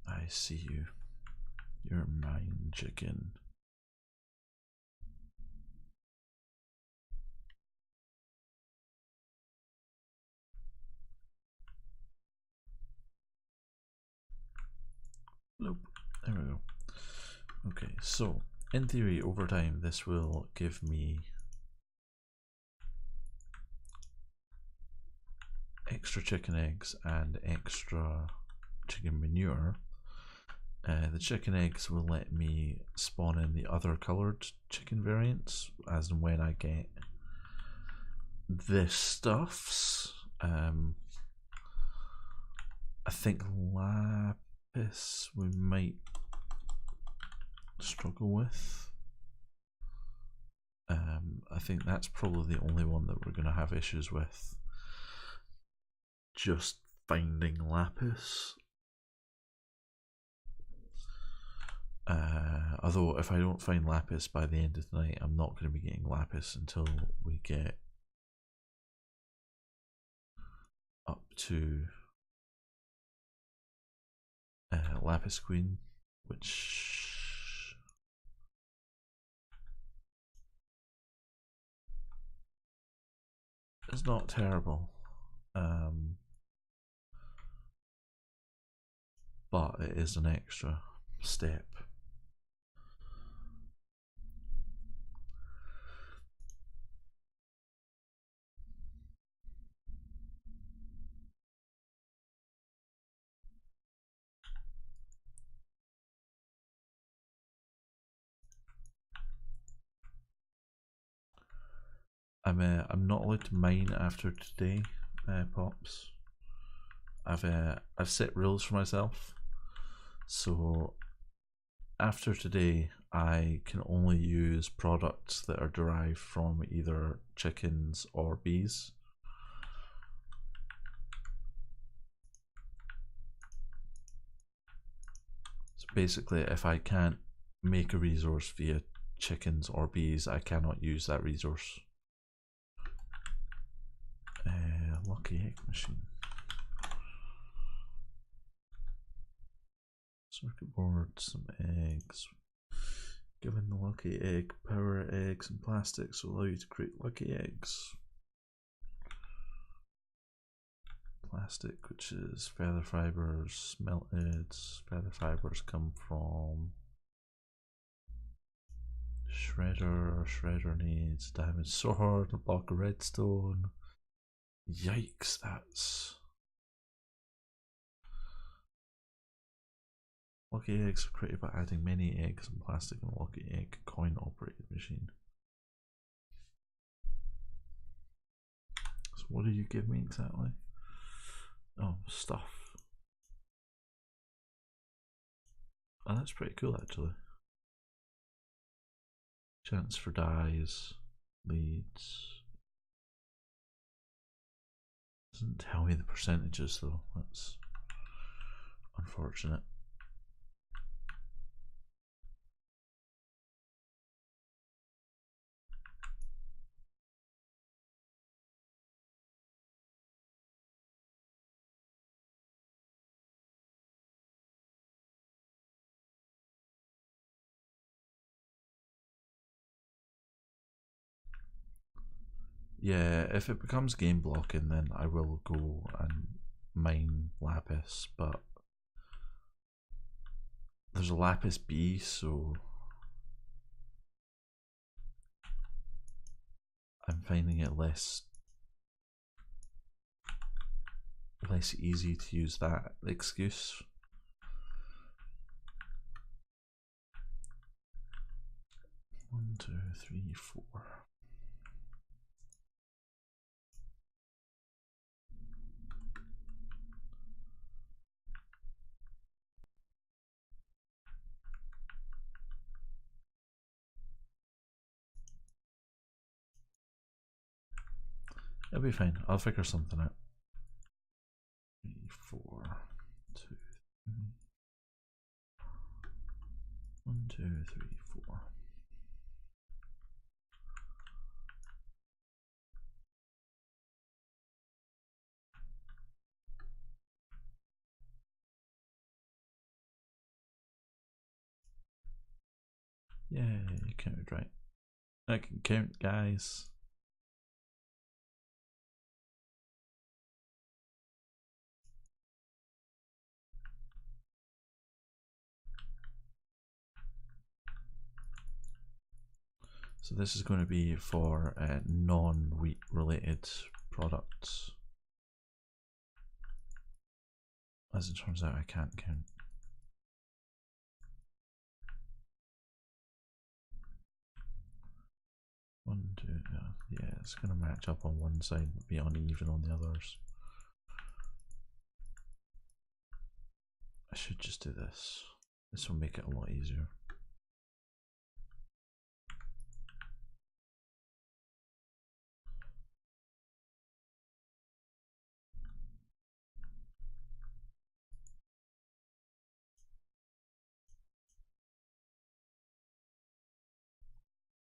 I see you. You're mine, chicken. Bloop. There we go. Okay, so in theory, over time, this will give me extra chicken eggs and extra chicken manure, the chicken eggs will let me spawn in the other coloured chicken variants as and when I get the stuffs. I think lapis we might struggle with. I think that's probably the only one that we're going to have issues with. Just finding lapis. Although if I don't find lapis by the end of the night, I'm not going to be getting lapis until we get up to Lapis Queen, which is not terrible, but it is an extra step. I'm not allowed to mine after today, Pops. I've set rules for myself, so after today I can only use products that are derived from either chickens or bees. So basically, if I can't make a resource via chickens or bees, I cannot use that resource. Lucky egg machine. Circuit board, some eggs. Given the lucky egg power, eggs and plastics will allow you to create lucky eggs. Plastic, which is feather fibers, melted. Feather fibers come from shredder. Shredder needs a diamond sword, a block of redstone. Yikes, that's... Lucky eggs are created by adding many eggs and plastic in a lucky egg coin operated machine. So what do you give me exactly? Oh, stuff. Oh, that's pretty cool actually. Chance for dyes, leads. Doesn't tell me the percentages though, that's unfortunate. Yeah, if it becomes game blocking, then I will go and mine lapis, but there's a lapis bee, so I'm finding it less easy to use that excuse. One, two, three, four. It'll be fine. I'll figure something out. 3, 4, 2, 3. 1, 2, 3, 4. Yeah, you counted right. I can count, guys. So this is going to be for non-wheat related products. As it turns out, I can't count. One, two, yeah, it's going to match up on one side but be uneven on the others. I should just do this. This will make it a lot easier.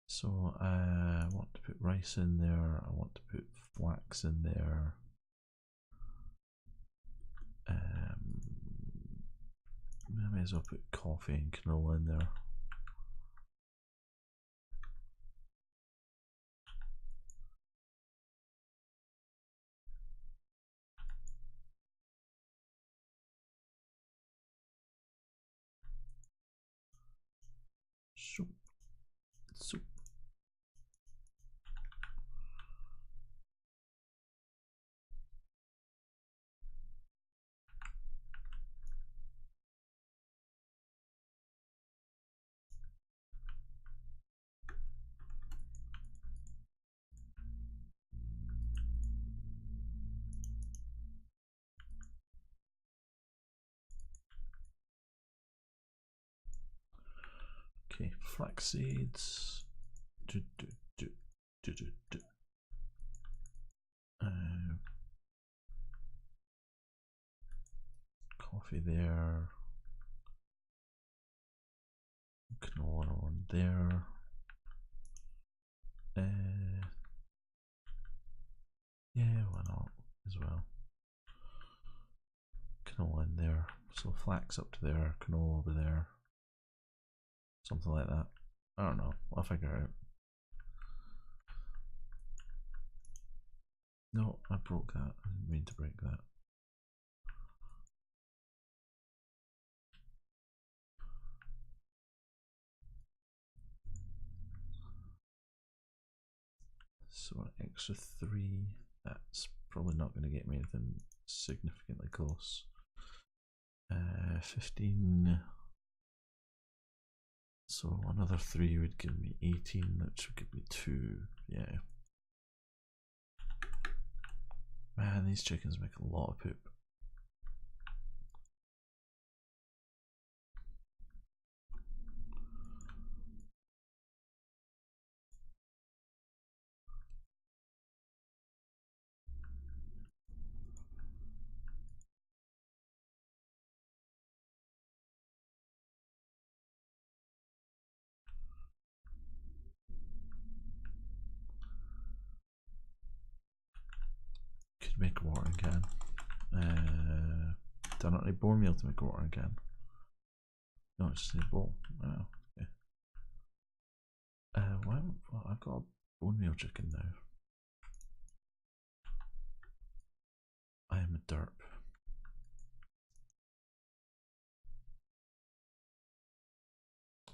So I want to put rice in there, I want to put flax in there. I may as well put coffee and canola in there. Soup. Soup. Okay, flax seeds. Coffee there. Canola on there. Yeah, why not as well. Canola in there. So flax up to there, canola over there. Something like that. I don't know. I'll figure it out. No, I broke that. I didn't mean to break that. So an extra 3. That's probably not going to get me anything significantly close. 15. So another 3 would give me 18, which would give me 2. Yeah. Man, these chickens make a lot of poop. Could make a watering can. Do I not need bone meal to make a watering can? No, I just need a bowl. Oh, okay. I've got a bone meal chicken now. I am a derp.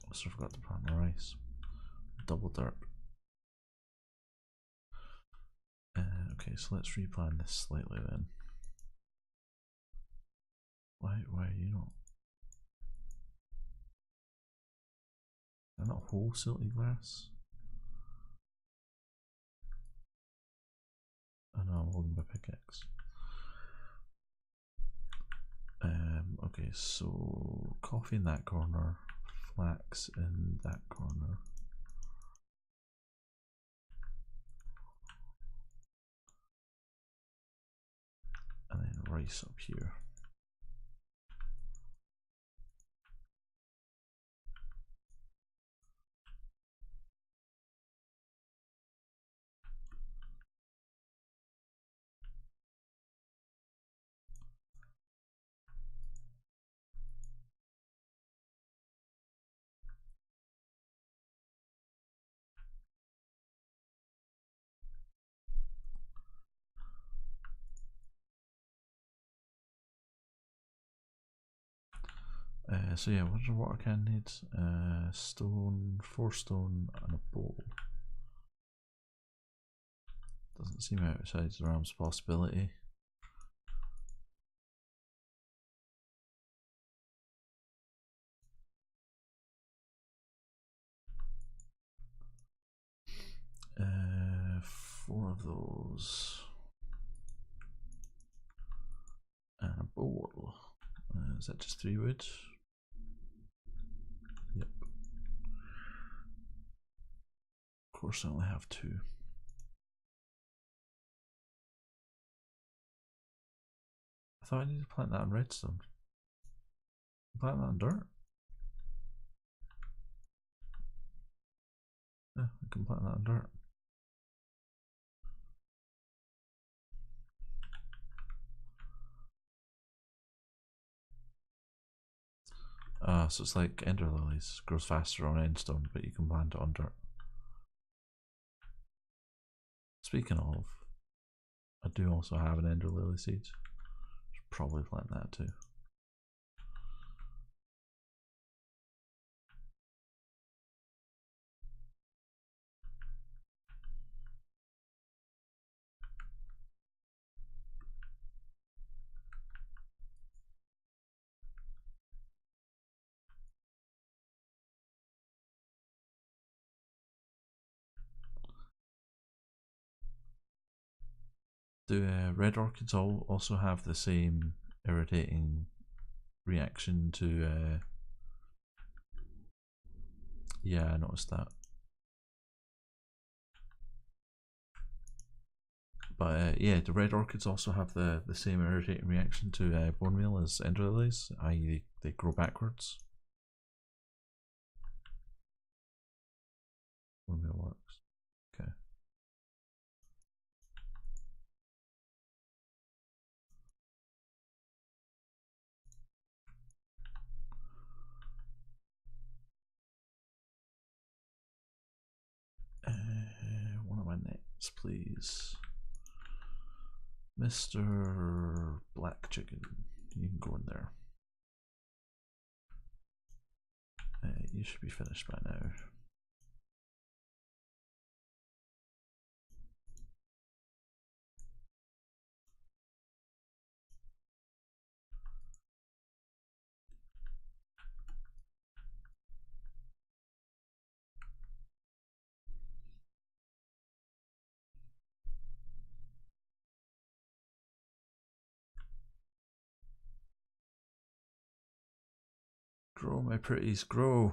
Also forgot to plant my rice. Double derp. Okay, so let's replan this slightly then. Why are you not? They're not whole silty glass? Oh no, I'm holding my pickaxe. Okay, so coffee in that corner, flax in that corner. And then rice up here. So yeah, what does a water can need? Stone, 4 stone and a bowl. Doesn't seem outside the realm's possibility. 4 of those. And a bowl. Is that just 3 wood? Yep. Of course I only have 2. I thought I needed to plant that on redstone. Plant that on dirt? Yeah, I can plant that on dirt. So it's like ender lilies, grows faster on endstone, but you can plant it on dirt. Speaking of, I do also have an ender lily seed. Should probably plant that too. Do red orchids also have the same irritating reaction to? Yeah, I noticed that. But yeah, the red orchids also have the same irritating reaction to bone meal as ender lilies, i.e. they grow backwards. Bone meal works. Okay. One of my nets, please. Mr. Black Chicken, you can go in there. You should be finished by now. Grow, my pretties, grow.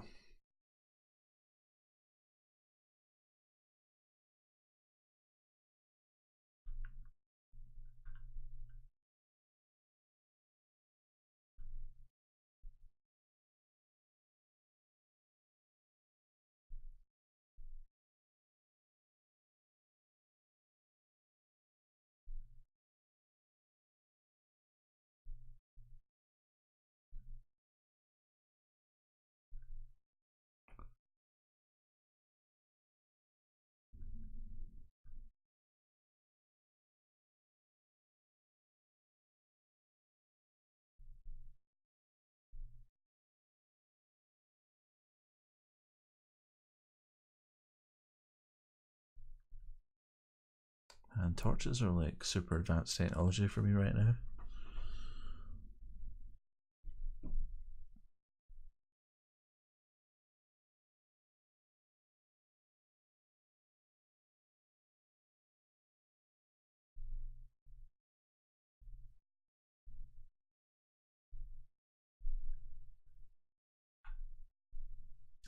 And torches are like super advanced technology for me right now.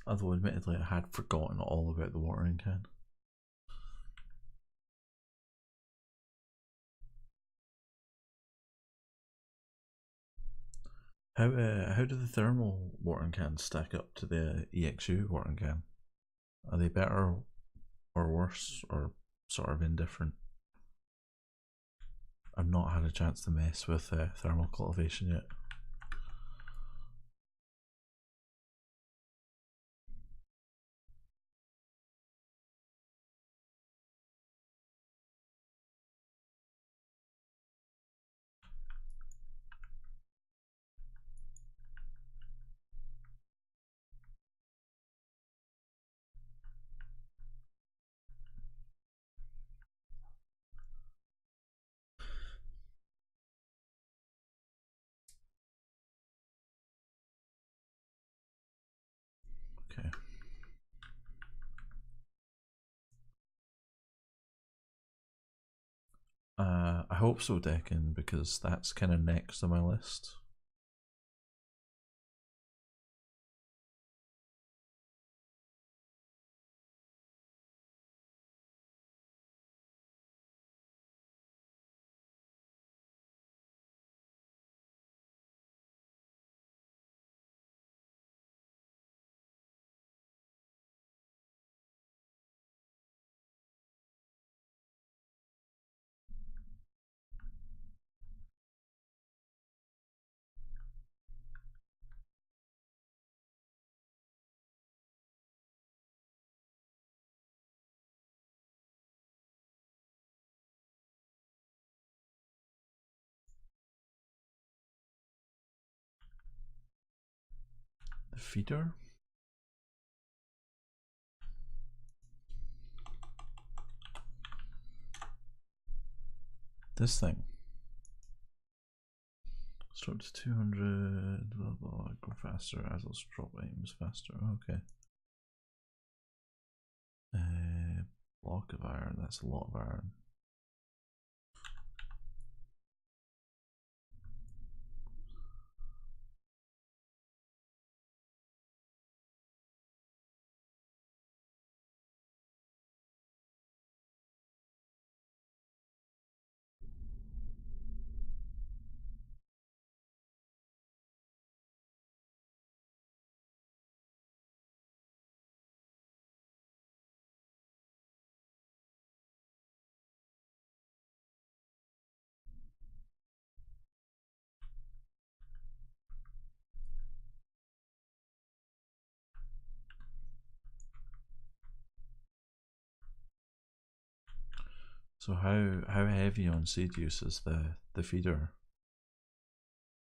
Although admittedly I had forgotten all about the watering can. How do the thermal watering cans stack up to the EXU watering can? Are they better or worse or sort of indifferent? I've not had a chance to mess with thermal cultivation yet. I hope so, Deccan, because that's kind of next on my list. The feeder? This thing. Start to 200, blah blah, go faster, adults drop aims faster, okay. Block of iron, that's a lot of iron. So how heavy on seed use is the feeder?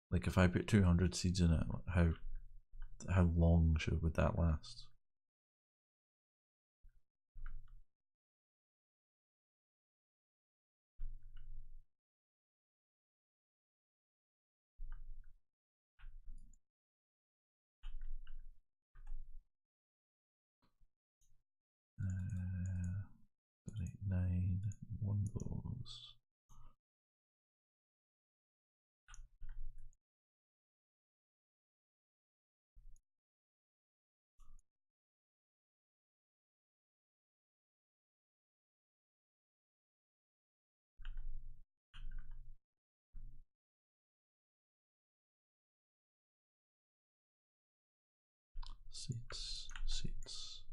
Like if I put 200 seeds in it, how long would that last? Uh, 9, one of those.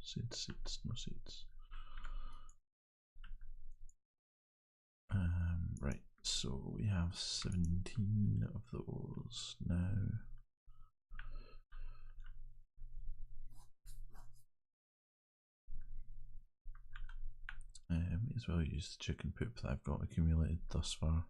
Seeds, no seeds. Right, so we have 17 of those now. May as well use the chicken poop that I've got accumulated thus far.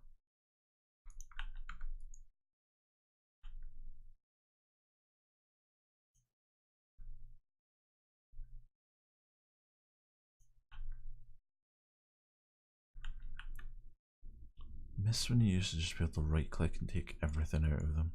Miss when you used to just be able to right click and take everything out of them.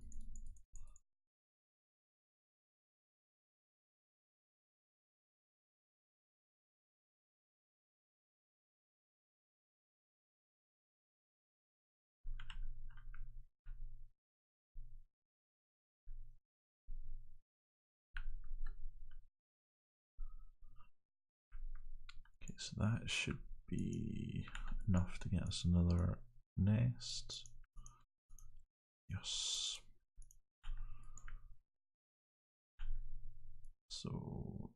Okay, so that should be enough to get us another nest. Yes. So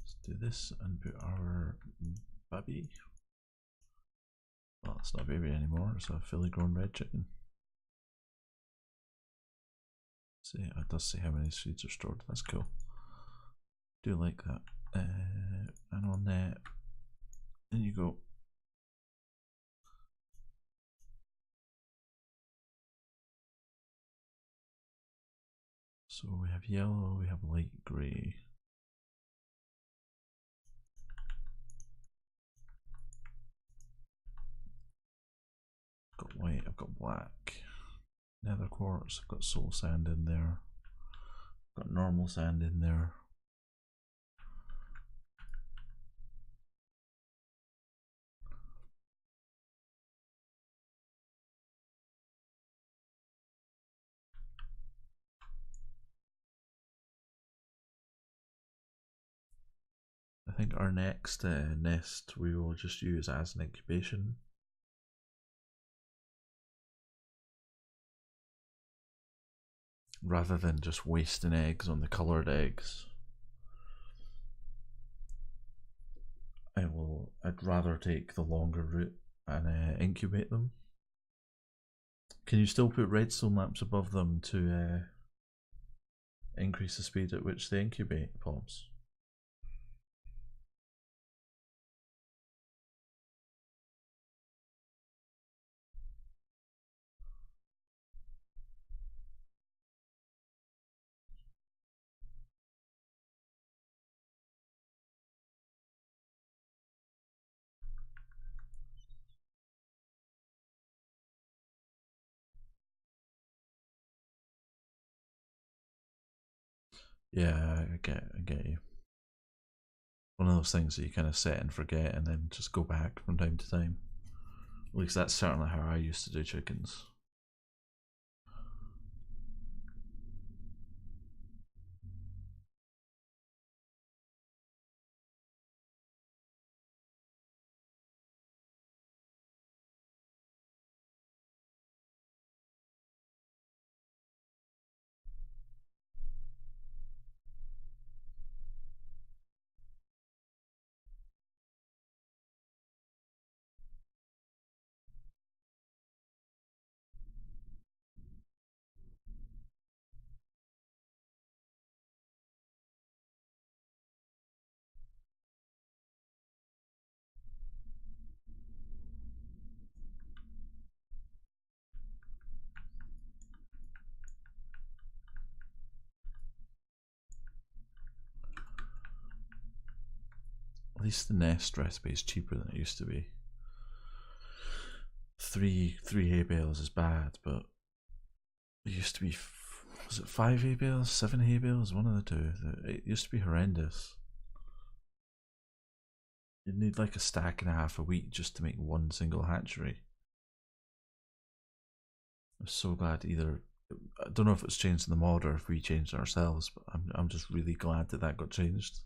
let's do this and put our baby. Well, it's not a baby anymore, it's a fully grown red chicken. See, it does say how many seeds are stored, that's cool. Do like that. And on that, in you go. So we have yellow, we have light grey. Right, I've got black. Nether quartz, I've got soul sand in there. I've got normal sand in there. I think our next nest we will just use as an incubation. Rather than just wasting eggs on the coloured eggs. I'd rather take the longer route and incubate them. Can you still put redstone lamps above them to increase the speed at which they incubate, Pops? Yeah, I get you. One of those things that you kind of set and forget and then just go back from time to time. At least that's certainly how I used to do chickens. At least the nest recipe is cheaper than it used to be. Three hay bales is bad, but it used to be, was it 5 hay bales, 7 hay bales, one of the two. It used to be horrendous. You'd need like a stack and a half a week just to make one single hatchery. I'm so glad either, I don't know if it's changed in the mod or if we changed it ourselves, but I'm just really glad that got changed.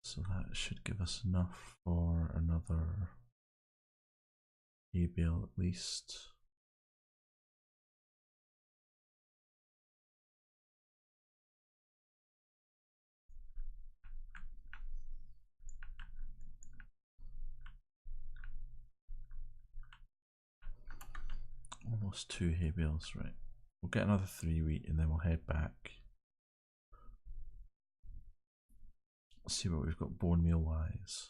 So that should give us enough for another hay bale at least. Almost 2 hay bales, right? We'll get another 3 wheat and then we'll head back. Let's see what we've got bone meal wise.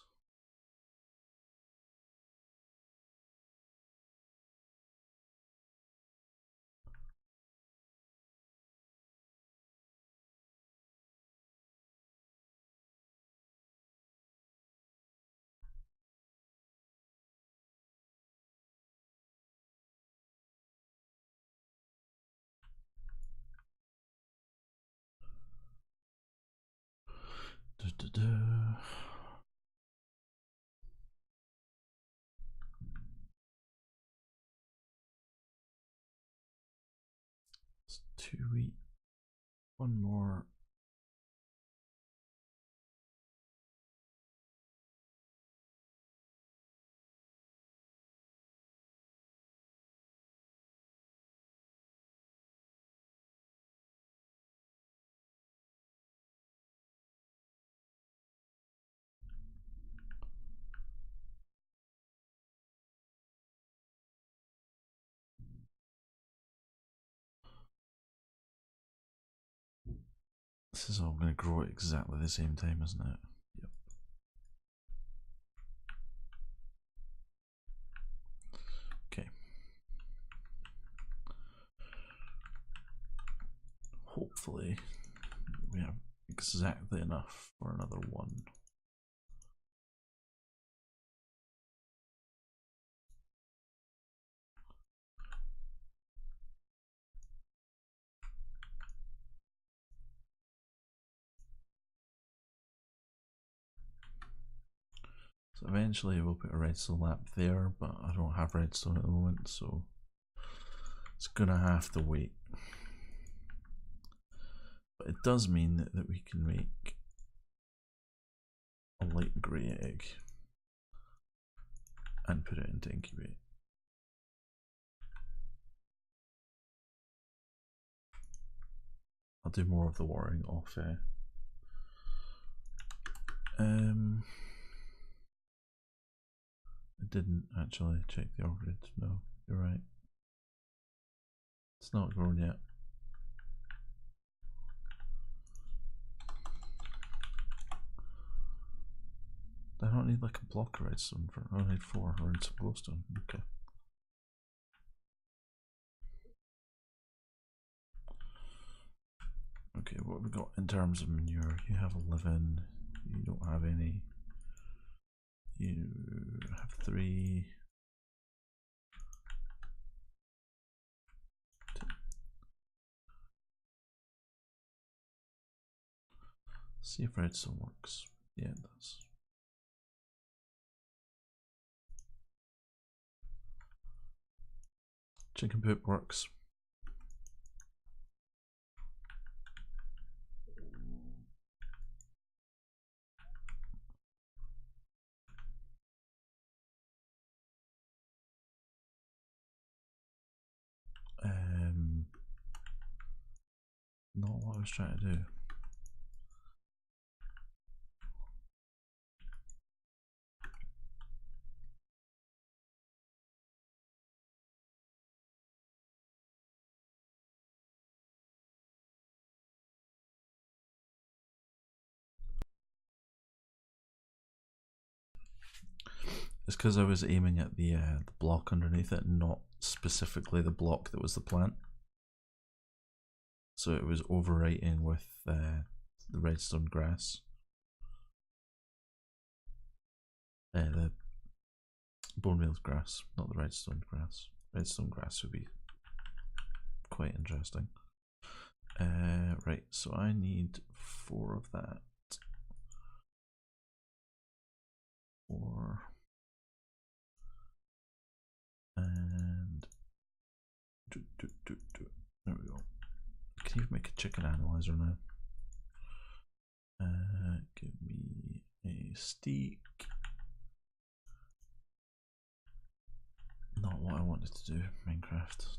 2 wheat, 1 more. This is all going to grow at exactly the same time, isn't it? Yep. Okay. Hopefully, we have exactly enough for another one. So eventually we'll put a redstone lamp there, but I don't have redstone at the moment, so it's gonna have to wait. But it does mean that we can make a light grey egg and put it into incubate. I'll do more of the watering off air. I didn't actually check the orchid. No, you're right. It's not grown yet. I don't need like a block of redstone for. I need 4 or some glowstone. Okay. Okay, what have we got in terms of manure? You have 11. You don't have any. You have 3. See if redstone works. Yeah, it does. Chicken poop works. Not what I was trying to do. It's because I was aiming at the block underneath it, not specifically the block that was the plant. So it was overwriting with the redstone grass. The bone meal grass, not the redstone grass. Redstone grass would be quite interesting. Right, so I need 4 of that. 4. And there we go. I can even make a chicken analyzer now. Give me a steak. Not what I wanted to do, Minecraft.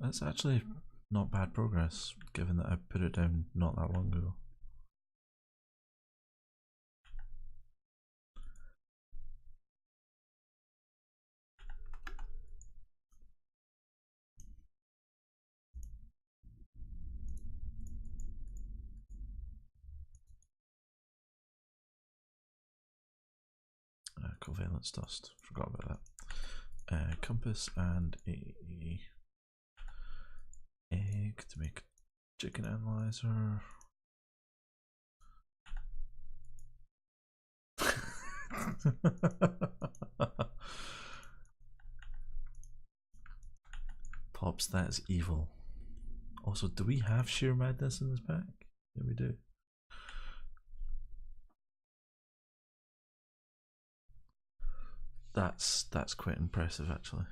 That's actually not bad progress, given that I put it down not that long ago. Covalence dust, forgot about that. Compass and a egg to make a chicken analyzer. Pops, that is evil. Also, do we have sheer madness in this pack? Yeah, we do. That's quite impressive, actually.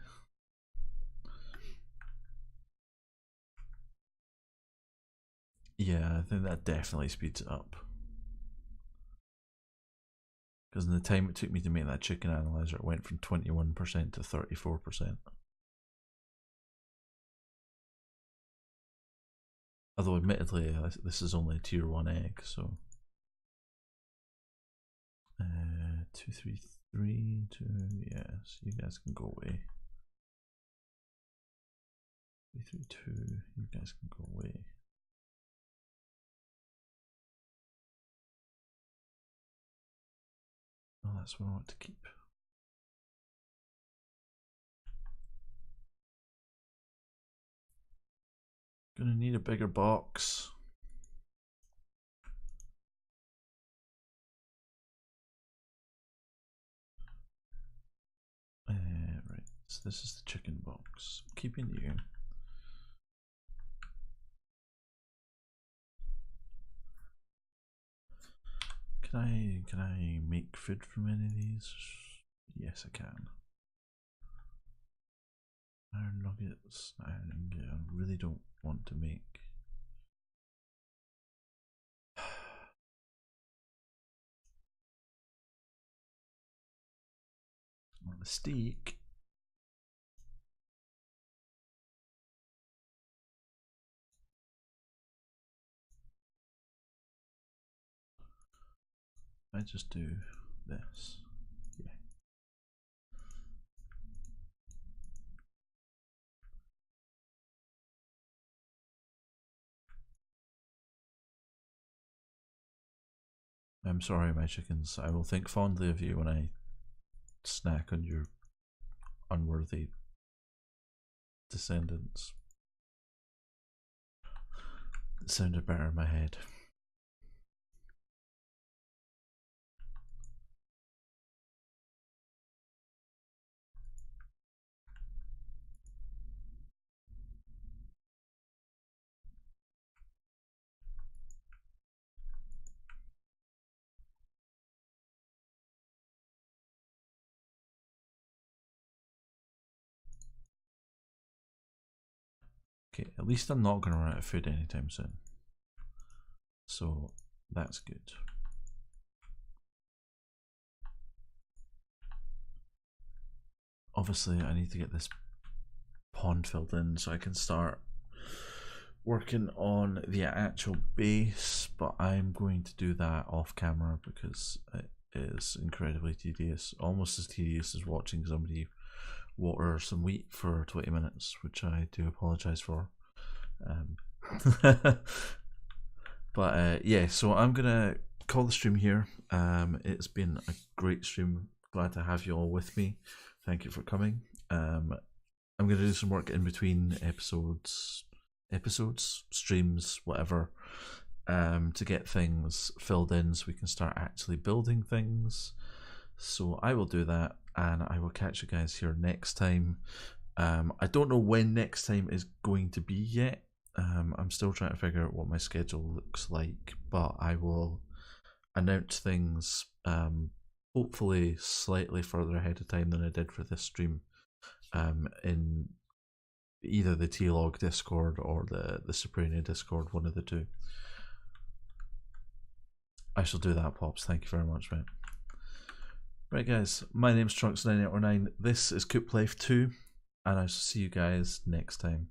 Yeah, I think that definitely speeds it up. Because in the time it took me to make that chicken analyzer, it went from 21% to 34%. Although, admittedly, this is only a tier 1 egg, so. 2, 3, 3, 2, yes, you guys can go away. 3, 3, 2, you guys can go away. Oh, that's what I want to keep. Gonna need a bigger box. Right, so this is the chicken box. Keeping you. Can I make food from any of these? Yes, I can. Iron nuggets. Iron ingot. I really don't want to make. On the steak. I just do this. Yeah. I'm sorry, my chickens. I will think fondly of you when I snack on your unworthy descendants. It sounded better in my head. Okay, at least I'm not going to run out of food anytime soon. So that's good. Obviously, I need to get this pond filled in so I can start working on the actual base, but I'm going to do that off camera because it is incredibly tedious, almost as tedious as watching somebody water some wheat for 20 minutes, which I do apologize for. But yeah, so I'm gonna call the stream here. It's been a great stream. Glad to have you all with me. Thank you for coming. I'm gonna do some work in between episodes, streams, whatever, to get things filled in so we can start actually building things. So I will do that, and I will catch you guys here next time. I don't know when next time is going to be yet. I'm still trying to figure out what my schedule looks like, but I will announce things hopefully slightly further ahead of time than I did for this stream, in either the T-Log Discord or the Soprania Discord, one of the two. I shall do that, Pops. Thank you very much, mate. Right, guys, my name's Trunks9809. This is Coop Life 2, and I shall see you guys next time.